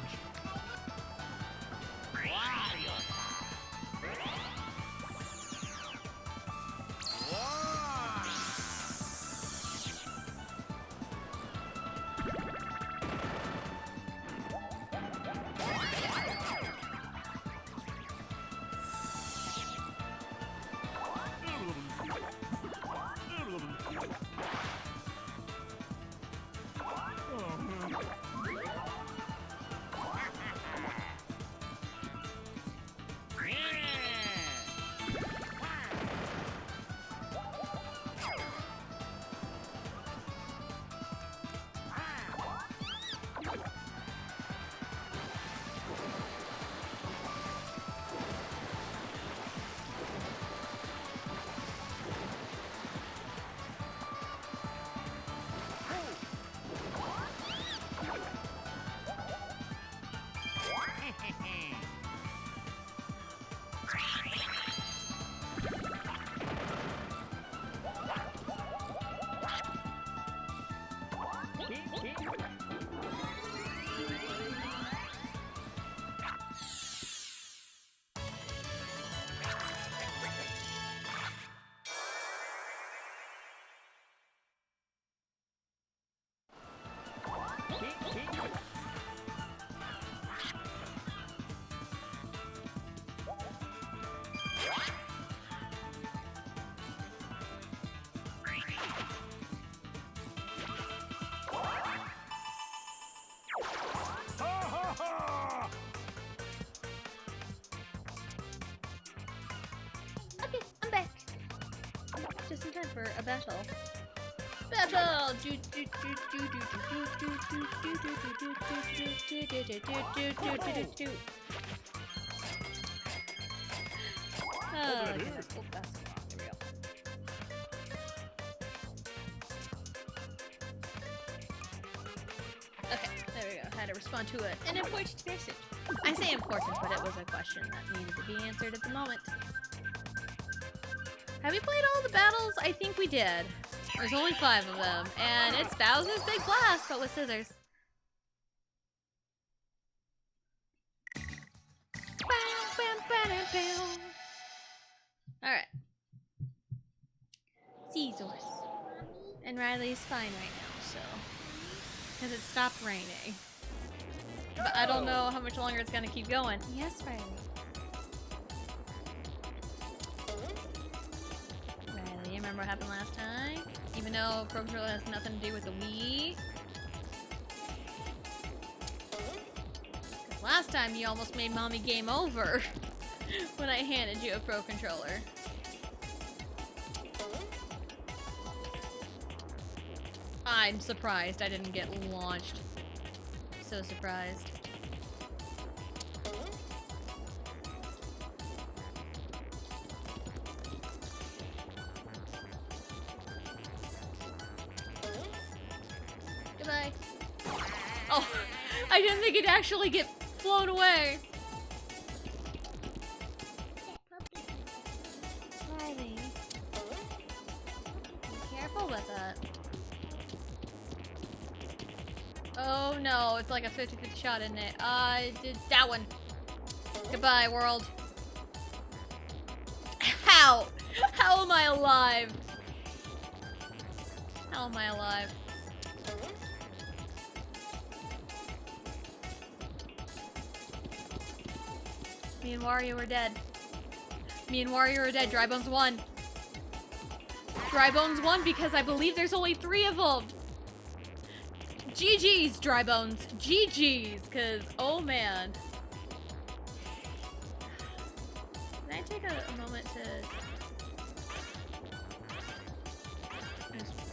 just in time for a battle. Battle! Oh, okay. Oh, that's wrong. Here we go. Okay, there we go. Had to respond to an important message. I say important, but it was a question that needed to be answered at the moment. Have we played all the battles? I think we did. There's only 5 of them, and it's Bowser's Big Blast, but with scissors. Alright. Scissors. And Riley's fine right now, so... because it stopped raining. But I don't know how much longer it's gonna keep going. Yes, Riley. Riley, you remember what happened last time? Even though Pro Controller has nothing to do with the Wii. 'Cause last time you almost made Mommy game over when I handed you a Pro Controller. I'm surprised I didn't get launched. So surprised. Goodbye. Oh, I didn't think it'd actually get flown away. Riley. Be careful with it. Oh no, it's like a 50-50 shot, isn't it? Did that one. Goodbye, world. How? How am I alive? How am I alive? Me and Wario are dead. Me and Wario are dead. Dry Bones won. Dry Bones won because I believe there's only 3 of them. GG's, Dry Bones. GG's, cause oh man. Can I take a moment to...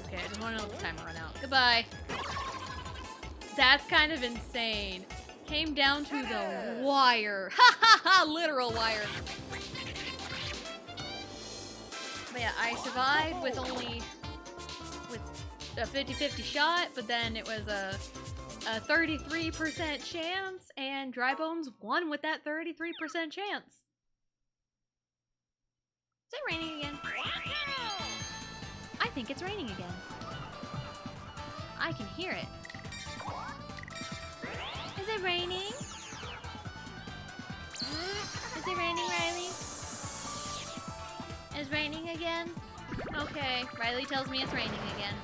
Okay, I just want to know the timer run out. Goodbye. That's kind of insane. Came down to the wire. Ha ha ha! Literal wire. But yeah, I survived with only... with a 50-50 shot, but then it was a 33% chance, and Dry Bones won with that 33% chance. Is it raining again? I think it's raining again. I can hear it. Is it raining? Is it raining, Riley? Is raining again? Okay, Riley tells me it's raining again.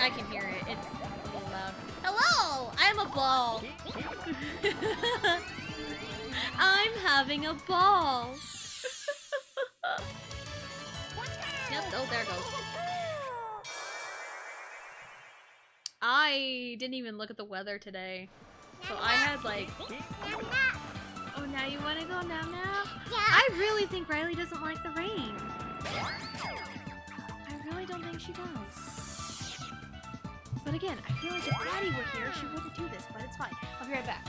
I can hear it. It's a little loud. Hello! I'm a ball. I'm having a ball. Yep, oh, there it goes. I didn't even look at the weather today. So I had like... Oh, now you want to go now? Yeah. I really think Riley doesn't like the rain. I really don't think she does. But again, I feel like if Patty were here, she wouldn't do this, but it's fine. I'll be right back.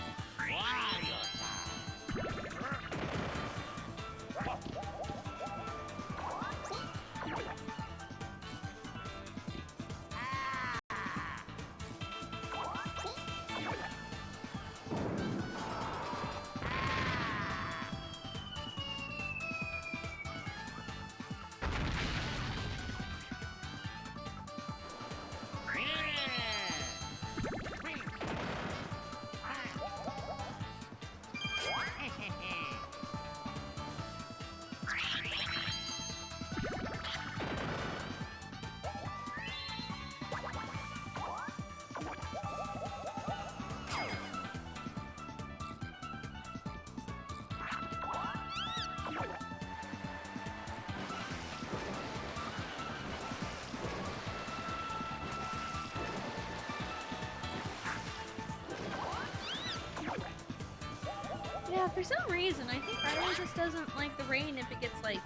Yeah, for some reason, I think Riley just doesn't like the rain if it gets, like,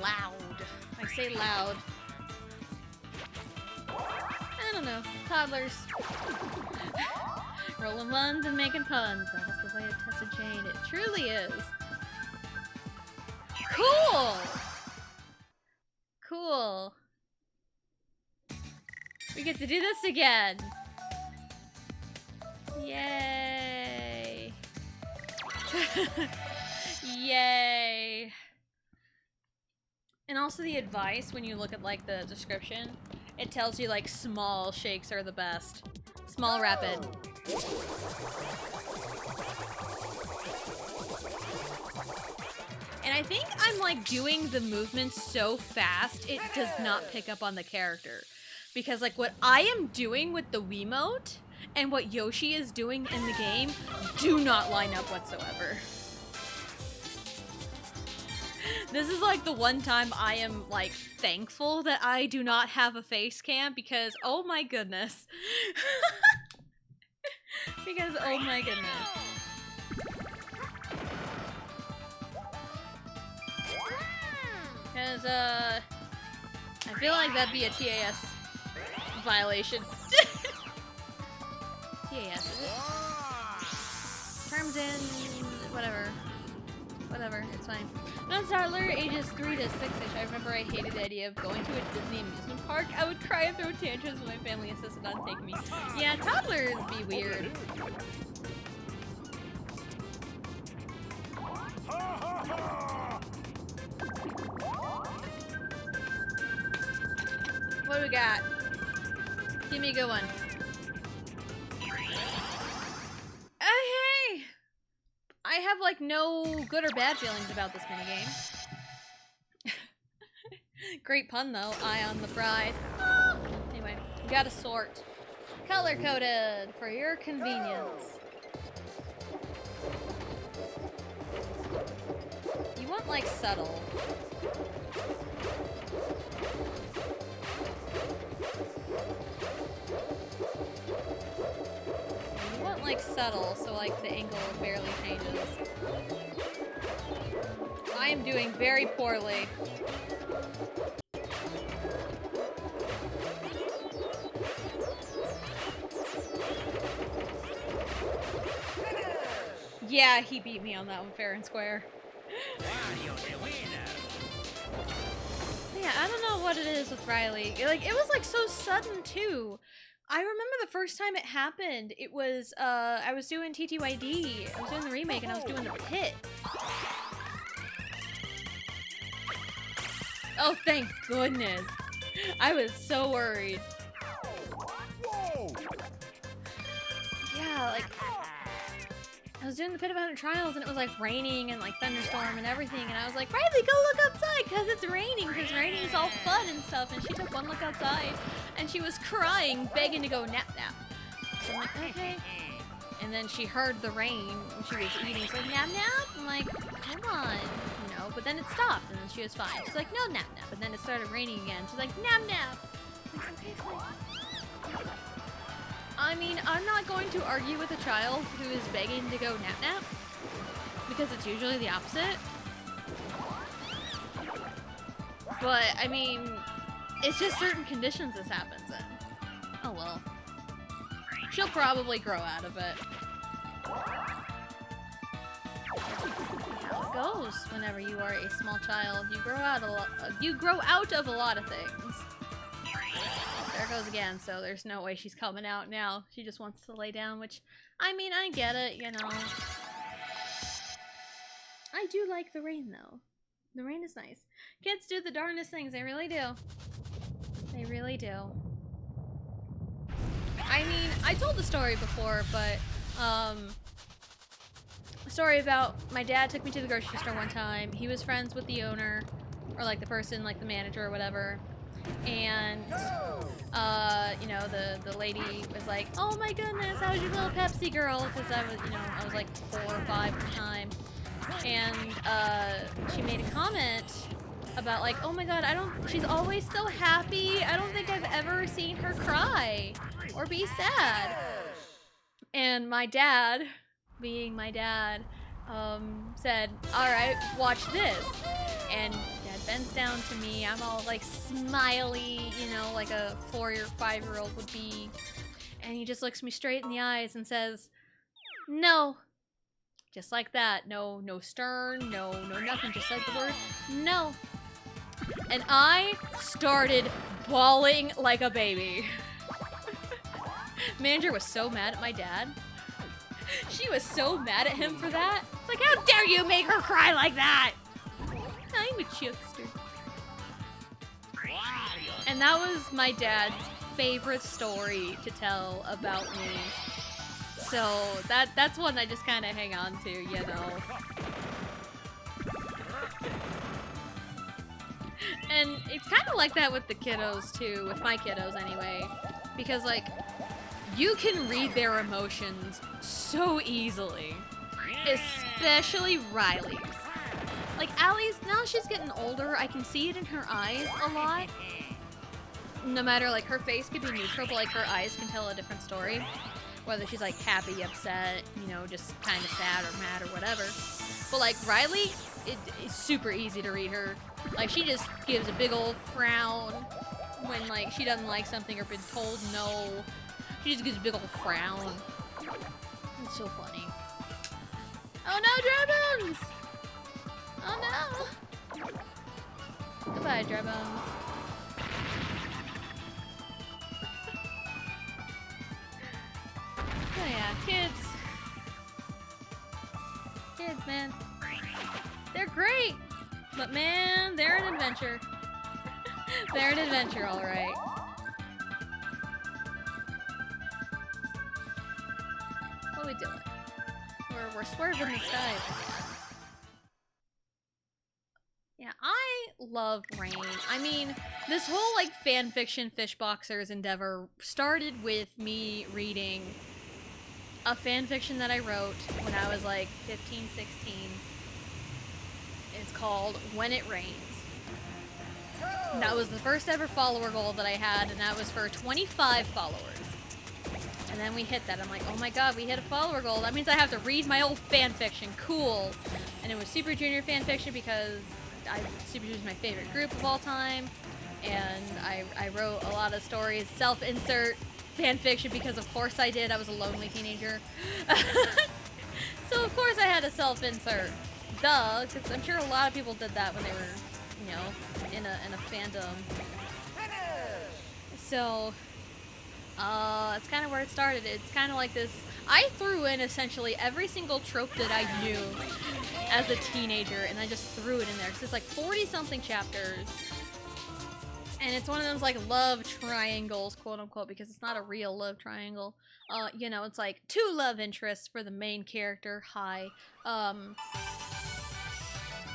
loud. I say loud. I don't know. Toddlers. Rolling ones and making puns. That is the way to test a chain. It truly is. Cool! Cool. We get to do this again. Yay. Yay. And also the advice, when you look at like the description, it tells you like small shakes are the best. Small rapid. And I think I'm like doing the movements so fast it does not pick up on the character. Because like what I am doing with the Wiimote and what Yoshi is doing in the game do not line up whatsoever. This is like the one time I am like thankful that I do not have a face cam because oh my goodness. Because oh my goodness. Because I feel like that'd be a TAS violation. TAS, is it? Terms in whatever. Whatever, it's fine. When I was a toddler, ages 3 to 6-ish, I remember I hated the idea of going to a Disney amusement park. I would cry and throw tantrums when my family insisted on taking me. Yeah, toddlers be weird. What do we got? Give me a good one. Hey! I have like no good or bad feelings about this minigame. Great pun though, eye on the prize. Oh! Anyway, we gotta sort. Color coded for your convenience. You want like subtle. You want like subtle, so like the angle barely changes. I am doing very poorly. Yeah, he beat me on that one fair and square. Yeah, I don't know what it is with Riley. Like, it was like so sudden too. I remember the first time it happened, it was, I was doing TTYD. I was doing the remake and I was doing the pit. Oh, thank goodness. I was so worried. Yeah, like, I was doing the Pit of 100 Trials and it was like raining and like thunderstorm and everything, and I was like, Riley, go look outside because it's raining, because raining is all fun and stuff. And she took one look outside and she was crying, begging to go nap nap. So I'm like, okay. And then she heard the rain when she was eating. She's like, nap nap? I'm like, come on, you know. But then it stopped and then she was fine. She's like, no nap nap. And then it started raining again. She's like, nap nap. I'm like, okay, fine. I mean, I'm not going to argue with a child who is begging to go nap nap, because it's usually the opposite. But, I mean, it's just certain conditions this happens in. Oh well. She'll probably grow out of it. How it goes whenever you are a small child. You grow out of a lot of things. There it goes again, so there's no way she's coming out now. She just wants to lay down, which, I mean, I get it, you know. I do like the rain, though. The rain is nice. Kids do the darndest things, they really do. They really do. I mean, I told the story before, but, a story about my dad took me to the grocery store one time. He was friends with the owner, or like the person, like the manager or whatever. And, you know, the lady was like, oh my goodness, how's your little Pepsi girl? Because I was, you know, I was like 4 or 5 at the time. And, she made a comment about like, oh my god, she's always so happy. I don't think I've ever seen her cry or be sad. And my dad, being my dad, said, alright, watch this. And Dad and bends down to me. I'm all like smiley, you know, like a 4 or 5-year-old would be. And he just looks me straight in the eyes and says, "No." Just like that. No stern, no nothing. Just said the word no. And I started bawling like a baby. Manager was so mad at my dad. She was so mad at him for that. It's like, how dare you make her cry like that? I'm a chuckster. And that was my dad's favorite story to tell about me. So that's one I just kind of hang on to, you know. And it's kind of like that with the kiddos too, with my kiddos anyway. Because like, you can read their emotions so easily. Especially Riley's. Like Allie's, now she's getting older, I can see it in her eyes a lot. No matter, like, her face could be neutral, but like her eyes can tell a different story. Whether she's like happy, upset, you know, just kind of sad or mad or whatever. But like Riley, it's super easy to read her. Like she just gives a big old frown when like she doesn't like something or been told no. She just gives a big old frown. It's so funny. Oh no, Drybones! Oh no! Goodbye, Drybones. Oh yeah, kids. Kids, man. They're great! But man, they're an adventure. They're an adventure, alright. What are we doing? We're swerving the skies again. Yeah, I love Rain. I mean, this whole like fanfiction Fishboxers endeavor started with me reading a fanfiction that I wrote when I was like 15, 16. It's called When It Rains. And that was the first ever follower goal that I had, and that was for 25 followers. And then we hit that. I'm like, oh my god, we hit a follower goal. That means I have to read my old fanfiction. Cool. And it was Super Junior fanfiction because Super Junior is my favorite group of all time. And I wrote a lot of stories. Self-insert fanfiction because of course I did. I was a lonely teenager. So of course I had a self-insert. Duh, because I'm sure a lot of people did that when they were, you know, in a fandom. So, that's kind of where it started. It's kind of like this. I threw in essentially every single trope that I knew as a teenager, and I just threw it in there. So it's like 40-something chapters. And it's one of those like love triangles, quote unquote, because it's not a real love triangle. You know, it's like 2 love interests for the main character. Hi.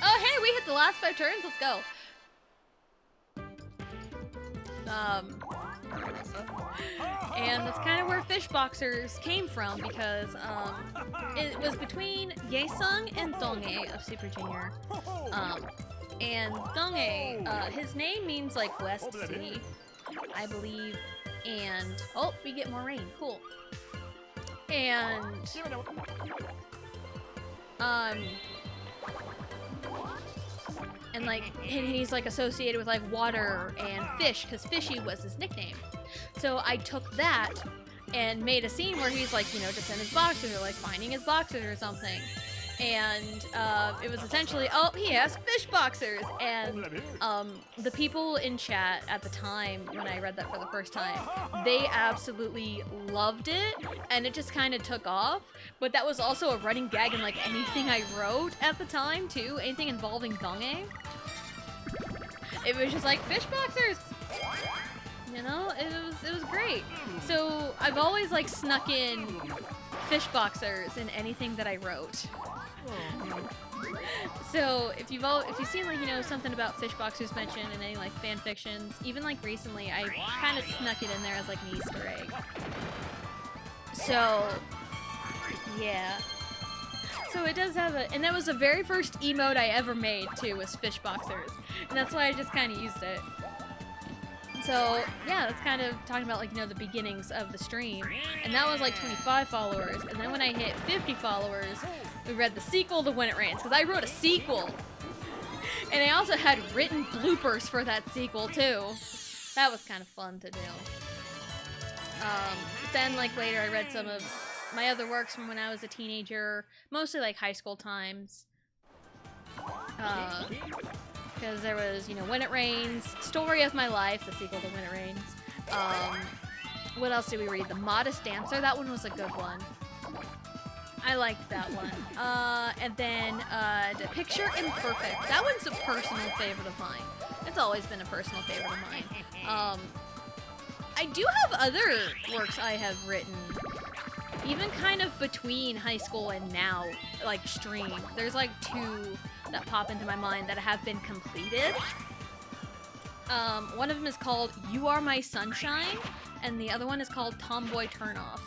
Oh, hey, we hit the last 5 turns. Let's go. And that's kind of where Fishboxers came from because it was between Yaesung and Donghae of Super Junior. And Donghae, his name means like West Sea, I believe. And oh, we get more rain. Cool. And and he's like associated with like water and fish because Fishy was his nickname. So I took that and made a scene where he's like, you know, just in his boxers or like finding his boxers or something. And it was essentially, oh, he has fish boxers. And the people in chat at the time when I read that for the first time, they absolutely loved it. And it just kind of took off. But that was also a running gag in like anything I wrote at the time too. Anything involving Donghae. It was just like fish boxers. You know, it was great. So I've always like snuck in fish boxers in anything that I wrote. So if you've seen like, you know, something about fish boxers mentioned in any like fan fictions, even like recently, I kind of snuck it in there as like an Easter egg. So yeah. So it does have and that was the very first emote I ever made too, was fish boxers, and that's why I just kind of used it. So yeah, that's kind of talking about like, you know, the beginnings of the stream, and that was like 25 followers, and then when I hit 50 followers, we read the sequel to When It Rains, because I wrote a sequel, And I also had written bloopers for that sequel too. That was kind of fun to do. Then like later I read some of my other works from when I was a teenager, mostly like high school times. Because there was, you know, When It Rains, Story of My Life, the sequel to When It Rains. What else did we read? The Modest Dancer, that one was a good one. I liked that one. And then The Picture Imperfect. That one's a personal favorite of mine. It's always been a personal favorite of mine. I do have other works I have written, even kind of between high school and now, like stream. There's like 2 that pop into my mind that have been completed. One of them is called You Are My Sunshine, and the other one is called Tomboy Turnoff.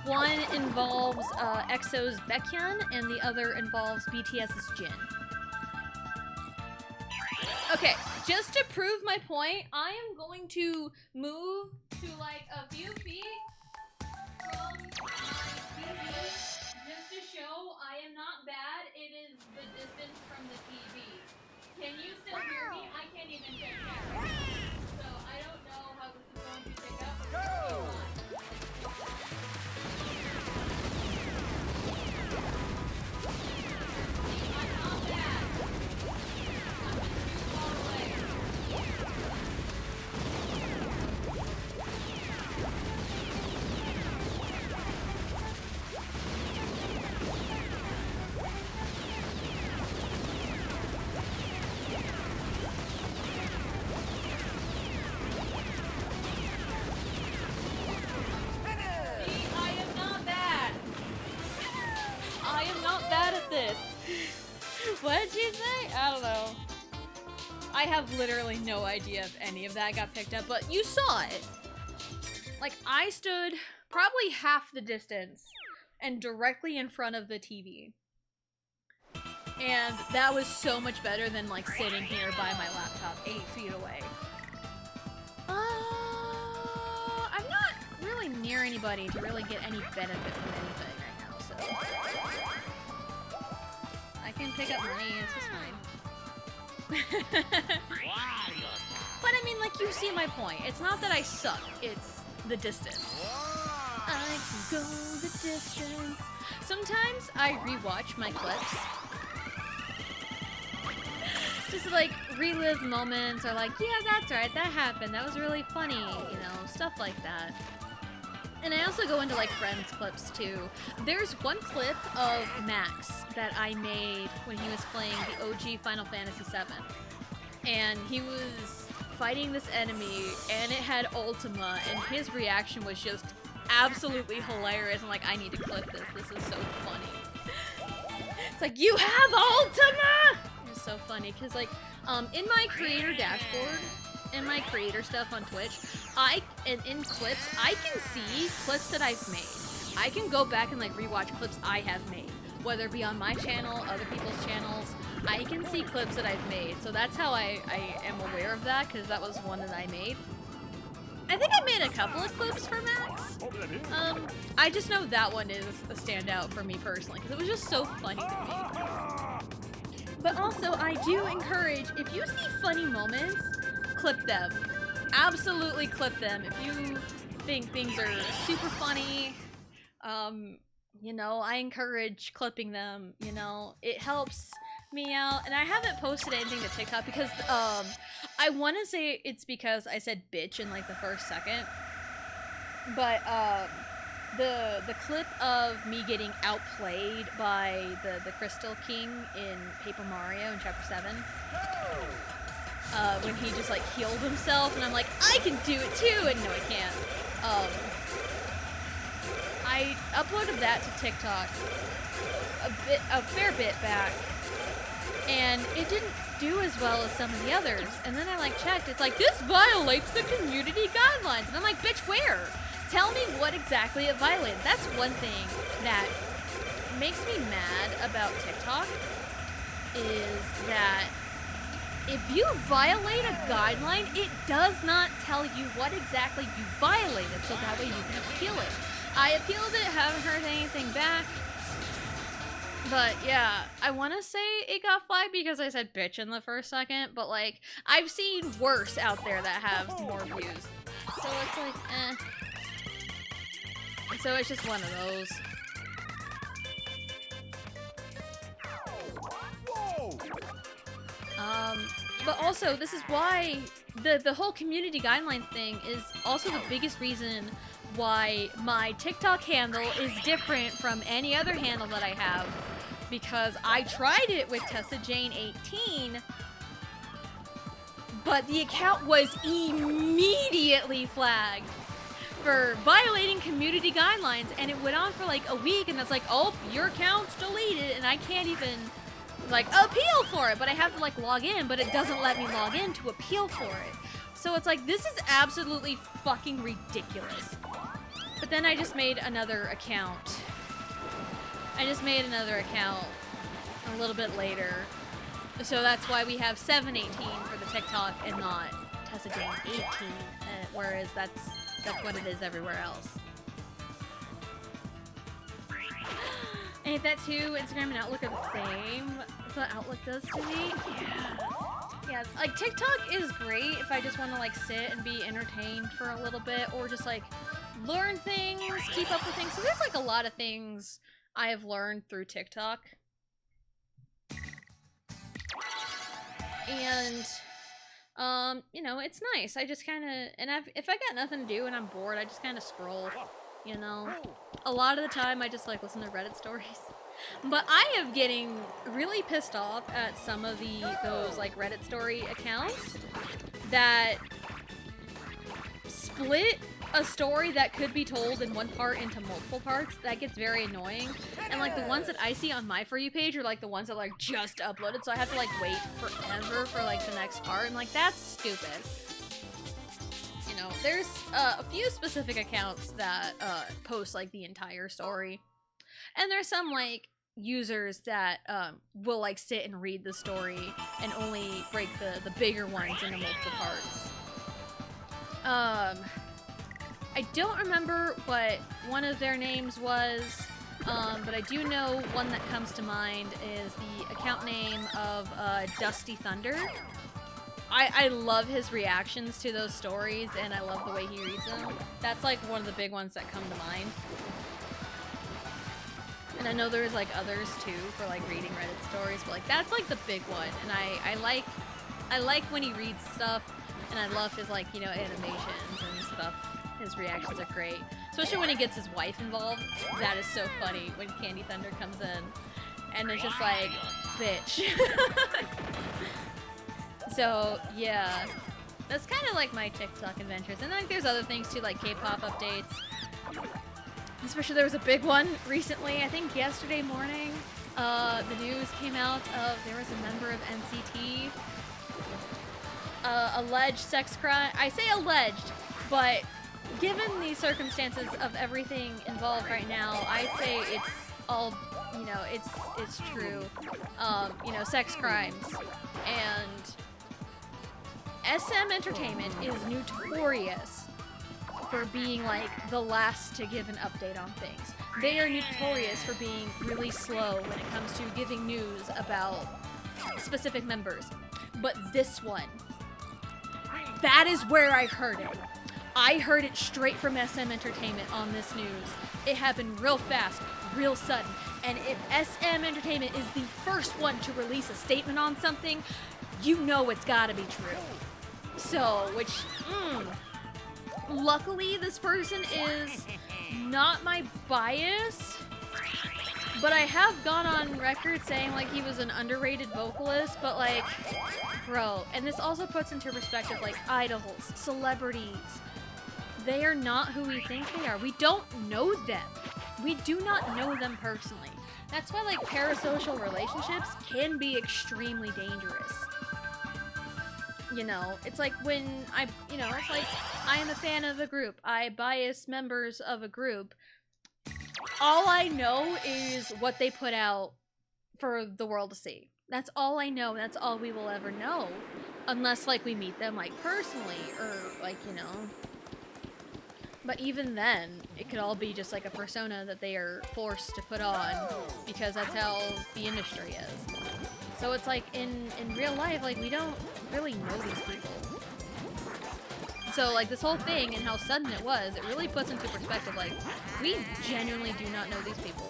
One involves EXO's Baekhyun, and the other involves BTS's Jin. Okay, just to prove my point, I am going to move to like a few feet from my TV just to show I am not bad. It is the distance from the TV. Can you still hear me? I can't even check that. So I don't know how this is going to pick up. Go! I'm not bad. I'm just too far away. See, I am not bad. I am not bad at this. What did you say? I don't know. I have literally no idea if any of that got picked up, but you saw it. Like, I stood probably half the distance and directly in front of the TV. And that was so much better than, like, sitting here by my laptop 8 feet away. I'm not really near anybody to really get any benefit from anything right now, so... I can pick up money, it's just fine. But I mean, like, you see my point. It's not that I suck, it's the distance. I can go the distance. Sometimes I rewatch my clips. Just to, like, relive moments, or like, yeah, that's right, that happened, that was really funny, you know, stuff like that. And I also go into, like, friends clips, too. There's one clip of Max that I made when he was playing the OG Final Fantasy VII. And he was fighting this enemy, and it had Ultima, and his reaction was just absolutely hilarious. I'm like, I need to clip this. This is so funny. It's like, you have Ultima! It's so funny, because, like, in my creator dashboard, in my creator stuff on Twitch, in clips, I can see clips that I've made. I can go back and, like, rewatch clips I have made, whether it be on my channel, other people's channels. I can see clips that I've made, so that's how I am aware of that, because that was one that I made. I think I made a couple of clips for Max. I just know that one is a standout for me personally, because it was just so funny to me. But also, I do encourage, if you see funny moments, clip them. Absolutely clip them. If you think things are super funny, you know, I encourage clipping them, you know. It helps me out. And I haven't posted anything to TikTok because, I want to say it's because I said bitch in, like, the first second. But, the clip of me getting outplayed by the Crystal King in Paper Mario in Chapter 7, when he just, like, healed himself, and I'm like, I can do it too, and no, I can't. I uploaded that to TikTok a fair bit back, and it didn't do as well as some of the others. And then I, like, checked, it's like, this violates the community guidelines, and I'm like, bitch, where? Tell me what exactly it violated. That's one thing that makes me mad about TikTok, is that if you violate a guideline, it does not tell you what exactly you violated, so that way you can appeal it. I appealed it, haven't heard anything back. But yeah, I want to say it got flagged because I said bitch in the first second, but like, I've seen worse out there that have more views. So it's like, eh. So it's just one of those. But also, this is why the whole community guideline thing is also the biggest reason why my TikTok handle is different from any other handle that I have. Because I tried it with Tessa Jane 18, but the account was immediately flagged for violating community guidelines, and it went on for like a week, and that's like, oh, your account's deleted, and I can't even like appeal for it, but I have to like log in, but it doesn't let me log in to appeal for it. So it's like, this is absolutely fucking ridiculous. But then I just made another account. I just made another account a little bit later. So that's why we have 718 for the TikTok and not Tessa Jane 18, whereas that's what it is everywhere else. Ain't that too? Instagram and Outlook are the same. That's what Outlook does to me. Yeah, like TikTok is great if I just want to like sit and be entertained for a little bit, or just like learn things, keep up with things. So there's like a lot of things I have learned through TikTok. And you know, it's nice. I just kind of, and if I got nothing to do and I'm bored, I just kind of scroll, you know. A lot of the time I just like listen to Reddit stories. But I am getting really pissed off at some of those like Reddit story accounts that split a story that could be told in one part into multiple parts. That gets very annoying. And like the ones that I see on my For You page are like the ones that like just uploaded, so I have to like wait forever for like the next part, and like that's stupid. You know, there's a few specific accounts that post like the entire story, and there's some like users that will like sit and read the story and only break the bigger ones into multiple parts. I don't remember what one of their names was, but I do know one that comes to mind is the account name of Dusty Thunder. I love his reactions to those stories, and I love the way he reads them. That's like one of the big ones that come to mind. And I know there's like others too for like reading Reddit stories, but like that's like the big one. And I like when he reads stuff, and I love his like, you know, animations and stuff. His reactions are great, especially when he gets his wife involved. That is so funny when Candy Thunder comes in, and it's just like, bitch. So yeah, that's kind of like my TikTok adventures. And like there's other things too, like K-pop updates. Especially there was a big one recently, I think yesterday morning. The news came out of there was a member of NCT, alleged sex crime. I say alleged, but given the circumstances of everything involved right now, I'd say it's all, you know, it's true. You know, sex crimes. And SM Entertainment is notorious for being like the last to give an update on things. They are notorious for being really slow when it comes to giving news about specific members. But this one, that is where I heard it. I heard it straight from SM Entertainment on this news. It happened real fast, real sudden. And if SM Entertainment is the first one to release a statement on something, you know it's gotta be true. So, luckily this person is not my bias, but I have gone on record saying like he was an underrated vocalist, but like, bro, and this also puts into perspective like idols, celebrities. They are not who we think they are. We don't know them. We do not know them personally. That's why like parasocial relationships can be extremely dangerous. You know, it's like when it's like I am a fan of a group. I bias members of a group. All I know is what they put out for the world to see. That's all I know. That's all we will ever know. Unless like we meet them like personally or like, you know, But even then, it could all be just like a persona that they are forced to put on because that's how the industry is. So it's like in real life, like we don't really know these people. So like this whole thing and how sudden it was, it really puts into perspective like we genuinely do not know these people.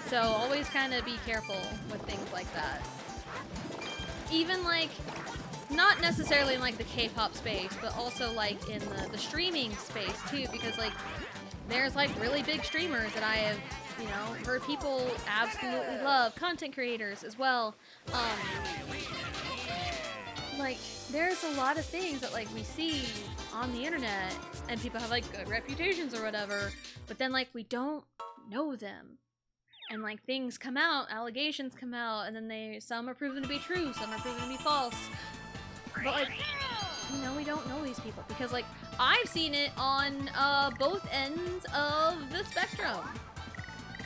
So always kind of be careful with things like that. Even like, not necessarily in like the K-pop space, but also like in the streaming space too, because like there's like really big streamers that I have, you know, heard people absolutely love, content creators as well. Like there's a lot of things that like we see on the internet and people have like good reputations or whatever, but then like we don't know them. And like things come out, allegations come out, and then some are proven to be true, some are proven to be false. But like, you know, we don't know these people because like I've seen it on both ends of the spectrum.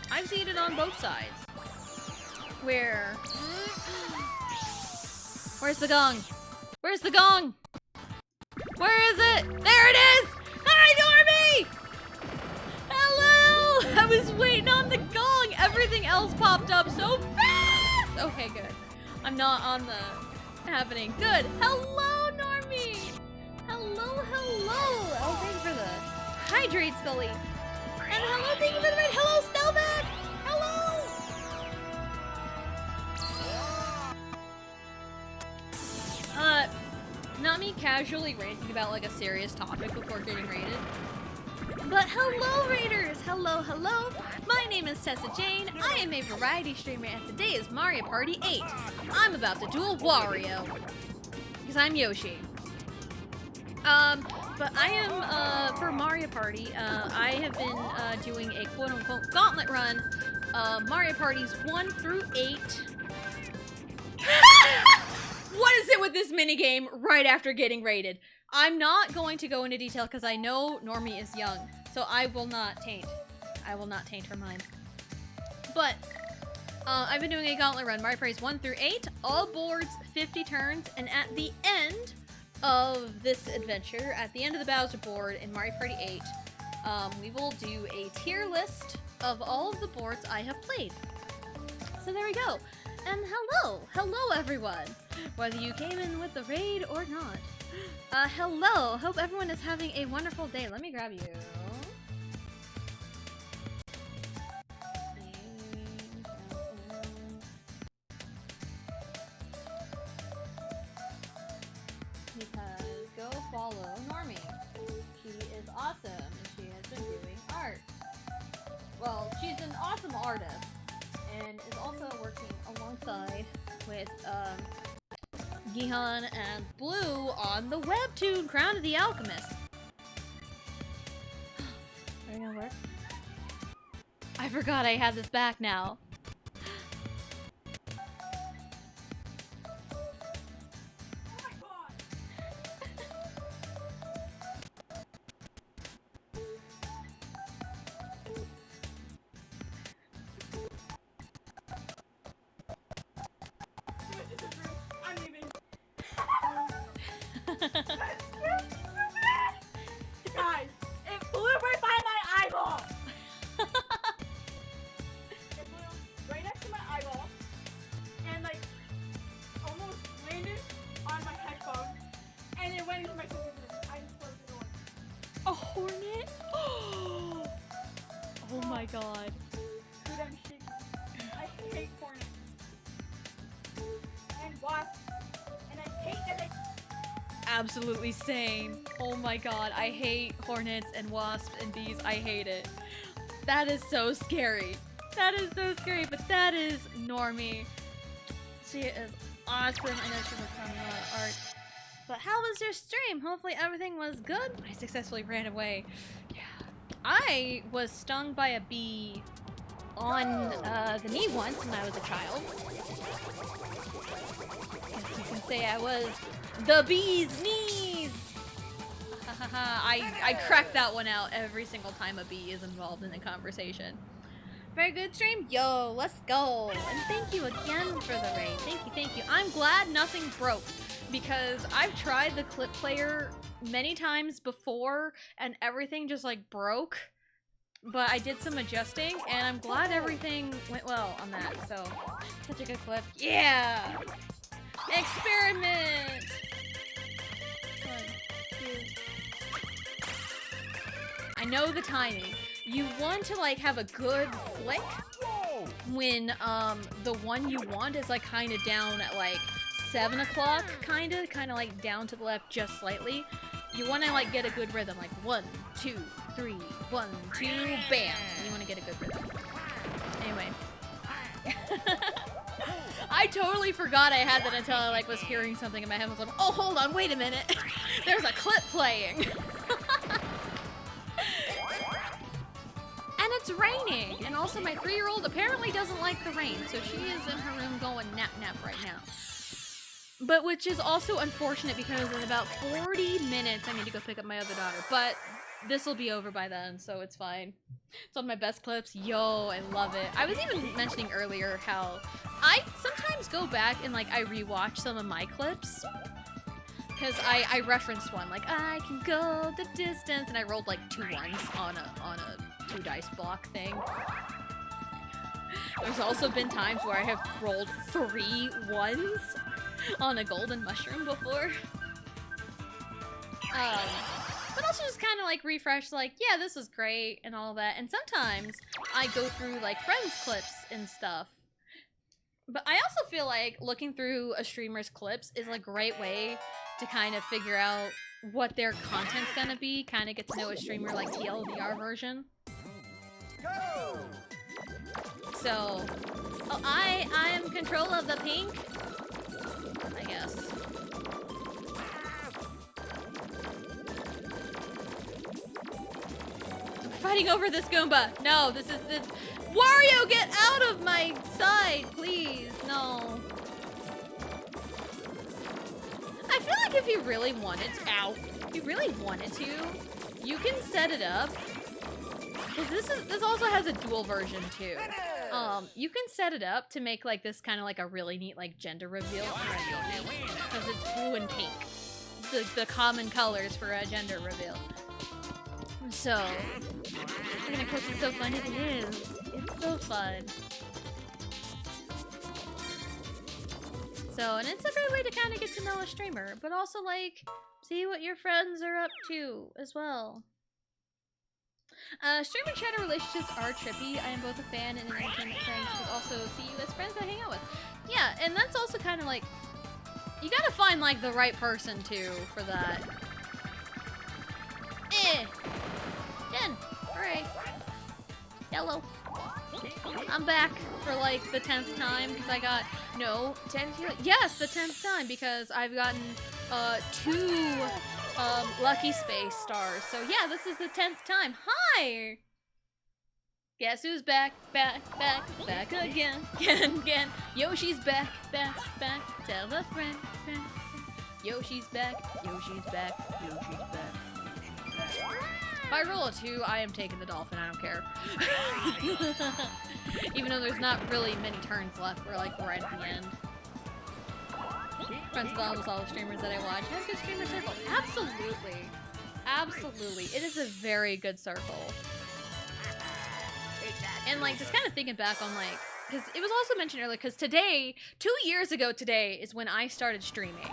I've seen it on both sides. Where's the gong? Where's the gong? Where is it? There it is! Hi, Normie! Hello! I was waiting on the gong. Everything else popped up so fast! Okay, good. I'm not on the happening. Good. Hello, Normie! Hello, hello! Oh, thank you for the hydrate, Scully. And hello, thank you for the raid. Hello, Stelback! Hello! Not me casually ranting about like a serious topic before getting raided. But hello, raiders! Hello, hello! My name is Tessa Jane. I am a variety streamer, and today is Mario Party 8. I'm about to duel Wario because I'm Yoshi. But I am for Mario Party. I have been doing a quote-unquote gauntlet run. Mario Parties 1 through 8. What is it with this minigame right after getting raided? I'm not going to go into detail because I know Normie is young, so I will not taint her mind. But I've been doing a gauntlet run, Mario Parties 1 through 8, all boards, 50 turns, and at the end of this adventure, at the end of the Bowser board in Mario Party 8, we will do a tier list of all of the boards I have played. So there we go. And hello everyone, whether you came in with the raid or not. Hello, hope everyone is having a wonderful day. Let me grab you. Because go follow Normie. She is awesome and she has been doing art. Well, she's an awesome artist and is also working alongside with Gihan and Blue on the webtoon Crown of the Alchemist. Are you gonna work? I forgot I had this back now. Guys, it flew right by my eyeball! It flew right next to my eyeball and like almost landed on my headphone and it went into my sister's room. I just closed the door. A hornet? Oh my god. Dude, I'm shaking. I hate hornets. And wasps. And I hate that they Absolutely same. Oh my god, I hate hornets and wasps and bees. I hate it. That is so scary. That is so scary, but that is Normie. She is awesome. I know she was talking about art. But how was your stream? Hopefully everything was good. I successfully ran away. Yeah. I was stung by a bee on the knee once when I was a child. Guess you can say I was the bee's knees! I crack that one out every single time a bee is involved in a conversation. Very good stream. Yo, let's go. And thank you again for the raid. Thank you, thank you. I'm glad nothing broke because I've tried the clip player many times before and everything just like broke. But I did some adjusting and I'm glad everything went well on that. So, such a good clip. Yeah! Experiment! 1, 2. I know the timing. You want to like have a good flick when the one you want is like kind of down at like 7 o'clock, kind of like down to the left just slightly. You want to like get a good rhythm, like 1, 2, 3, 1, 2, bam. You want to get a good rhythm. Anyway. I totally forgot I had that until I like was hearing something in my headphones. Oh, hold on, wait a minute. There's a clip playing. And it's raining. And also my 3-year-old apparently doesn't like the rain, so she is in her room going nap right now. But which is also unfortunate because in about 40 minutes I need to go pick up my other daughter. But this will be over by then, so it's fine. It's one of my best clips. Yo, I love it. I was even mentioning earlier how I sometimes go back and like I rewatch some of my clips. Because I referenced one, like I can go the distance, and I rolled like 2 ones on a 2 dice block thing. There's also been times where I have rolled 3 ones on a golden mushroom before. But also just kind of like refresh, like, yeah, this was great and all that. And sometimes I go through like friends clips and stuff. But I also feel like looking through a streamer's clips is a great way to kind of figure out what their content's gonna be, kind of get to know a streamer like TLDR version. Go! So, oh, I am control of the pink, I guess. Fighting over this Goomba. No, this is the Wario. Get out of my side, please. No. I feel like if you really wanted to, if you really wanted to, you can set it up. Cause this also has a dual version too. You can set it up to make like this kind of like a really neat like gender reveal because it's blue and pink, the common colors for a gender reveal. So, I'm gonna cook it so fun. It is. It's so fun. So, and it's a great way to kind of get to know a streamer, but also like see what your friends are up to as well. Streamer chatter relationships are trippy. I am both a fan and an entertainment sense, but also see you as friends I hang out with. Yeah, and that's also kind of like, you gotta find like the right person too for that. Jen, alright. Yellow. I'm back for like the 10th time because I got, no, 10th, yes, the 10th time because I've gotten 2 lucky space stars. So yeah, this is the 10th time. Hi! Guess who's back again. Yoshi's back. Tell a friend. Yoshi's back. If I roll a 2, I am taking the dolphin, I don't care. Even though there's not really many turns left, we're like right at the end. Friends with almost all the streamers that I watch. Have a good streamer circle. Absolutely. Absolutely. It is a very good circle. And like, just kind of thinking back on like, because it was also mentioned earlier, because today, 2 years ago today, is when I started streaming.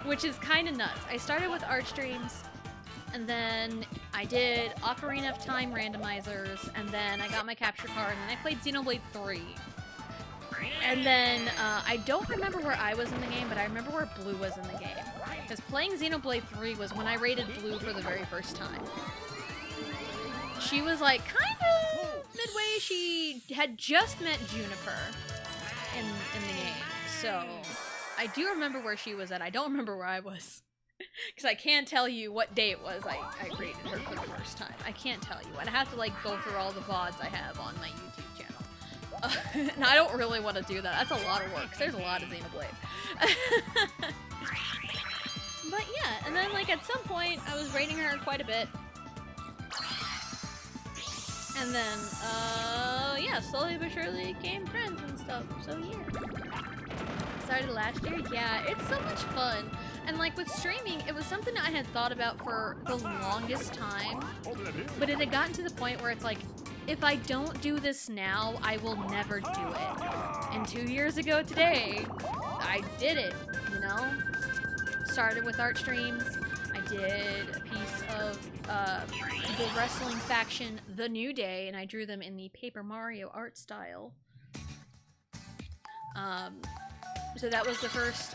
Which is kind of nuts. I started with art streams, and then I did Ocarina of Time randomizers, and then I got my capture card, and then I played Xenoblade 3. And then, I don't remember where I was in the game, but I remember where Blue was in the game. Because playing Xenoblade 3 was when I raided Blue for the very first time. She was like, kind of midway, she had just met Juniper in the game. So, I do remember where she was at. I don't remember where I was. Because I can't tell you what day it was I raided her for the first time. I can't tell you. I'd have to like go through all the VODs I have on my YouTube channel. And I don't really want to do that. That's a lot of work, because there's a lot of Xenoblade. But yeah, and then like at some point, I was raiding her quite a bit. And then, yeah, slowly but surely became friends and stuff, so yeah. Started last year? Yeah, it's so much fun. And like with streaming, it was something I had thought about for the longest time, but it had gotten to the point where it's like, if I don't do this now, I will never do it. And 2 years ago today, I did it, you know? Started with art streams. I did a piece of the wrestling faction, The New Day, and I drew them in the Paper Mario art style. So that was the first,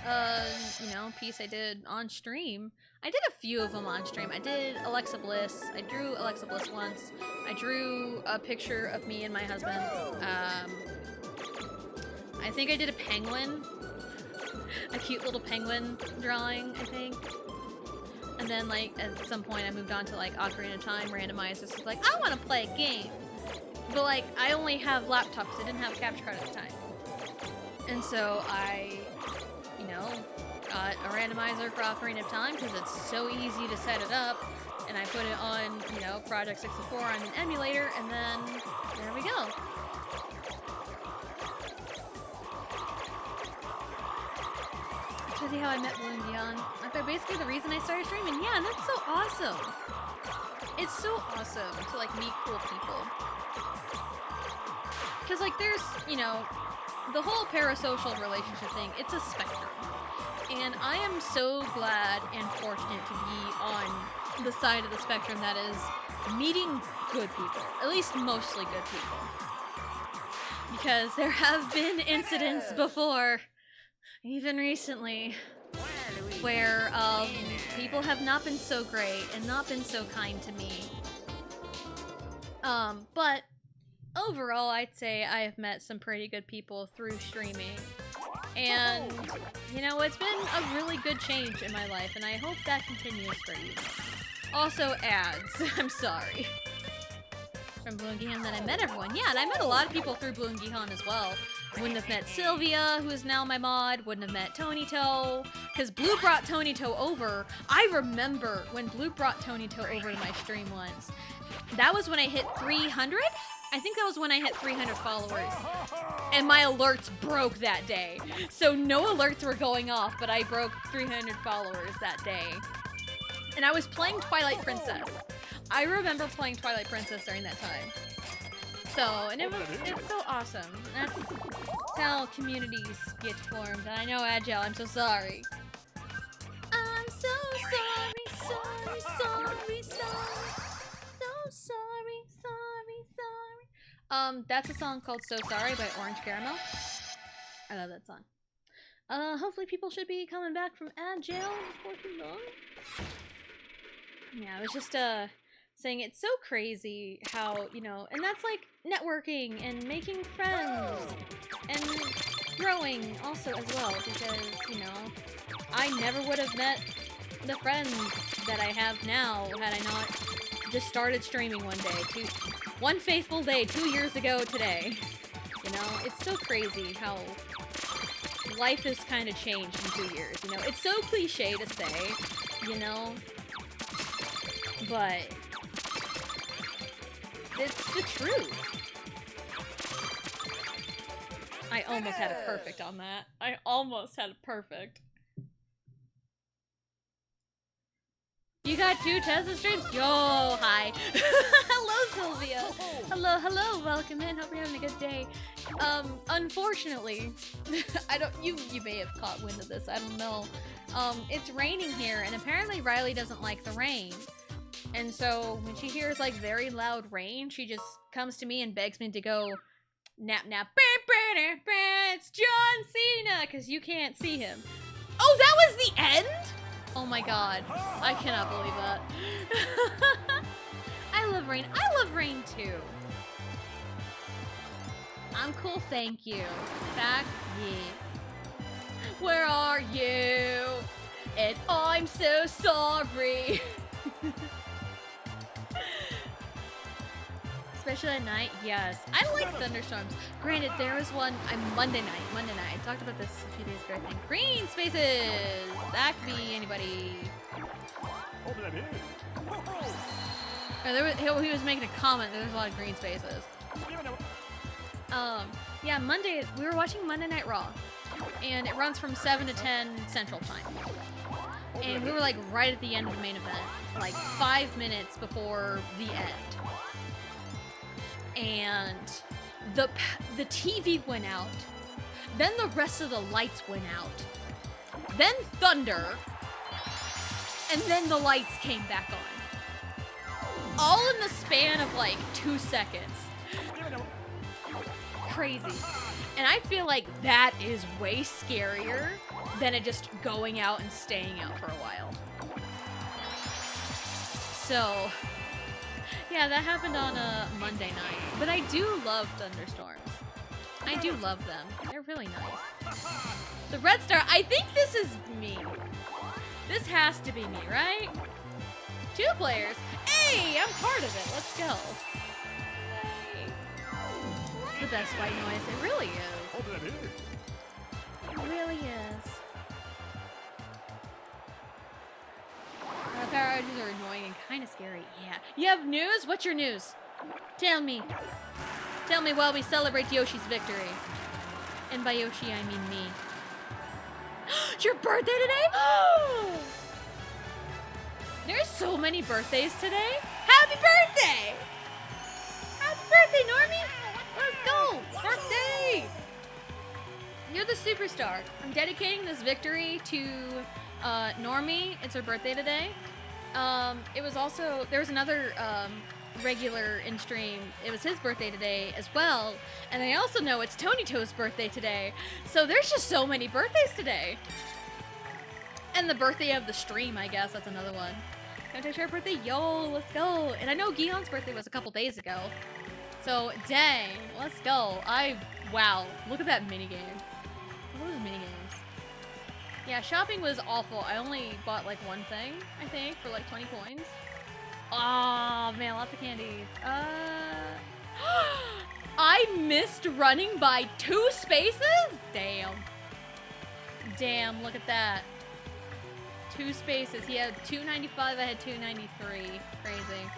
you know, piece I did on stream. I did a few of them on stream. I did Alexa Bliss. I drew Alexa Bliss once. I drew a picture of me and my husband. I think I did a penguin. A cute little penguin drawing, I think. And then, like, at some point I moved on to, like, Ocarina of Time randomized. This was like, I want to play a game. But, like, I only have laptops. I didn't have a capture card at the time. And so I, you know, got a randomizer for Ocarina of Time because it's so easy to set it up. And I put it on, you know, Project 64 on an emulator, and then there we go. See how I met Balloon Beyond. Like, basically the reason I started streaming. Yeah, and that's so awesome. It's so awesome to like meet cool people. Cause like there's, you know, the whole parasocial relationship thing, it's a spectrum. And I am so glad and fortunate to be on the side of the spectrum that is meeting good people. At least mostly good people. Because there have been incidents before, even recently, where people have not been so great and not been so kind to me. But overall, I'd say I have met some pretty good people through streaming. And, you know, it's been a really good change in my life, and I hope that continues for you. Also, ads. I'm sorry. From Bloon Gihan that I met everyone. Yeah, and I met a lot of people through Bloon Gihan as well. Wouldn't have met Sylvia, who is now my mod. Wouldn't have met Tony Toe. Because Blue brought Tony Toe over. I remember when Blue brought Tony Toe over to my stream once. That was when I hit 300? I think that was when I hit 300 followers. And my alerts broke that day. So no alerts were going off, but I broke 300 followers that day. And I was playing Twilight Princess. I remember playing Twilight Princess during that time. So, and it's so awesome. That's how communities get formed. And I know, Agile, I'm so sorry. I'm so sorry, sorry, sorry, sorry. So sorry, sorry, sorry. That's a song called So Sorry by Orange Caramel. I love that song. Hopefully people should be coming back from Agile before too long. Yeah, I was just, saying it's so crazy how, you know, and that's like networking and making friends and growing also as well, because, you know, I never would have met the friends that I have now had I not just started streaming one day, one faithful day 2 years ago today. You know, it's so crazy how life has kind of changed in 2 years, you know. It's so cliche to say, you know, but it's the truth. I almost had a perfect on that. I almost had a perfect. You got 2 Tesla streams? Yo, hi. Hello, Sylvia. Hello, hello. Welcome in. Hope you're having a good day. Unfortunately, you may have caught wind of this. I don't know. It's raining here, and apparently Riley doesn't like the rain. And so when she hears like very loud rain, she just comes to me and begs me to go nap. It's John Cena, because you can't see him. Oh, that was the end? Oh my god. I cannot believe that. I love rain. I love rain too. I'm cool, thank you. Back, yeah. Where are you? And I'm so sorry. Especially at night, yes. I like thunderstorms. Granted, there was one Monday night. I talked about this a few days ago, I think. Green spaces! That could be anybody. Or he was making a comment that there's a lot of green spaces. Yeah, Monday, we were watching Monday Night Raw. And it runs from 7 to 10 Central Time. And we were like right at the end of the main event, like 5 minutes before the end. And the TV went out. Then the rest of the lights went out. Then thunder. And then the lights came back on. All in the span of like 2 seconds. Crazy. And I feel like that is way scarier than it just going out and staying out for a while. So, yeah, that happened on a Monday night. But I do love thunderstorms. I do love them. They're really nice. The Red Star, I think this is me. This has to be me, right? 2 players. Hey, I'm part of it. Let's go. Yay. It's the best white noise. It really is. It really is. Power outages are annoying and kind of scary. Yeah. You have news? What's your news? Tell me. Tell me while we celebrate Yoshi's victory. And by Yoshi, I mean me. It's your birthday today? There's so many birthdays today. Happy birthday! Happy birthday, Normie! Let's go! Birthday! You're the superstar. I'm dedicating this victory to Normie. It's her birthday today. It was also, there was another regular in stream. It was his birthday today as well. And I also know it's Tony Toe's birthday today. So there's just so many birthdays today. And the birthday of the stream, I guess. That's another one. Can I take your birthday? Yo, let's go. And I know Gion's birthday was a couple days ago. So, dang. Let's go. Wow. Look at that minigame. Look at those minigames. Yeah, shopping was awful. I only bought like one thing, I think, for like 20 coins. Oh, man, lots of candies. I missed running by 2 spaces? Damn. Damn, look at that. 2 spaces. He had 295, I had 293. Crazy.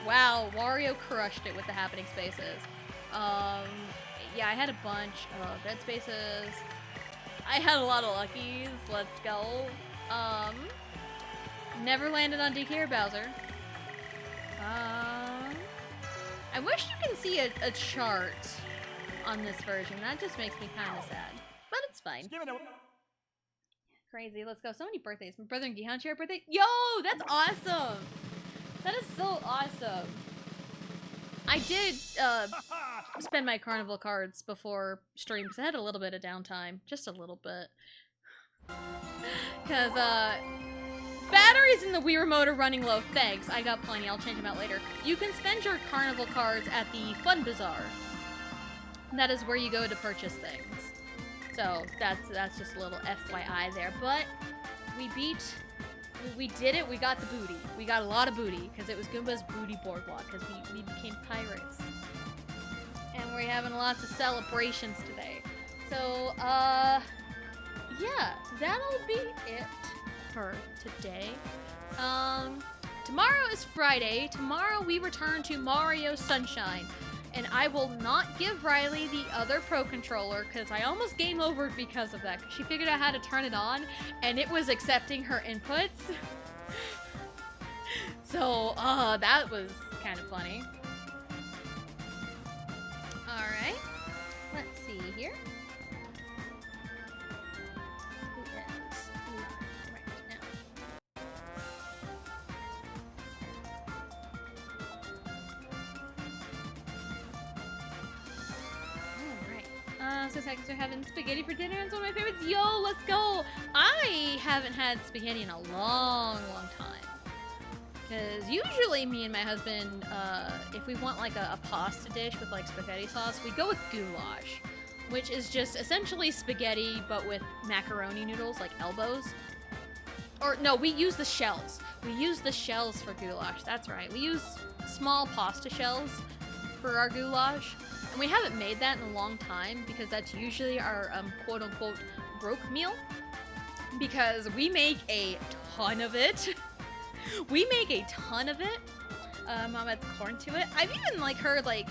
Wow, Wario crushed it with the happening spaces. Yeah, I had a bunch of red spaces. I had a lot of luckies. Let's go. Never landed on DK or Bowser. I wish you can see a chart on this version. That just makes me kind of sad. But it's fine. Crazy. Let's go. So many birthdays. My brother and Gihan share a birthday. Yo, that's awesome. That is so awesome. I did spend my carnival cards before stream because I had a little bit of downtime. Just a little bit. Because, batteries in the Wii Remote are running low. Thanks. I got plenty. I'll change them out later. You can spend your carnival cards at the Fun Bazaar. That is where you go to purchase things. So, that's just a little FYI there. But, we did it. We got the booty. We got a lot of booty because it was Goomba's booty boardwalk because we became pirates. And we're having lots of celebrations today. So, yeah, that'll be it for today. Tomorrow is Friday. Tomorrow we return to Mario Sunshine. And I will not give Riley the other Pro Controller because I almost game overed because of that. Because she figured out how to turn it on and it was accepting her inputs. So, that was kind of funny. Alright. Let's see here. Who is live right now? So seconds are having spaghetti for dinner. It's one of my favorites. Yo, let's go. I haven't had spaghetti in a long time. Because usually me and my husband, if we want like a pasta dish with like spaghetti sauce, we go with goulash. Which is just essentially spaghetti, but with macaroni noodles, like elbows. Or no, we use the shells. We use the shells for goulash. That's right. We use small pasta shells for our goulash. And we haven't made that in a long time because that's usually our quote-unquote broke meal. Because we make a ton of it. We make a ton of it. Mom adds corn to it. I've even like heard like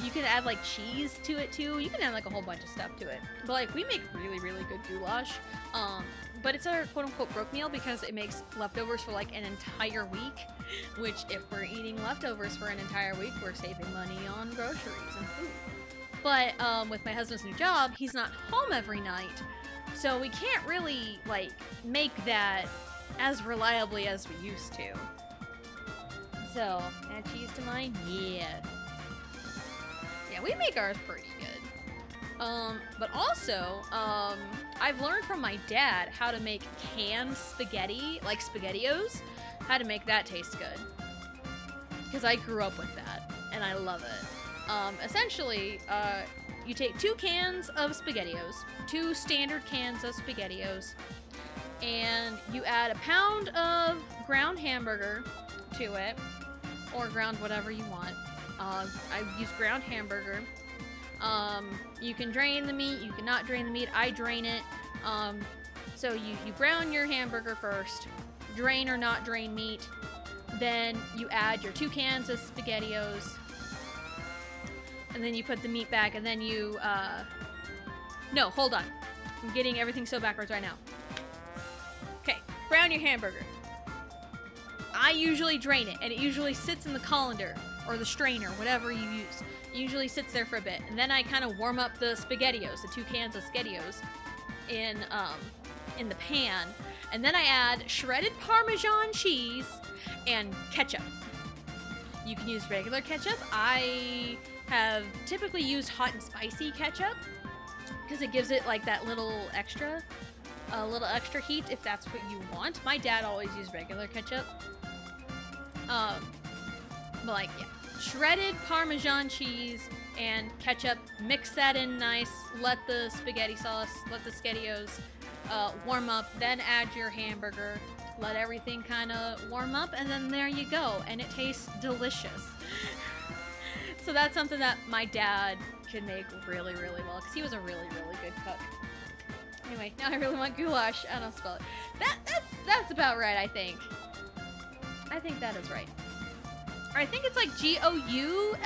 You can add like cheese to it too. You can add like a whole bunch of stuff to it. But like we make really, really good goulash. But it's our quote-unquote broke meal because it makes leftovers for like an entire week. Which, if we're eating leftovers for an entire week, we're saving money on groceries and food. But with my husband's new job, he's not home every night, so we can't really like make that as reliably as we used to. So, add cheese to mine? Yeah. Yeah, we make ours pretty good. But also, I've learned from my dad how to make canned spaghetti, like SpaghettiOs, how to make that taste good. Because I grew up with that, and I love it. Essentially, you take 2 cans of SpaghettiOs, 2 standard cans of SpaghettiOs, and you add a pound of ground hamburger to it, or ground whatever you want. I use ground hamburger. You can drain the meat, you cannot drain the meat. I drain it. So you brown your hamburger first, drain or not drain meat. Then you add your 2 cans of SpaghettiOs. And then you put the meat back, and then you, no, hold on. I'm getting everything so backwards right now. Okay, brown your hamburger. I usually drain it, and it usually sits in the colander, or the strainer, whatever you use. It usually sits there for a bit, and then I kind of warm up the SpaghettiOs, the 2 cans of SpaghettiOs, in the pan, and then I add shredded Parmesan cheese and ketchup. You can use regular ketchup. I have typically used hot and spicy ketchup because it gives it like that little extra heat if that's what you want. My dad always used regular ketchup. But like, yeah, shredded Parmesan cheese and ketchup, mix that in nice, let the spaghetti sauce, let the SpaghettiOs warm up, then add your hamburger, let everything kind of warm up, and then there you go, and it tastes delicious. So that's something that my dad could make really, really well, because he was a really, really good cook. Anyway, now I really want goulash. I don't spell it. That's about right, I think. I think that is right. Or I think it's like Goula?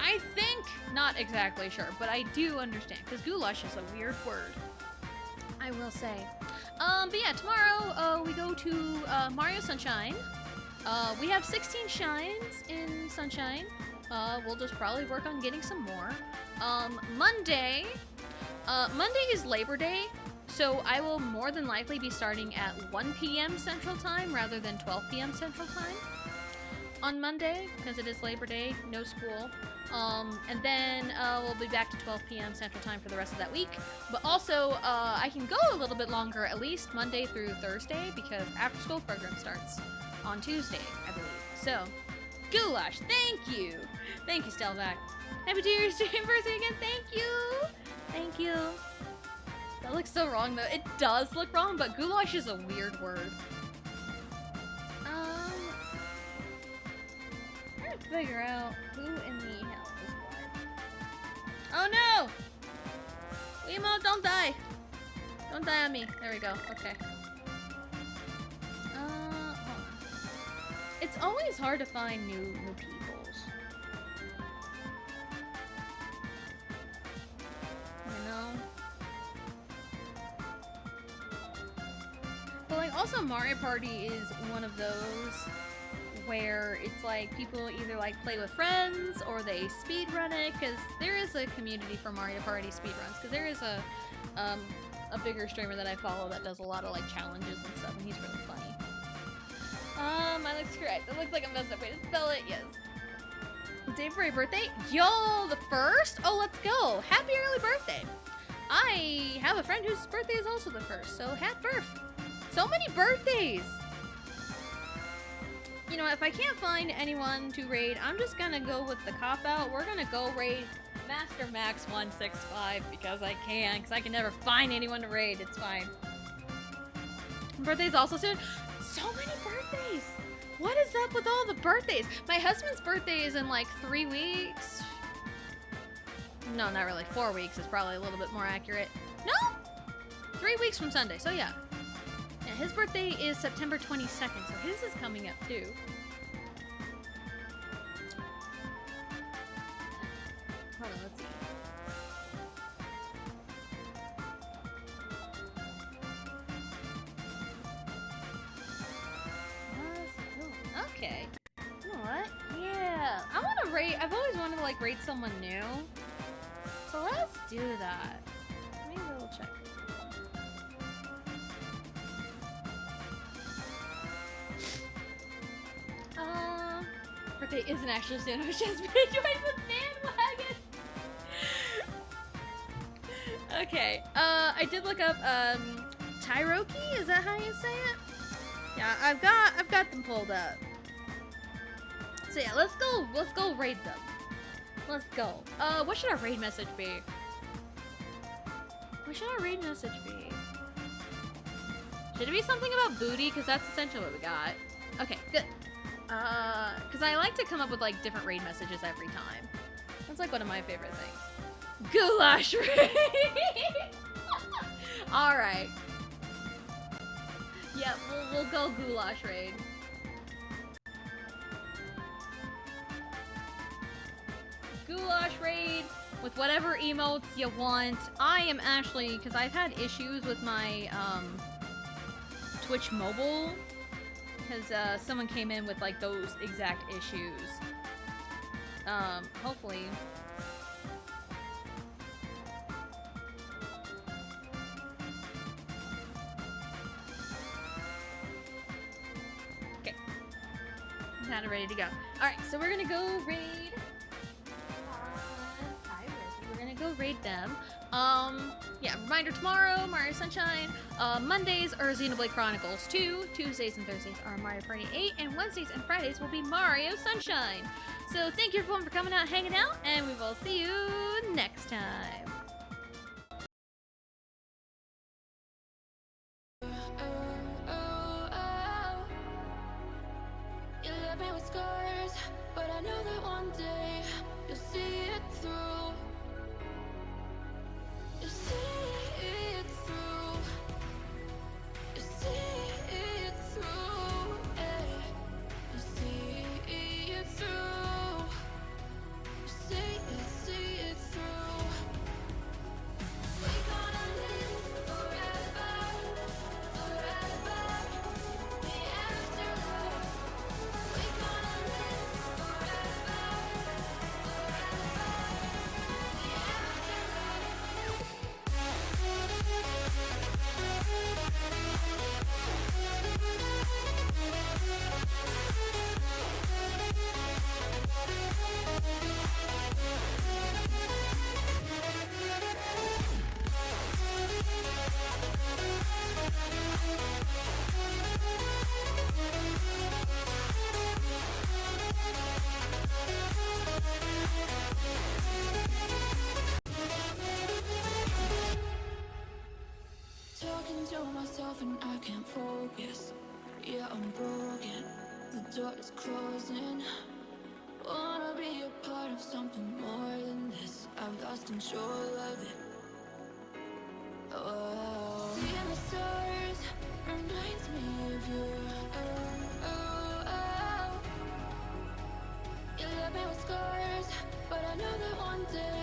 I think, not exactly sure, but I do understand, because goulash is a weird word, I will say. But yeah, tomorrow we go to Mario Sunshine. We have 16 shines in Sunshine. We'll just probably work on getting some more. Monday is Labor Day, so I will more than likely be starting at 1 p.m. Central Time rather than 12 p.m. Central Time on Monday, because it is Labor Day, no school. And then we'll be back to 12 p.m. Central Time for the rest of that week. But also, I can go a little bit longer, at least Monday through Thursday, because after school program starts on Tuesday, I believe. So, goulash, thank you! Thank you, Stelvac. Happy 2 years anniversary again, thank you! Thank you. That looks so wrong, though. It does look wrong, but goulash is a weird word. I'm trying to figure out who in the hell is what. Oh no! Wemo, don't die! Don't die on me. There we go. Okay. Hold on. It's always hard to find new peoples. You know? But like, also Mario Party is one of those where it's like people either like play with friends or they speed run it, because there is a community for Mario Party speedruns, because there is a bigger streamer that I follow that does a lot of like challenges and stuff, and he's really funny. That looks correct. It looks like a messed up way to spell it, yes. Day for a birthday? Yo, the 1st? Oh, let's go. Happy early birthday. I have a friend whose birthday is also the 1st, so happy birth. So many birthdays. You know, if I can't find anyone to raid, I'm just gonna go with the cop-out. We're gonna go raid Master Max 165 because I can never find anyone to raid. It's fine. Birthday's also soon. So many birthdays. What is up with all the birthdays? My husband's birthday is in like 3 weeks. No, not really. 4 weeks is probably a little bit more accurate. No! 3 weeks from Sunday, so yeah. Yeah, his birthday is September 22nd, so his is coming up too. like raid someone new. So let's do that. Let me double check. Birthday isn't actually soon. I was just gonna join the bandwagon. Okay. I did look up Tyroki. Is that how you say it? Yeah, I've got them pulled up. So yeah, let's go raid them. Let's go. What should our raid message be? What should our raid message be? Should it be something about booty? Because that's essentially what we got. Okay, good. Because I like to come up with like different raid messages every time. That's like one of my favorite things. Goulash raid! Alright. Yeah, we'll go goulash raid. Goulash raid with whatever emotes you want. I am actually, because I've had issues with my Twitch mobile, because someone came in with like those exact issues. Hopefully. Okay. Kind of ready to go. Alright, so we're gonna go raid. We're gonna go raid them. Yeah, reminder tomorrow, Mario Sunshine. Mondays are Xenoblade Chronicles 2. Tuesdays and Thursdays are Mario Party 8. And Wednesdays and Fridays will be Mario Sunshine. So thank you everyone for coming out, hanging out, and we will see you next time. You left me with scars, but I know that one day you'll see it through. You see it through. You see it through. Yeah. You see it through. You see it through. We're gonna live forever, forever. The afterlife. We're gonna live forever, forever. The afterlife. Talking to myself and I can't focus. Yeah, I'm broken. The door is closing. Wanna be a part of something more than this. I've lost control of it. Oh, seeing the stars reminds me of you. You left me with scars, but I know that one day